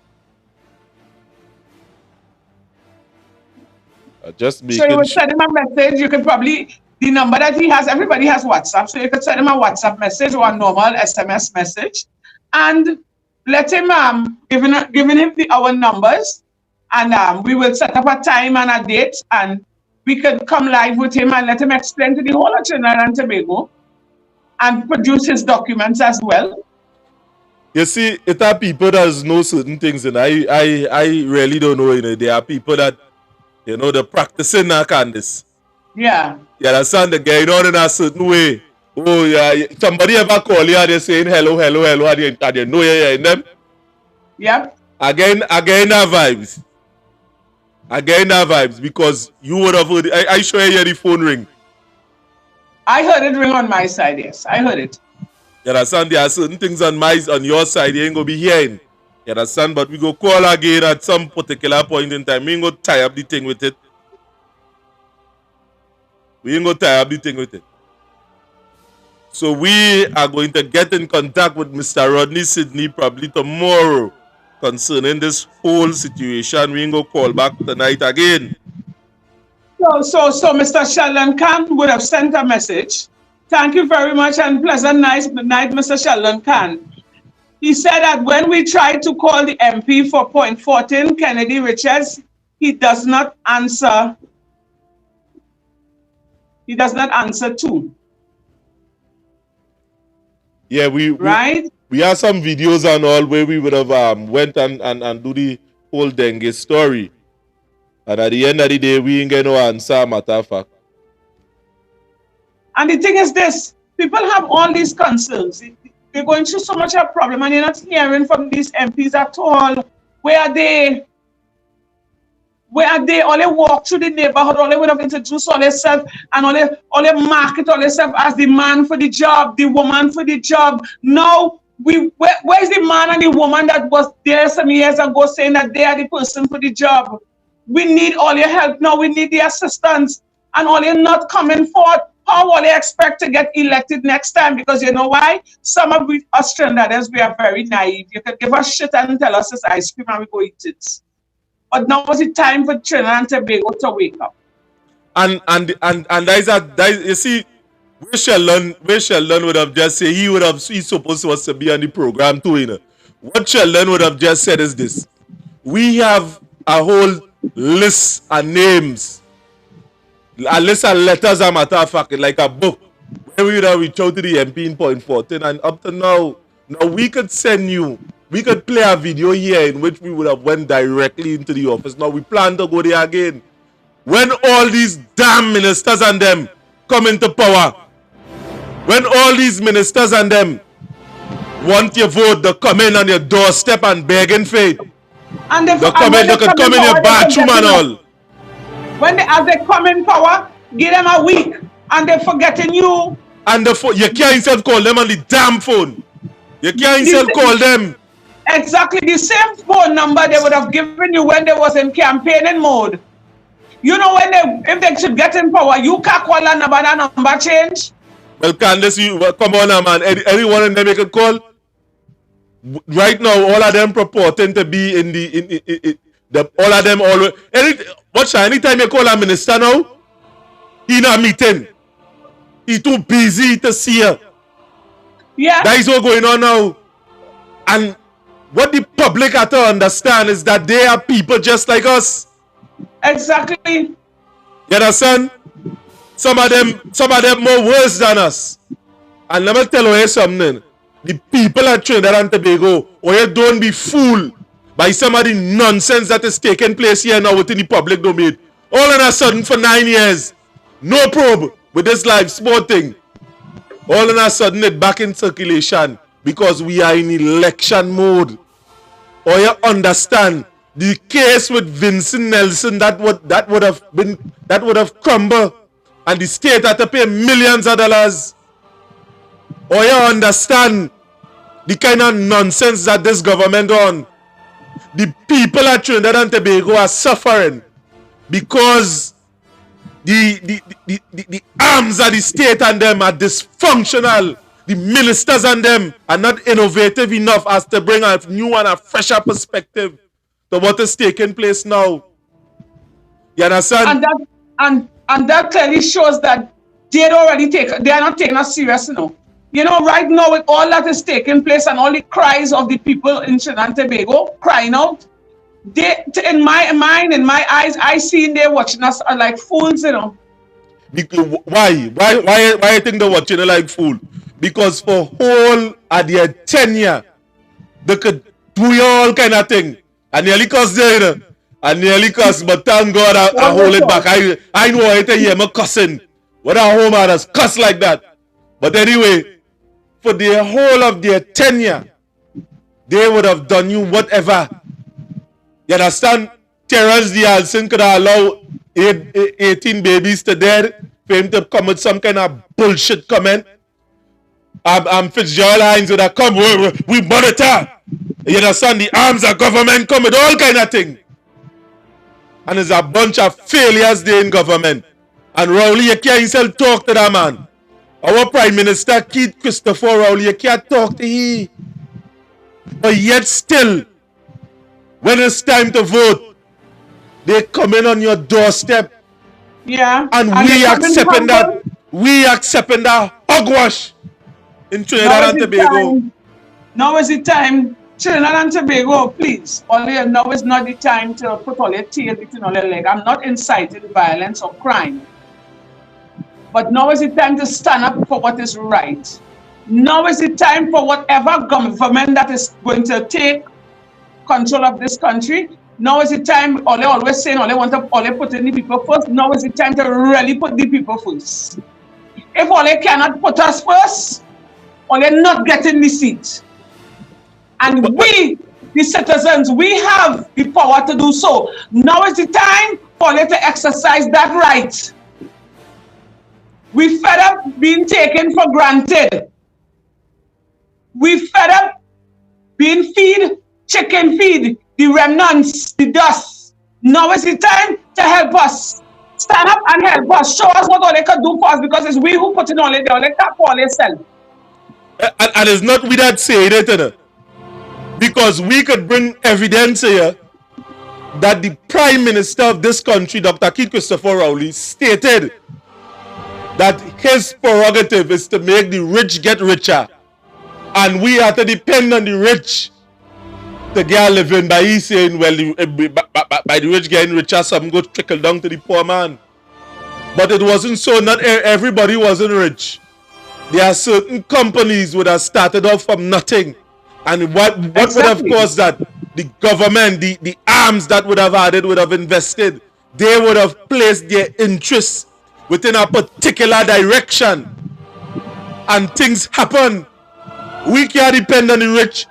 Just So you making would sure. send him a message. You could probably, the number that he has, everybody has WhatsApp. So you could send him a WhatsApp message or a normal SMS message and let him, giving him our numbers. And we will set up a time and a date and we could come live with him and let him explain to the whole of Trinidad and Tobago and produce his documents as well. You see, it are people that know certain things, and I really don't know. There are people that, they're practicing that kind this. Yeah. You understand? They're going on in a certain way. Oh, yeah. Somebody ever call you and they're saying hello, and you know you're hearing them? Yep. Again, that vibes. Again, that vibes because you would have heard. I sure you hear the phone ring. I heard it ring on my side, yes. I heard it. You understand? There are certain things on your side you ain't gonna be hearing. You understand? But we go call again at some particular point in time. We ain't gonna tie up the thing with it. So we are going to get in contact with Mr. Rodney Sidney probably tomorrow concerning this whole situation. We ain't gonna call back tonight again. So Mr. Sheldon Khan would have sent a message. Thank you very much and pleasant night, Mr. Sheldon Khan. He said that when we tried to call the MP for point 14, Kennedy Richards, he does not answer. He does not answer too. Yeah, we have some videos and all where we would have went and do the whole dengue story. And at the end of the day, we ain't get no answer, matter of fact. And the thing is this, people have all these concerns. They're going through so much of a problem and you're not hearing from these MPs at all. Where are they? All they walk through the neighborhood, all they would have introduced all themselves and all they market all themselves as the man for the job, the woman for the job. Now, where's the man and the woman that was there some years ago saying that they are the person for the job? We need all your help now. We need the assistance. And all you're not coming forth. How will they expect to get elected next time? Because you know why? Some of us Trinidadians, we are very naive. You can give us shit and tell us it's ice cream and we go eat it. But now is it time for Trinidad and Tobago to wake up. And you see, where Sheldon would have just said he's supposed to be on the program too, you know. What Sheldon would have just said is this. We have a whole list of names. A list of letters, a matter of fact, like a book. Where we would have reached out to the MP in point 14 and up to now we could we could play a video here in which we would have went directly into the office. Now we plan to go there again. When all these damn ministers and them come into power, when all these ministers and them want your vote, they come in on your doorstep and begging for it. And they come in your bathroom and all. As they come in power, give them a week and they're forgetting you. And you can't even call them on the damn phone. You can't even call them. Exactly the same phone number they would have given you when they was in campaigning mode. You know if they should get in power, you can't call that number change. Well, Candace, come on, man. Anyone in them make a call? Right now, all of them purporting to be all of them always. Anytime you call a minister now, he in a meeting. He too busy to see her. Yeah. That is what's going on now. And what the public have to understand is that they are people just like us. Exactly. You understand? Some of them more worse than us. And let me tell you something. The people at Trinidad and Tobago, you don't be fooled by some of the nonsense that is taking place here now within the public domain. All of a sudden for 9 years, no probe with this live sport thing. All of a sudden it back in circulation because we are in election mode. Or you understand the case with Vincent Nelson that would have crumbled and the state had to pay millions of dollars. Or you understand the kind of nonsense that this government on. The people at Trinidad and Tobago are suffering because the arms of the state and them are dysfunctional. The ministers and them are not innovative enough as to bring a new and a fresher perspective to what is taking place now. You understand? And that clearly shows that they are not taking us serious, you know. You know, right now with all that is taking place and all the cries of the people in Trinidad and Tobago crying out, in my eyes, I see they watching us like fools, you know. Why? Why I think they're watching it like fool? Because for whole of their tenure, they could do all kind of thing. And nearly cost there, you know. And nearly cost, but thank God I hold it back. I know I hear me cussing. What our home others cuss like that. But anyway, for the whole of their tenure, they would have done you whatever. You understand? Terrence the Alson could have allowed 18 babies to dead for him to come with some kind of bullshit comment. Fitzgerald Hines would have come, we monitor. You understand? The arms of government come with all kind of thing. And there's a bunch of failures there in government. And Rowley, you can't himself talk to that man. Our Prime Minister, Keith Christopher Rowley, you can't talk to him. But yet still, when it's time to vote, they come in on your doorstep. Yeah. And we accepting that. We accepting that hogwash in Trinidad and Tobago. Now is the time. Trinidad and Tobago, please. Now is not the time to put all your tail between all your legs. I'm not inciting violence or crime. But now is the time to stand up for what is right. Now is the time for whatever government that is going to take control of this country. Now is the time, all they always saying, all they putting the people first. Now is the time to really put the people first. If all they cannot put us first, all they not getting the seat. And we, the citizens, we have the power to do so. Now is the time for them to exercise that right. We fed up being taken for granted. We fed up being chicken feed, the remnants, the dust. Now is the time to help us. Stand up and help us. Show us what all they can do for us, because it's we who put it on it. They only can't for themselves. And it's not we that say it, you know? Because we could bring evidence here that the Prime Minister of this country, Dr. Keith Christopher Rowley, stated that his prerogative is to make the rich get richer. And we have to depend on the rich to get a living. By he saying, well, by the rich getting richer, some go trickle down to the poor man. But it wasn't so. Not everybody wasn't rich. There are certain companies would have started off from nothing. And what would have caused that? The government, the arms that would have added, would have invested. They would have placed their interests within a particular direction. And things happen. We can't depend on the rich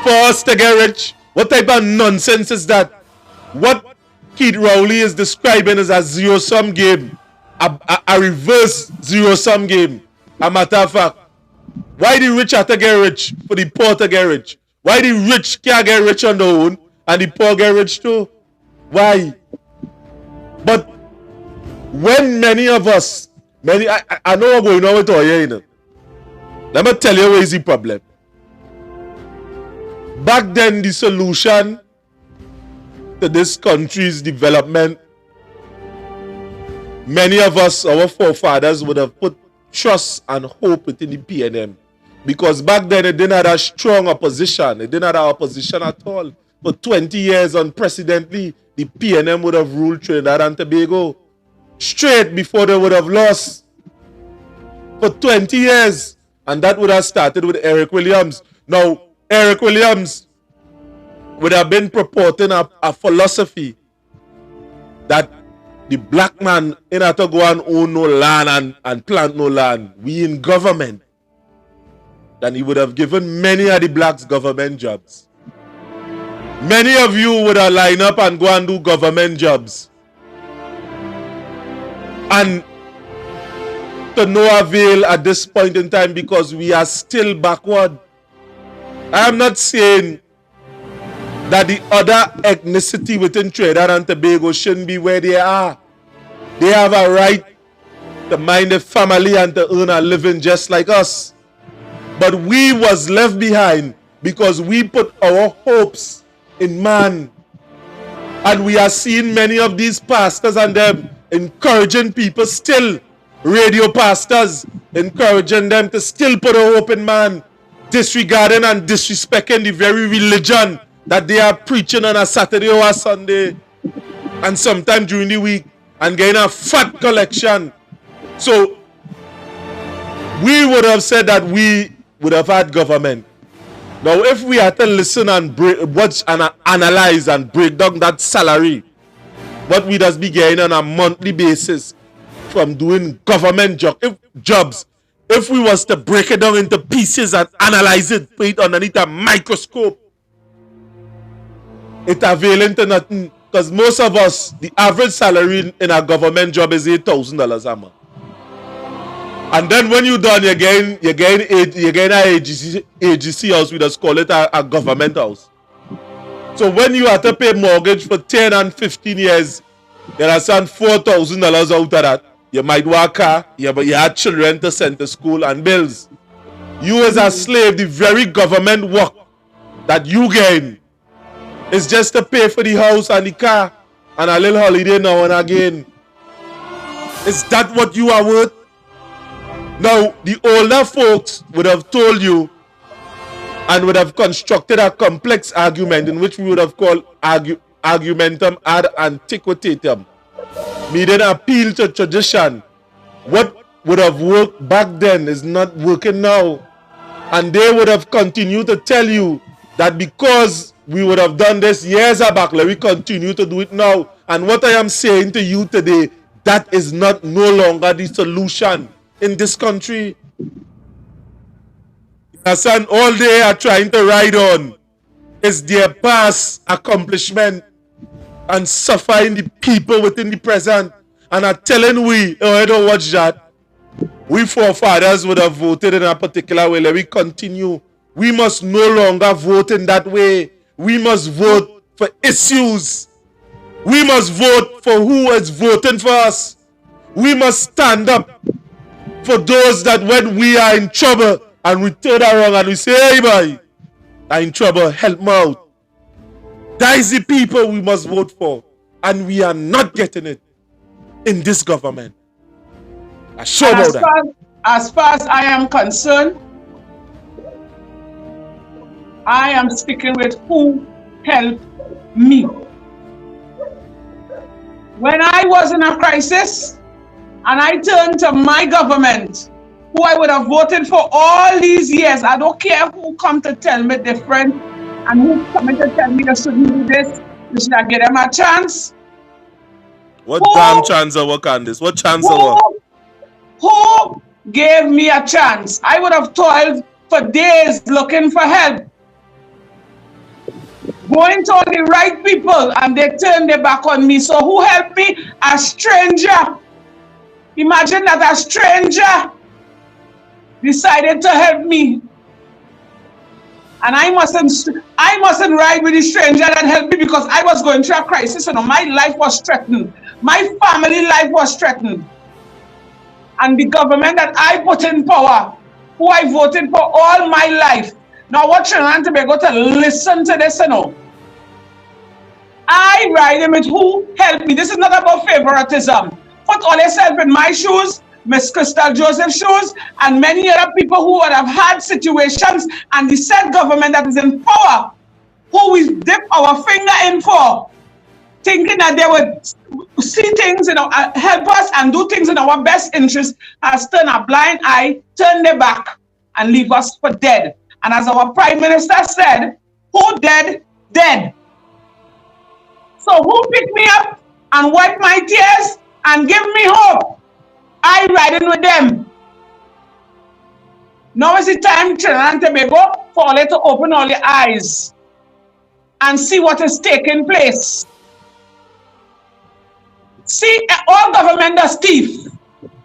for us to get rich. What type of nonsense is that? What Keith Rowley is describing as a zero-sum game. A reverse zero-sum game. A matter of fact, why the rich have to get rich for the poor to get rich? Why the rich can't get rich on their own and the poor get rich too? Why? But when many of us, I know what's going on with Oye, you know. Let me tell you what is the problem. Back then, the solution to this country's development, many of us, our forefathers, would have put trust and hope within the PNM. Because back then, it didn't have a strong opposition. It didn't have opposition at all. For 20 years, unprecedentedly, the PNM would have ruled Trinidad and Tobago straight before they would have lost. For 20 years. And that would have started with Eric Williams. Now, Eric Williams would have been purporting a philosophy that the black man ain't have to go and own no land and plant no land. We in government. Then he would have given many of the blacks government jobs. Many of you would have lined up and go and do government jobs. And to no avail at this point in time, because we are still backward. I am not saying that the other ethnicity within Trinidad and Tobago shouldn't be where they are. They have a right to mind their family and to earn a living just like us. But we was left behind because we put our hopes in man. And we are seeing many of these pastors and them encouraging people still, radio pastors, encouraging them to still put a hope in man, disregarding and disrespecting the very religion that they are preaching on a Saturday or a Sunday and sometime during the week and getting a fat collection. So we would have said that we would have had government. Now if we had to listen and watch and analyze and break down that salary, what we just be getting on a monthly basis from doing government jobs, if we was to break it down into pieces and analyze it, put it underneath a microscope, it availing to nothing. Because most of us, the average salary in a government job is $8,000 a month. And then when you're done, you're getting an AGC house, we just call it a government house. So when you have to pay mortgage for 10 and 15 years, you understand $4,000 out of that. You might work a car, you have children to send to school and bills. You as a slave, the very government work that you gain is just to pay for the house and the car and a little holiday now and again. Is that what you are worth? Now, the older folks would have told you and would have constructed a complex argument in which we would have called argumentum ad antiquitatem, meaning appeal to tradition. What would have worked back then is not working now. And they would have continued to tell you that because we would have done this years back, let me continue to do it now. And what I am saying to you today, that is no longer the solution in this country. And all they are trying to ride on is their past accomplishment and suffering the people within the present. And are telling we, oh, I don't watch that. We forefathers would have voted in a particular way. Let me continue. We must no longer vote in that way. We must vote for issues. We must vote for who is voting for us. We must stand up for those that when we are in trouble and we turn around and we say, hey boy, I'm in trouble, help me out. That is the people we must vote for. And we are not getting it in this government. I'm sure about that. As far as I am concerned, I am sticking with who helped me. When I was in a crisis and I turned to my government, who I would have voted for all these years, I don't care who come to tell me different and who come to tell me they shouldn't do this, they should have given them a chance. What damn chance of work on this? What chance of work? Who gave me a chance? I would have toiled for days looking for help. Going to all the right people and they turned their back on me. So who helped me? A stranger. Imagine that a stranger decided to help me. And I mustn't ride with the stranger that helped me because I was going through a crisis. You know, my life was threatened. My family life was threatened. And the government that I put in power, who I voted for all my life. Now what Trinidad and Tobago to listen to this, you know. I ride with who helped me. This is not about favoritism. Put all yourself in my shoes, Miss Crystal Joseph's shoes, and many other people who would have had situations and the said government that is in power, who we dip our finger in for, thinking that they would see things, you know, help us and do things in our best interest, has turned a blind eye, turn their back, and leave us for dead. And as our Prime Minister said, who dead, dead. So who picked me up and wipe my tears and give me hope? I riding with them. Now is the time, Trinidad and Tobago, for you to open all your eyes and see what is taking place. See, all government does thief.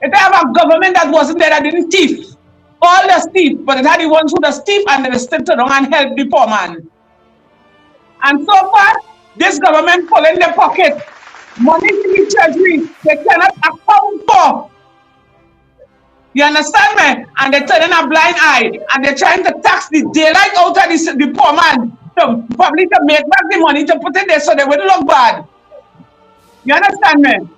If they have a government that wasn't there that didn't thief, all does thief, but it had the ones who does thief and they still turn around and help the poor man. And so far, this government full in their pocket. Money in the treasury they cannot account for. You understand me? And they're turning a blind eye and they're trying to tax the daylight out of the poor man to probably to make back the money to put it there so they wouldn't look bad. You understand me?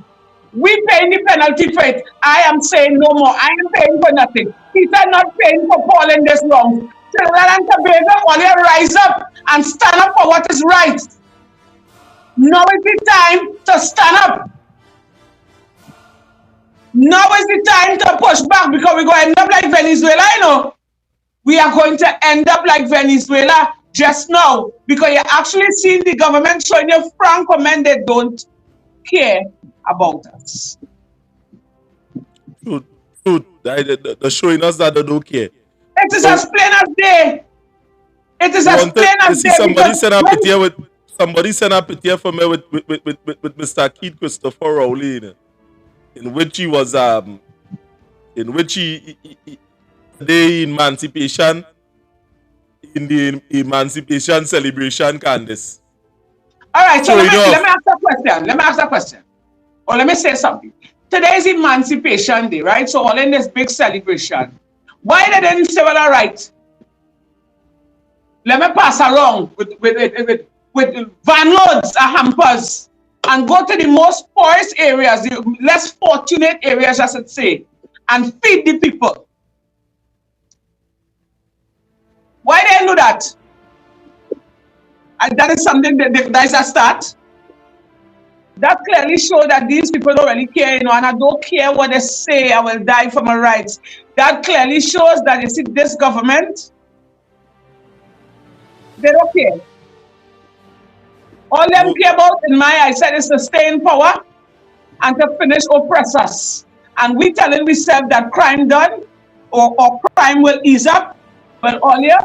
We paying the penalty for it. I am saying no more. I am paying for nothing. Peter not paying for Paul in this wrong. Trinidad and Tobago, all you rise up and stand up for what is right. Now is the time to stand up. Now is the time to push back because we're going to end up like Venezuela, you know. We are going to end up like Venezuela just now because you're actually seeing the government showing you frank comment they don't care about us. Truth. They're showing us that they don't care. It is as plain as day. It is as plain as day. Somebody sent a picture with somebody sent a picture for me with Mr. Keith Christopher Rowley, in which he was in which he the emancipation in the emancipation celebration, Candice. All right, so let me ask a question. Let me ask a question. Or let me say something. Today is Emancipation Day, right? So all in this big celebration. Why they didn't say, well, all right, let me pass around with van loads of hampers and go to the most poorest areas, the less fortunate areas, I should say, and feed the people. Why they do that? And that is something that is a start. That clearly shows that these people don't really care, you know, and I don't care what they say, I will die for my rights. That clearly shows that, you see, this government, they don't care. All them care about, in my eyes, is to stay in power and to finish oppressors. And we telling ourselves that crime done or crime will ease up, but earlier,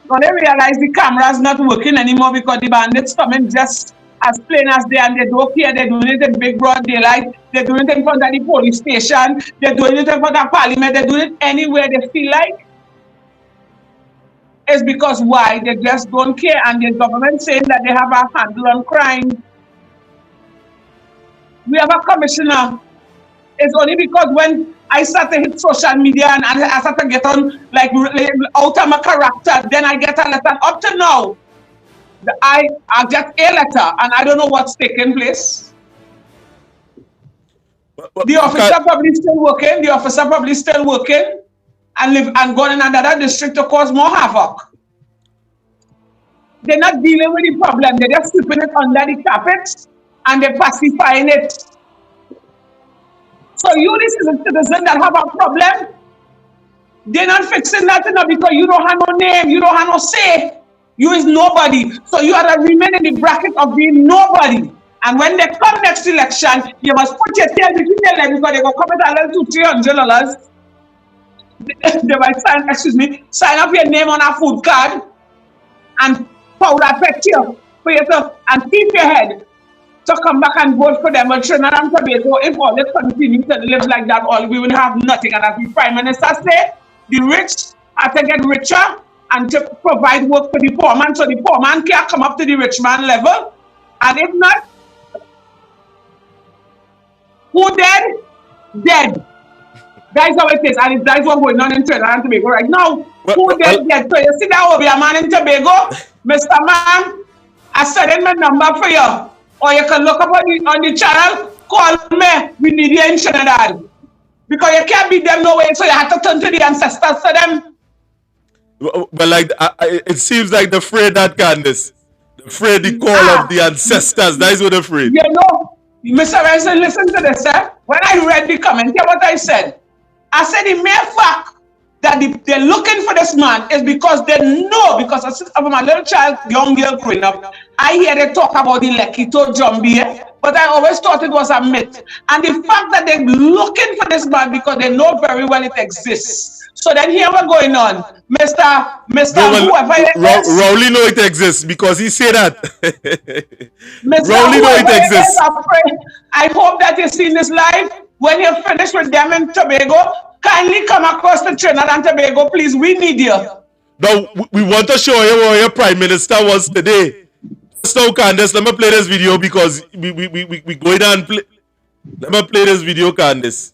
when they realize the camera's not working anymore because the bandits coming just as plain as they, and they don't care, they're doing it in big broad daylight, they're doing it in front of the police station, they're doing it in front of parliament, they're doing it anywhere they feel like. It's because why? They just don't care, and the government saying that they have a handle on crime. We have a commissioner. It's only because when I start to hit social media and I start to get on like out of my character, then I get a letter. Up to now, I get a letter and I don't know what's taking place. The officer probably still working. The officer probably still working and going in another district to cause more havoc. They're not dealing with the problem. They're just sweeping it under the carpet and they're pacifying it. So you, this is a citizen that have a problem. They're not fixing that because you don't have no name, you don't have no say. You is nobody. So you are to remain in the bracket of being nobody. And when they come next election, you must put your tail between their legs because they go come with a little $200-300. They might sign up your name on a food card and powder picture for yourself and keep your head to come back and vote for them. But Trinidad and Tobago, if all they continue to live like that, all we will have nothing. And as the Prime Minister said, the rich have to get richer and to provide work for the poor man, so the poor man can't come up to the rich man level. And if not, who dead? Dead. That's how it is, and that's what's going on in Trinidad and Tobago right now. Who dead? Dead. So you see that over a man in Tobago, Mr. Man, I said in my number for you, or you can look up on the channel, call me, we need you in Trinidad. Because you can't beat them no way, so you have to turn to the ancestors for them. But like, it seems like they're afraid that, Candice. They're afraid the call of the ancestors. That is what they're afraid. You know, Mr. Renson, listen to this, eh? When I read the comment, hear what I said. I said the mere fact that they're looking for this man is because they know, because of my little child, young girl growing up, I hear they talk about the Lekito Jumbie, but I always thought it was a myth. And the fact that they're looking for this man because they know very well it exists. So then here we're going on. Mr. Whoever it is. Rowley know it exists because he said that. Mr. Rowley know it exists. I hope that you've seen this live. When you're finished with them in Tobago, kindly come across to Trinidad and Tobago, please. We need you. Now, we want to show you where your Prime Minister was today. So Candace, let me play this video because we going and play. Let me play this video, Candace.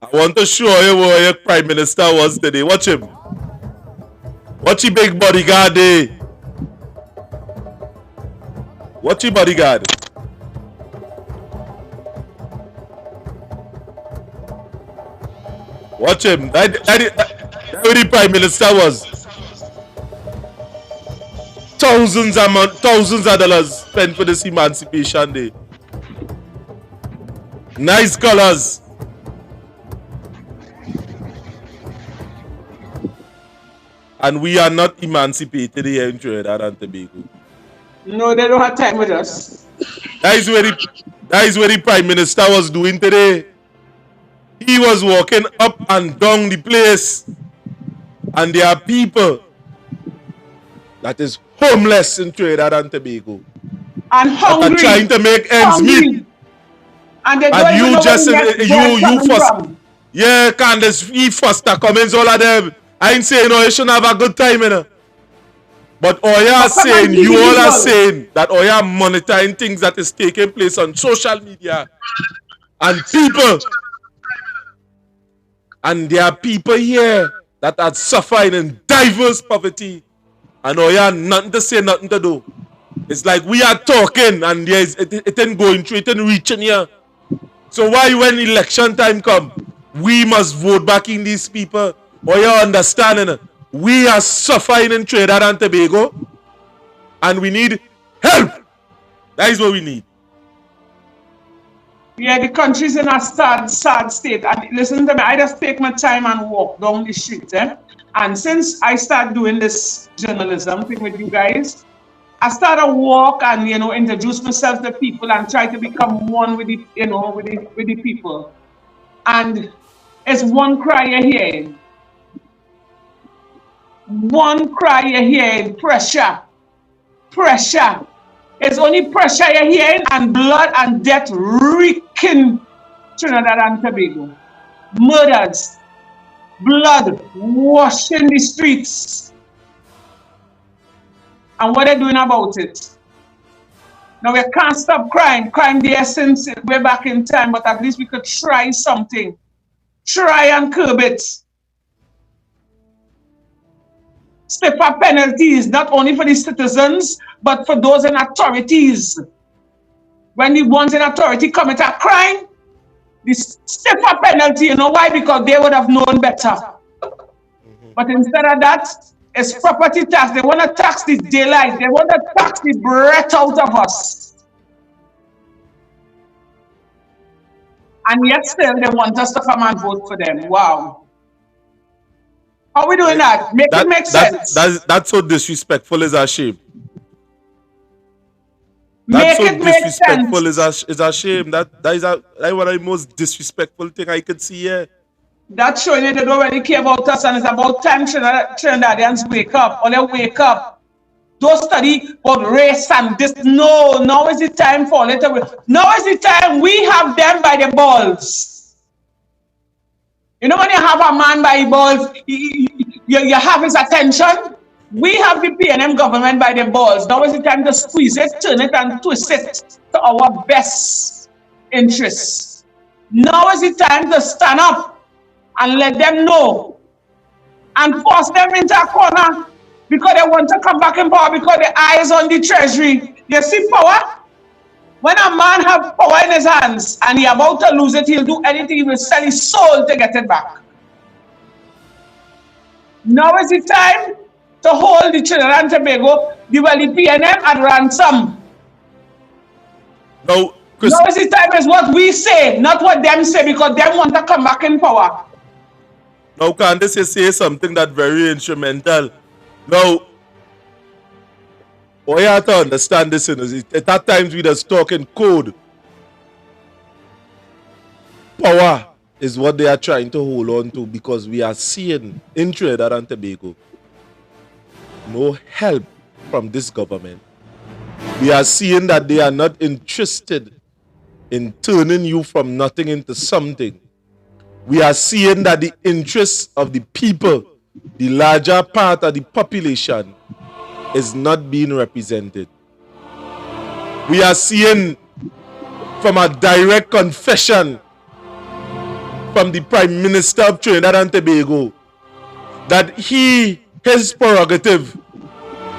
I want to show you where your Prime Minister was today. Watch him. Watch your big bodyguard there. Watch your bodyguard. Watch him. That where the Prime Minister was. Thousands of dollars spent for this Emancipation Day. Nice colors. And we are not emancipated here in Trinidad and Tobago. No, they don't have time with us. That is where the Prime Minister was doing today. He was walking up and down the place. And there are people that is homeless in Trinidad and Tobago. And hungry. That are trying to make ends meet. And they don't even know you first. Yeah, Candace, he first comments all of them. I ain't saying you shouldn't have a good time, you know. But all you are saying, you all are saying that all you are monitoring things that is taking place on social media. And people. And there are people here that are suffering in diverse poverty. And all you are nothing to say, nothing to do. It's like we are talking and it ain't going through, it ain't reaching here. So why when election time come, we must vote back in these people? Or you understanding? We are suffering in Trinidad and Tobago and we need help. That is what we need. Yeah, the country's in a sad state. And listen to me, I just take my time and walk down the street. And since I started doing this journalism thing with you guys, I started to walk and, introduce myself to people and try to become one with the, with the people. And it's one cry you're hearing. One cry you're hearing, pressure. Pressure. It's only pressure you're hearing and blood and death reeking Trinidad and Tobago. Murders. Blood washing the streets. And what they're doing about it? Now we can't stop crime. Crime there since way back in time, but at least we could try something. Try and curb it. Stiffer penalties, not only for the citizens, but for those in authorities. When the ones in authority commit a crime, the stiffer penalty, you know why? Because they would have known better. But instead of that, it's property tax. They want to tax the daylight. They want to tax the breath out of us. And yet still, they want us to come and vote for them. Wow. How are we doing that? Make it make sense. That's so disrespectful is a shame. Make it make disrespectful is a shame. That is one of the most disrespectful thing I could see here. That's showing you they don't really care about us, and it's about time Trinidadians wake up, or they wake up. Don't study about race and this. No, now is the time for it. Now is the time we have them by the balls. You know when you have a man by the balls, you have his attention. We have the PNM government by the balls. Now is the time to squeeze it, turn it, and twist it to our best interests. Now is the time to stand up and let them know and force them into a corner because they want to come back in power because the eyes on the treasury. You see power? When a man have power in his hands and he's about to lose it, he'll do anything. He will sell his soul to get it back. Now is the time to hold the Trinidad and Tobago, the PNM at ransom. Now is the time is what we say, not what them say, because them want to come back in power. Now, Candace, you say something that's very instrumental. Now, what you have to understand this is at times we just talk in code. Power is what they are trying to hold on to because we are seeing in Trinidad and Tobago no help from this government. We are seeing that they are not interested in turning you from nothing into something. We are seeing that the interests of the people, the larger part of the population, is not being represented. we are seeing from a direct confession from the Prime Minister of Trinidad and Tobago that his prerogative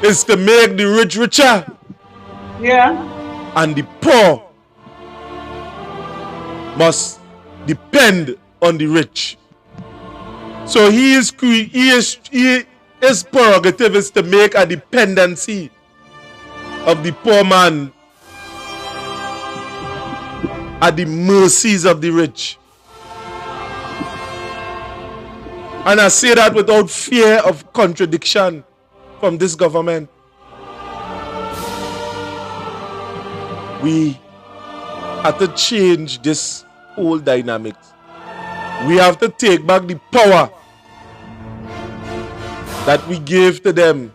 is to make the rich richer, and the poor must depend on the rich. So his prerogative is to make a dependency of the poor man at the mercies of the rich. And I say that without fear of contradiction from this government. We have to change this whole dynamics. We have to take back the power that we gave to them.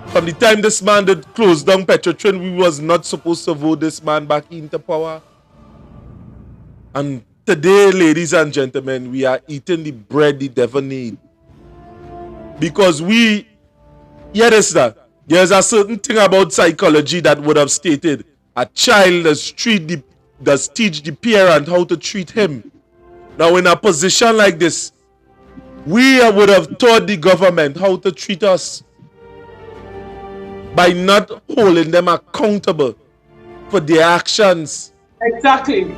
From the time this man did close down Petrotrin, we was not supposed to vote this man back into power. And today, ladies and gentlemen, we are eating the bread the devil need. Because hear this, that there's a certain thing about psychology that would have stated a child does teach the parent how to treat him. Now, in a position like this, we would have taught the government how to treat us by not holding them accountable for their actions. Exactly.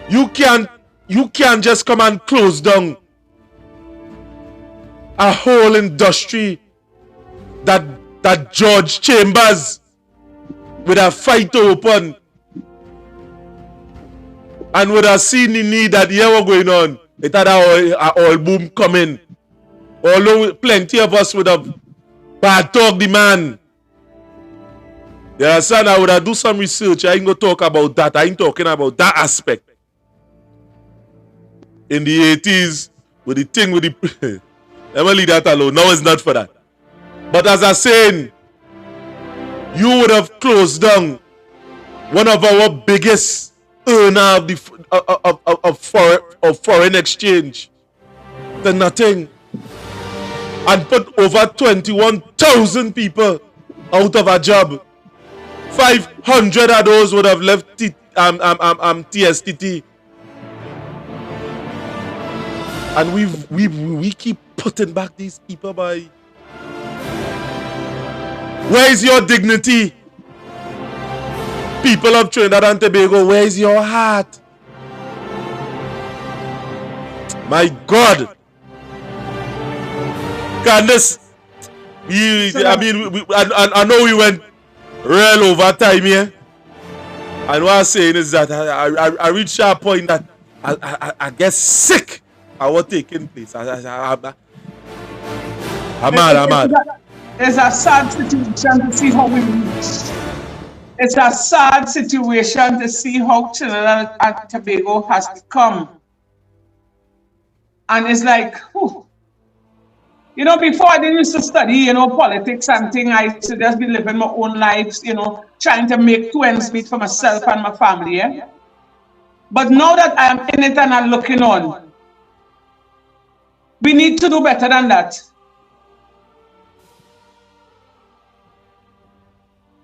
You can't just come and close down a whole industry that George Chambers would have fight to open and would have seen the need that here were going on. It had an oil boom coming. Although plenty of us would have bad talk the man. You understand? I would have do some research. I ain't going to talk about that. I ain't talking about that aspect. In the 80s, with the thing with the... Let me leave that alone. Now it's not for that. But as I saying, you would have closed down one of our biggest earner of foreign exchange to nothing, and put over 21,000 people out of a job. 500 of those would have left TSTT. And we keep putting back these people by. Where is your dignity? People of Trinidad and Tobago, where is your heart? My God. Candace, I know we went real over time here. And what I'm saying is that I reached a point that I get sick of what taking place. I'm mad. It's a sad situation to see how we reach. It's a sad situation to see how Trinidad and Tobago has become. And it's like, whew. You know, before I didn't used to study, politics and things. I used to just be living my own lives, trying to make two ends meet for myself and my family. Yeah? But now that I'm in it and I'm looking on, we need to do better than that.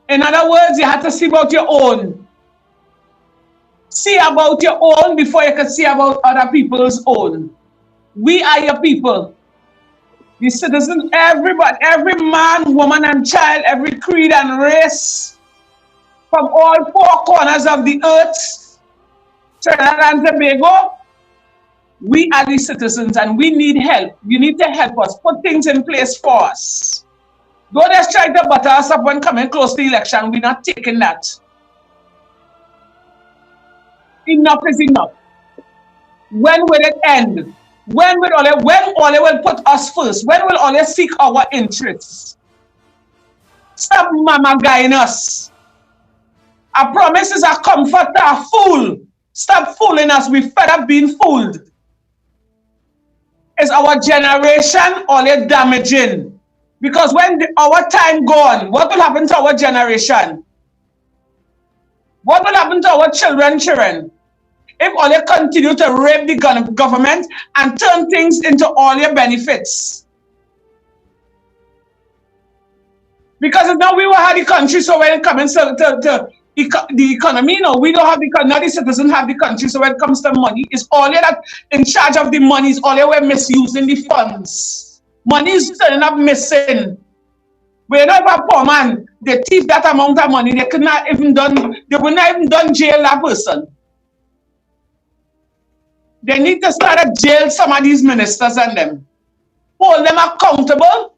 In other words, you have to see about your own. See about your own before you can see about other people's own. We are your people. The citizens, everybody, every man, woman, and child, every creed and race, from all four corners of the earth, Trinidad and Tobago, we are the citizens and we need help. You need to help us, put things in place for us. Don't just try to butter us up when coming close to the election. We're not taking that. Enough is enough. When will it end? When will Ole will put us first? When will Ole seek our interests? Stop mama guying us. A promise is a comfort to a fool. Stop fooling us. We fed up being fooled. Is our generation Ole damaging? Because when our time gone, what will happen to our generation? What will happen to our children? If Ole continue to rape the government and turn things into all your benefits. Because now we will have the country, so when it comes to the economy. You know, we don't have the not the citizens have the country. So when it comes to money, it's all that in charge of the money is all we're misusing the funds. Money is turning up missing. We don't have a poor man. They thief that amount of money. They could not even done. They would not even done jail that person. They need to start a jail some of these ministers and them. Hold them accountable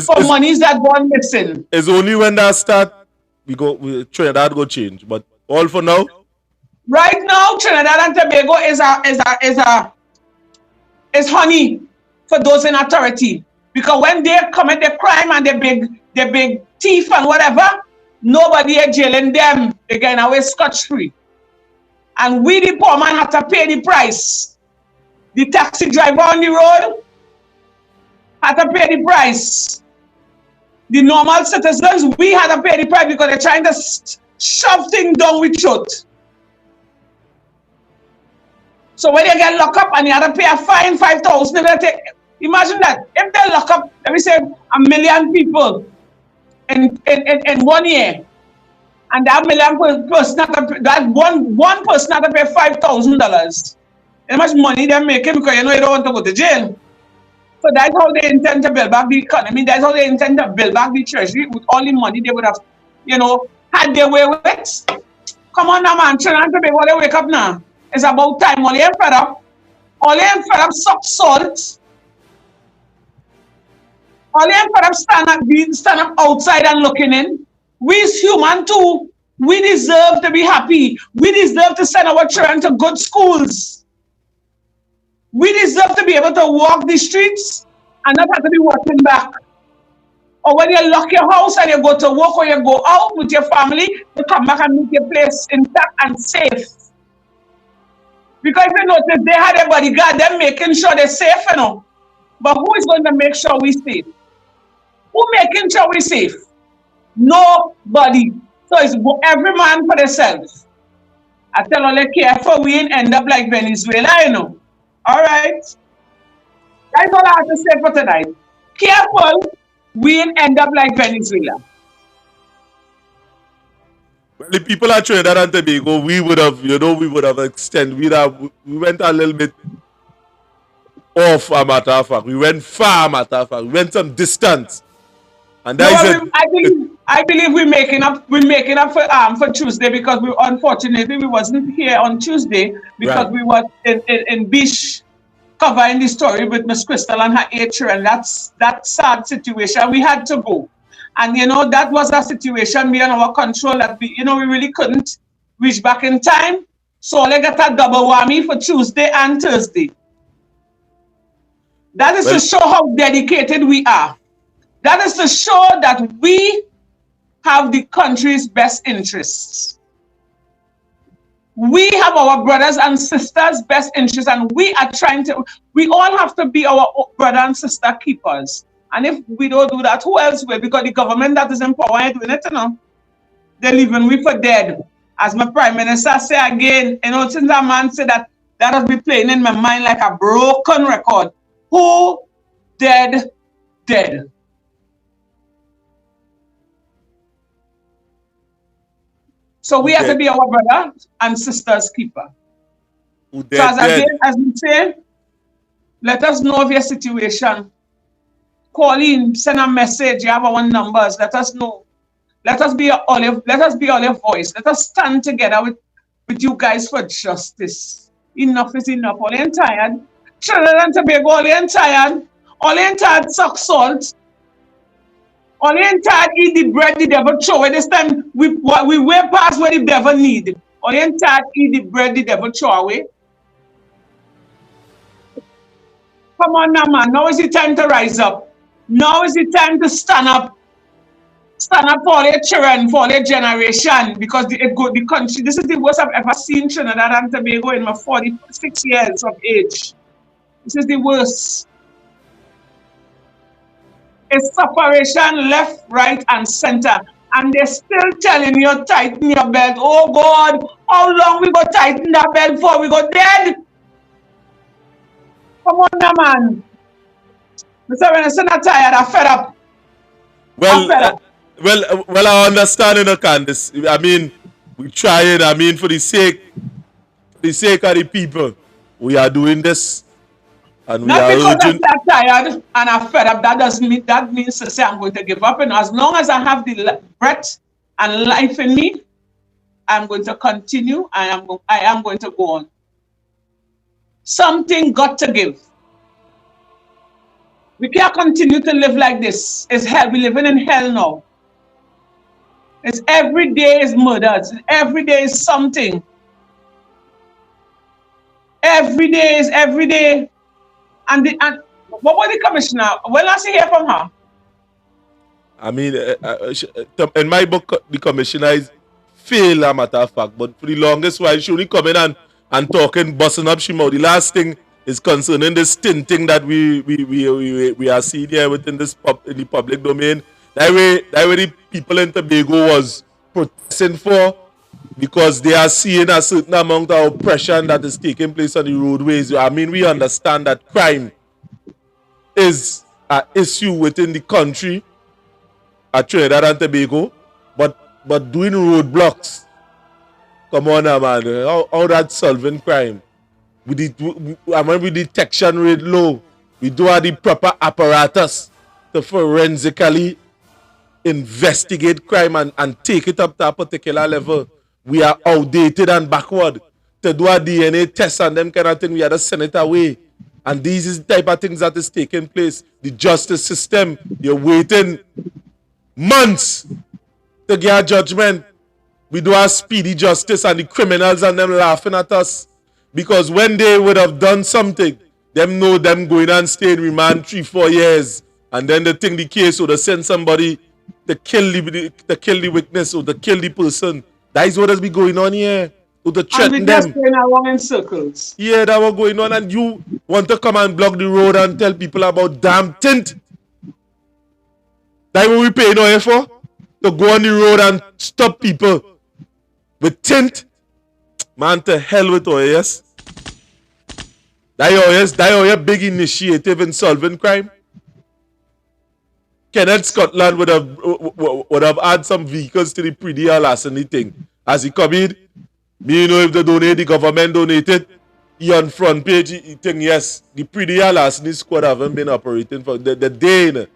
for monies that gone missing. It's only when that start Trinidad go change. But all for now. Right now, Trinidad and Tobago is honey for those in authority. Because when they commit the crime and the big thief and whatever, nobody is jailing them. They get away scot-free. And we, the poor man, have to pay the price. The taxi driver on the road had to pay the price. The normal citizens, we had to pay the price because they're trying to shove things down with truth. So when you get locked up and you have to pay a fine, 5,000, imagine that. If they lock up, let me say, 1 million people in 1 year, and that person, that one person had to pay $5,000. How much money they're making because you know you don't want to go to jail. So that's how they intend to build back the economy. That's how they intend to build back the treasury with all the money they would have, had their way with. Come on now, man. Trinidad and Tobago, they wake up now. It's about time. All them fed up. All them fed up suck salt. All them fed up stand up outside and looking in. We as human too. We deserve to be happy. We deserve to send our children to good schools. We deserve to be able to walk the streets and not have to be walking back. Or when you lock your house and you go to work or you go out with your family, you come back and make your place intact and safe. Because if you notice, they had a bodyguard, they're making sure they're safe, But who is going to make sure we're safe? Who making sure we're safe? Nobody. So it's every man for themselves. I tell all they careful, we ain't end up like Venezuela, All right. That's all I have to say for tonight. Careful, we ain't end up like Venezuela. Well, the people at Trinidad and Tobago, we would have extended. We went a little bit off, a matter of fact. We went far, matter of fact. We went some distance. And I believe we're making up. We're making up for Tuesday because unfortunately we wasn't here on Tuesday because we were in Beach covering the story with Miss Crystal and her 8 children. That's that sad situation. We had to go, and that was a situation beyond our control that we really couldn't reach back in time. So they got a double whammy for Tuesday and Thursday. That is to show how dedicated we are. That is to show that we have the country's best interests. We have our brothers and sisters' best interests, and we all have to be our brother and sister keepers. And if we don't do that, who else will? Because the government that is in power ain't doing it, They're leaving we for dead. As my Prime Minister say again, since that man said that has been playing in my mind like a broken record. Who dead? So we have to be our brother and sister's keeper. So as we say, let us know of your situation. Call in, send a message. You have our numbers. Let us know. Let us be your voice. Let us stand together with you guys for justice. Enough is enough. All ain't tired. Trinidad and Tobago, all ain't tired. All ain't tired suck salt. All ain't tired eat the bread the devil throw away. This time we way past where the devil need. All ain't tired eat the bread the devil throw away. Come on now, man. Now is the time to rise up. Now is the time to stand up. Stand up for their children, for their generation, because the country, this is the worst I've ever seen Trinidad and Tobago in my 46 years of age. This is the worst. It's separation left, right, and center. And they're still telling you, tighten your belt. Oh God, how long we go tighten that belt before we go dead? Come on now, man. Mr. When I'm not tired, I'm fed up. Well, well, I understand, Candice. I mean, we trying. I mean, for the sake of the people, we are doing this, and we Not are because urging. I'm tired and I'm fed up. That doesn't mean that means to say I'm going to give up. And as long as I have the breath and life in me, I'm going to continue. I am going to go on. Something got to give. We can't continue to live like this. It's hell. We're living in hell now. It's every day is murders. Every day is something. Every day. And what was the commissioner? When last you hear from her? I mean, in my book, the commissioner is fail, a matter of fact. But for the longest while, she only come in and talking, busting up she mouth. The last thing is concerning this stinting that we are seeing here within this in the public domain. That way the people in Tobago was protesting for, because they are seeing a certain amount of oppression that is taking place on the roadways. I mean, we understand that crime is an issue within the country at Trinidad and Tobago, but doing roadblocks, come on now, man. How that solving crime? With the detection rate low, we do have the proper apparatus to forensically investigate crime and take it up to a particular level. We are outdated and backward. To do a DNA test and them kind of thing, we had to send it away. And these is the type of things that is taking place. The justice system, you're waiting months to get a judgment. We do have speedy justice, and the criminals and them laughing at us. Because when they would have done something, them know them going and stay in remand 3-4 years. And then they think the case would have sent somebody to kill the witness or to kill the person. That is what has been going on here. To threaten them. And we just going around in circles. Yeah, that was going on. And you want to come and block the road and tell people about damn tint. That's what we pay no for? To go on the road and stop people with tint. Man, to hell with oil, yes? That your big initiative in solving crime. Kenneth Scotland would have had some vehicles to the pre-deal last and the thing. As he come in, me know if they donate, the government donated. He on front page, he think yes, the pre-deal last and the squad haven't been operating for the day.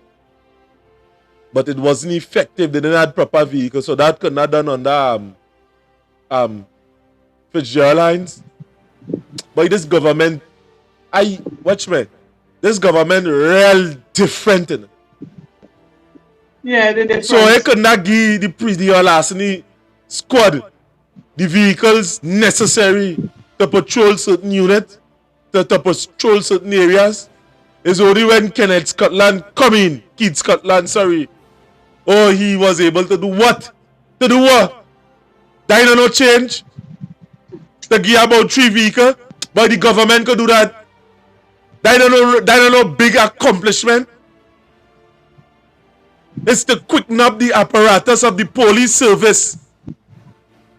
But it wasn't effective. They didn't have proper vehicles, so that could not done under Fitzgerald lines. But this government, watch me. This government real different. Yeah, they're different. So I could not give the pre-deal last and the squad the vehicles necessary to patrol certain units, to patrol certain areas. It's only when Kenneth Scotland come in, Keith Scotland, sorry. Oh, he was able to do what? To do what? That ain't no change. To give about 3 vehicles, but the government could do that. That ain't no big accomplishment. It's to quicken up the apparatus of the police service,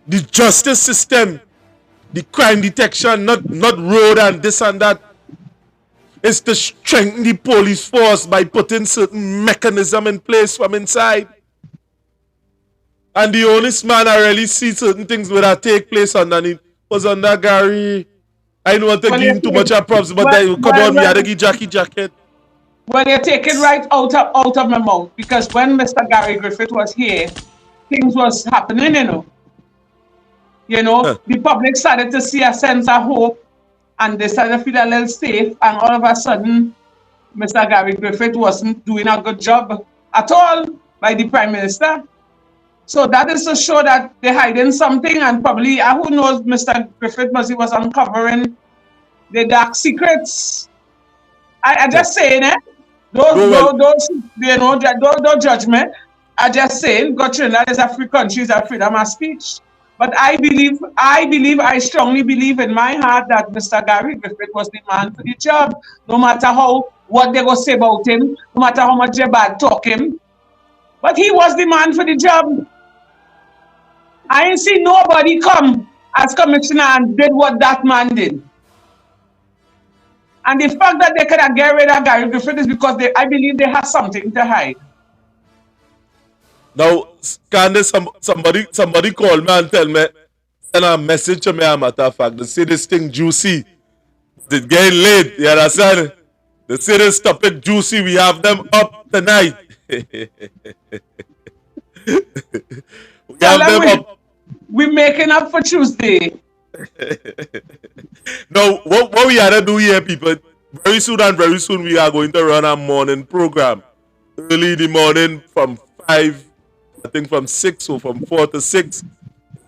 the justice system, the crime detection, not road and this and that. It's to strengthen the police force by putting certain mechanism in place from inside. And the only man I really see certain things where that take place underneath was under Gary. I don't want to give him too much of props, but come on, we had to give Jackie jacket. Well, you take it right out of my mouth, because when Mr. Gary Griffith was here, things was happening, the public started to see a sense of hope, and they started to feel a little safe, and all of a sudden, Mr. Gary Griffith wasn't doing a good job at all by the Prime Minister. So that is to show that they're hiding something, and probably, who knows, Mr. Griffith was uncovering the dark secrets. I just saying it. Don't judge me. I just saying, Trinidad is a free country, is a freedom of speech. But I strongly believe in my heart that Mr. Gary Griffith was the man for the job. No matter what they go say about him, no matter how much they bad talk him. But he was the man for the job. I ain't seen nobody come as commissioner and did what that man did. And the fact that they could get rid of Gary Griffith is because I believe they have something to hide. Now, Candace, somebody called me and send a message to me, a matter of fact. They say this thing juicy. It's getting late, you understand? They say this topic juicy, we have them up tonight. we Tell have them them up. we're making up for Tuesday. Now, what we gotta do here, people, very soon we are going to run a morning program. Early in the morning from 5, I think from 6 or from 4 to 6,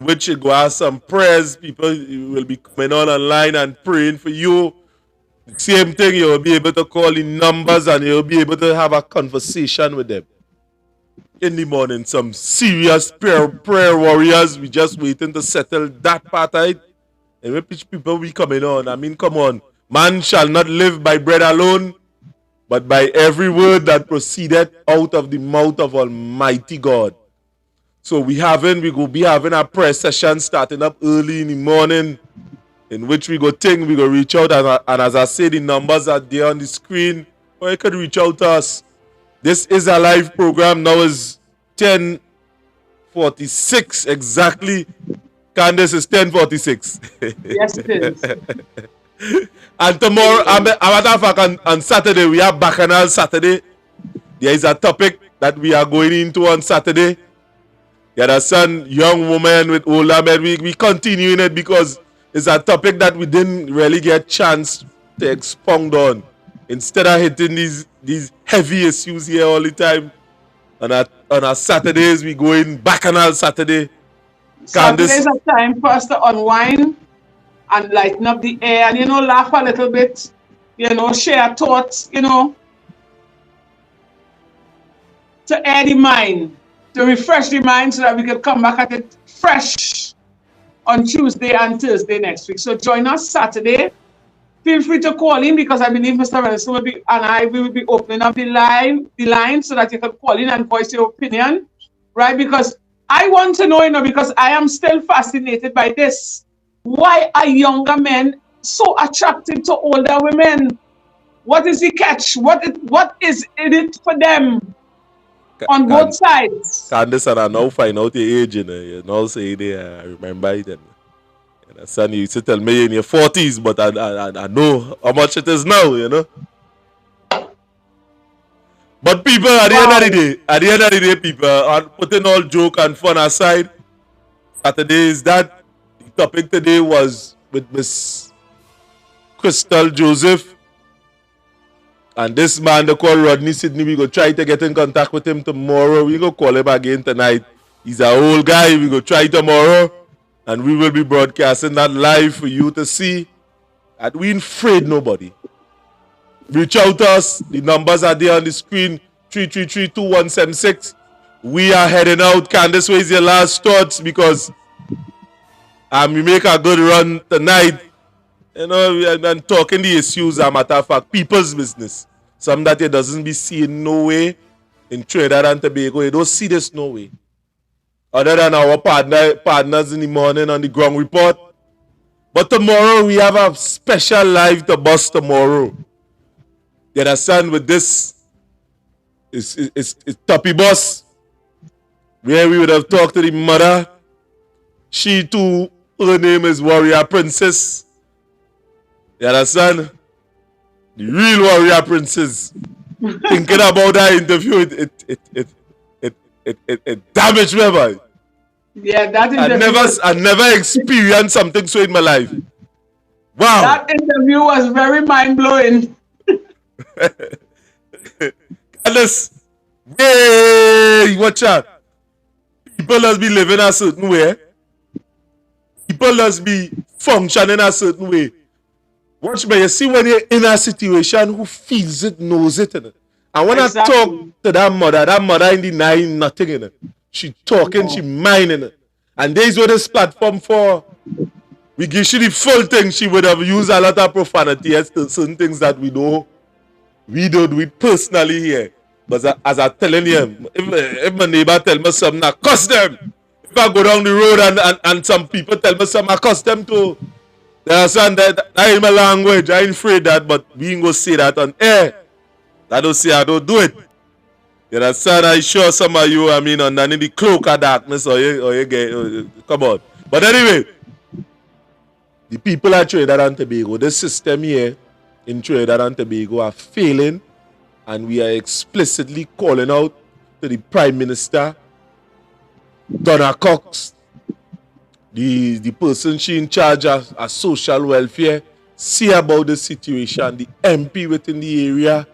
which you go have some prayers. People will be coming on online and praying for you. Same thing, you'll be able to call in numbers and you'll be able to have a conversation with them. In the morning, some serious prayer warriors. We just waiting to settle that part of it. And which people we coming on. I mean, come on. Man shall not live by bread alone, but by every word that proceeded out of the mouth of Almighty God. So we will be having a prayer session starting up early in the morning, in which we go reach out, and as I say, the numbers are there on the screen, or you could reach out to us. This is a live program. Now is 10:46 exactly. Candace is 10:46. Yes, it is. And tomorrow, on Saturday, we have Bacchanal Saturday. There is a topic that we are going into on Saturday. You understand? Young women with older men. We continuing it because it's a topic that we didn't really get chance to expound on. Instead of hitting these heavy issues here all the time, on our Saturdays, we go in Bacchanal Saturday. Saturday is a time for us to unwind and lighten up the air and, laugh a little bit, share thoughts, to air the mind, to refresh the mind so that we can come back at it fresh on Tuesday and Thursday next week. So join us Saturday. Feel free to call in because I believe Mr. Renson will be opening up the line so that you can call in and voice your opinion, right? Because I want to know, because I am still fascinated by this. Why are younger men so attracted to older women? What is the catch? What is in it for them on both sides? Candace, and I now find out your age, you now say I remember it. Son, you used to tell me you're in your 40s, but I know how much it is now, But people, at the end of the day, people are putting all joke and fun aside. Saturday is that. The topic today was with Miss Crystal Joseph. And this man, they call Rodney Sidney. We go try to get in contact with him tomorrow. We go call him again tonight. He's an old guy. We go try tomorrow. And we will be broadcasting that live for you to see. And we ain't afraid nobody. Reach out to us. The numbers are there on the screen. 333-2176. We are heading out. Candace, where's your last thoughts? Because we make a good run tonight. And talking the issues, a matter of fact, people's business. Some that you doesn't be seeing no way in Trinidad and Tobago. You don't see this no way. Other than our partners in the morning on the ground report. But tomorrow we have a special live to bust tomorrow. You understand? With this, it's Toppy Boss, where we would have talked to the mother. She too, her name is Warrior Princess. You understand? The real Warrior Princess. Thinking about that interview, it damaged me, boy. Yeah, that interview. I never experienced something so in my life. Wow. That interview was very mind-blowing. Candace, hey, watch out. People must be living a certain way. People must be functioning a certain way. Watch me, you see when you're in a situation, who feels it, knows it. And when I talk to that mother ain't denying nothing in it. She talking, she minding it. And there's what this platform for. We give she the full thing. She would have used a lot of profanity as to certain things that we know. We don't do it personally here. But as I'm telling you, if my neighbor tell me something, I cuss them. If I go down the road and some people tell me something, I cuss them too. You understand? That ain't my language. I ain't afraid that, but we ain't gonna say that on air. I don't say I don't do it. You understand? I sure some of you, I mean, underneath the cloak of darkness, or you get, come on. But anyway, the people at Trinidad and Tobago, this system here in Trinidad and Tobago are failing, and we are explicitly calling out to the Prime Minister, Donna Cox, the person she in charge of social welfare, see about the situation, the MP within the area,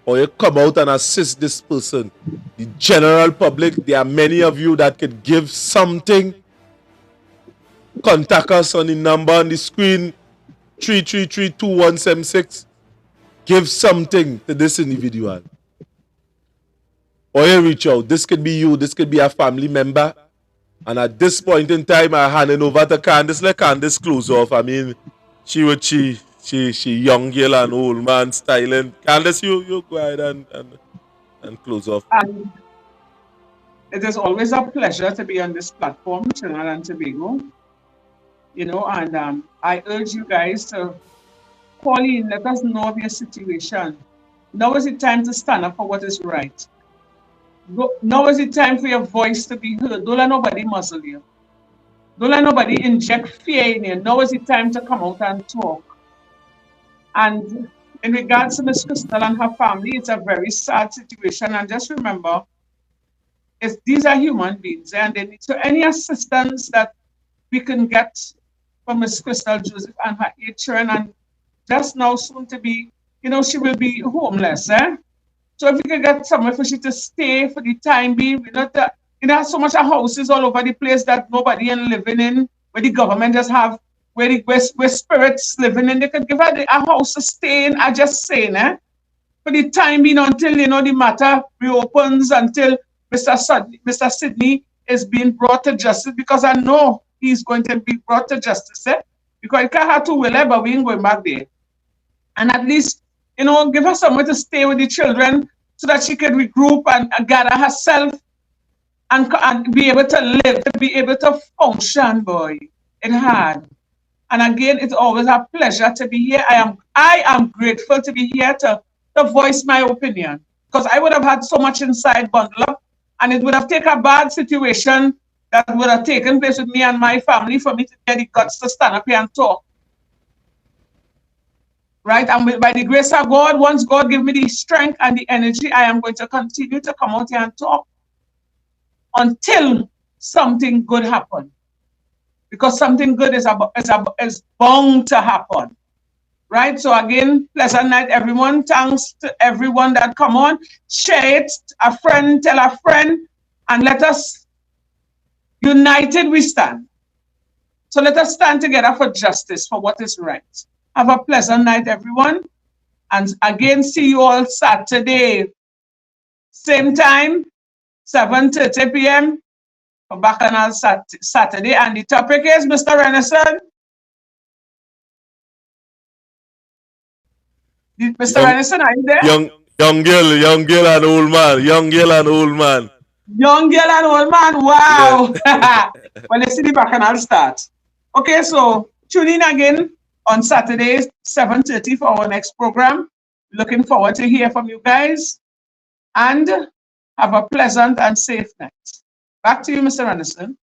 or you come out and assist this person. The general public, there are many of you that could give something. Contact us on the number on the screen, 333-2176. Give something to this individual. Or you reach out. This could be you, this could be a family member. And at this point in time, I'm handing over to Candice. Let Candice close off. I mean, she young girl and old man styling. Candice, you go ahead and close off. And it is always a pleasure to be on this platform, Trinidad and Tobago. You know, and I urge you guys to call in, let us know of your situation. Now is the time to stand up for what is right. Now is the time for your voice to be heard. Don't let nobody muzzle you. Don't let nobody inject fear in you. Now is the time to come out and talk. And in regards to Miss Crystal and her family, it's a very sad situation. And just remember, these are human beings, and they need, so any assistance that we can get from Miss Crystal Joseph and her 8 children, and just now soon to be, you know, she will be homeless. So if we can get somewhere for she to stay for the time being, we not, you know, so much of houses all over the place that nobody is living in, where the government just have, where spirits living in, they could give her a house to stay in. I just saying, for the time being until, you know, the matter reopens, until Mr. Sidney is being brought to justice, because I know he's going to be brought to justice, because it can't have to will, but we ain't going back there. And at least, you know, give her somewhere to stay with the children so that she can regroup and gather herself and be able to live, to be able to function, boy. It's hard. And again, it's always a pleasure to be here. I am grateful to be here to voice my opinion, because I would have had so much inside bundle up, and it would have taken a bad situation that would have taken place with me and my family for me to get the guts to stand up here and talk. Right? And by the grace of God, once God give me the strength and the energy, I am going to continue to come out here and talk until something good happens. Because something good is bound to happen. Right? So again, pleasant night, everyone. Thanks to everyone that come on. Share it, a friend, tell a friend, and let us, united we stand. So let us stand together for justice, for what is right. Have a pleasant night, everyone. And again, see you all Saturday. Same time, 7:30 p.m. for Bacchanal Saturday. And the topic is, Mr. Renison. Mr. Renison, are you there? Young girl and old man. Young girl and old man. Young girl and old man, wow. Yeah. Well, let's see the Bacchanal start. Okay, so tune in again on Saturday, 7:30 for our next program. Looking forward to hear from you guys. And have a pleasant and safe night. Back to you, Mr. Anderson.